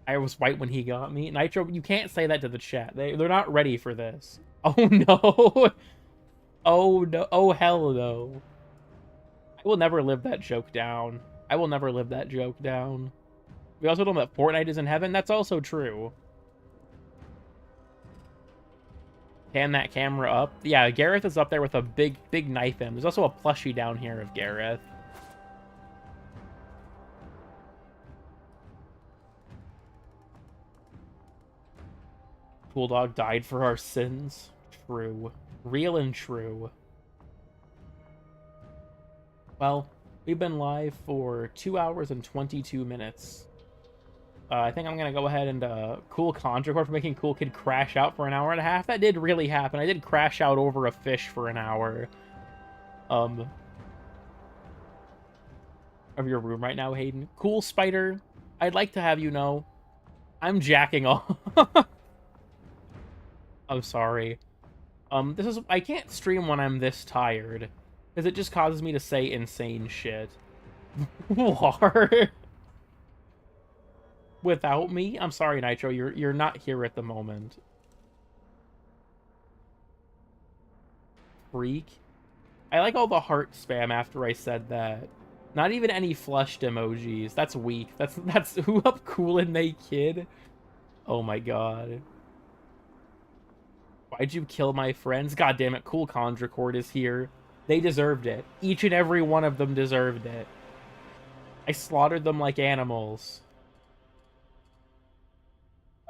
I was white when he got me. Nitro, you can't say that to the chat. They're not ready for this. Oh, no. Oh, no. Oh, hell, no. I will never live that joke down. I will never live that joke down. We also know that Fortnite is in heaven. That's also true. Pan that camera up. Yeah, Gareth is up there with a big knife in him. There's also a plushie down here of Gareth. Cool Dog died for our sins. True. Real and true. Well, we've been live for 2 hours and 22 minutes. I think I'm gonna go ahead and cool Conjure for making Cool Kid crash out for an hour and a half. That did really happen. I did crash out over a fish for an hour. Of your room right now, Hayden. Cool Spider, I'd like to have you know, I'm jacking off. I'm sorry. I can't stream when I'm this tired, because it just causes me to say insane shit. War. Without me? I'm sorry, Nitro, you're not here at the moment. Freak. I like all the heart spam after I said that. Not even any flushed emojis. That's weak. That's who up cool and they kid. Oh my god. Why'd you kill my friends? God damn it, Cool Condracord is here. They deserved it. Each and every one of them deserved it. I slaughtered them like animals.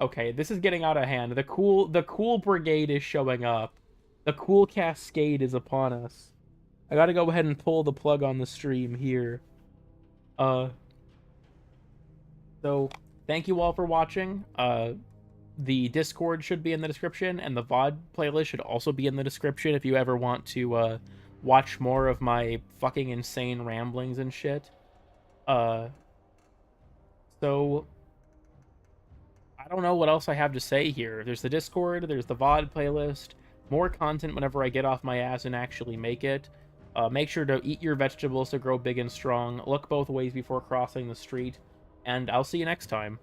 Okay, this is getting out of hand. The cool brigade is showing up. The cool cascade is upon us. I gotta go ahead and pull the plug on the stream here. So, thank you all for watching. The Discord should be in the description, and the VOD playlist should also be in the description if you ever want to, watch more of my fucking insane ramblings and shit. So... I don't know what else I have to say here. There's the Discord, there's the VOD playlist, more content whenever I get off my ass and actually make it. Make sure to eat your vegetables to grow big and strong, look both ways before crossing the street, and I'll see you next time.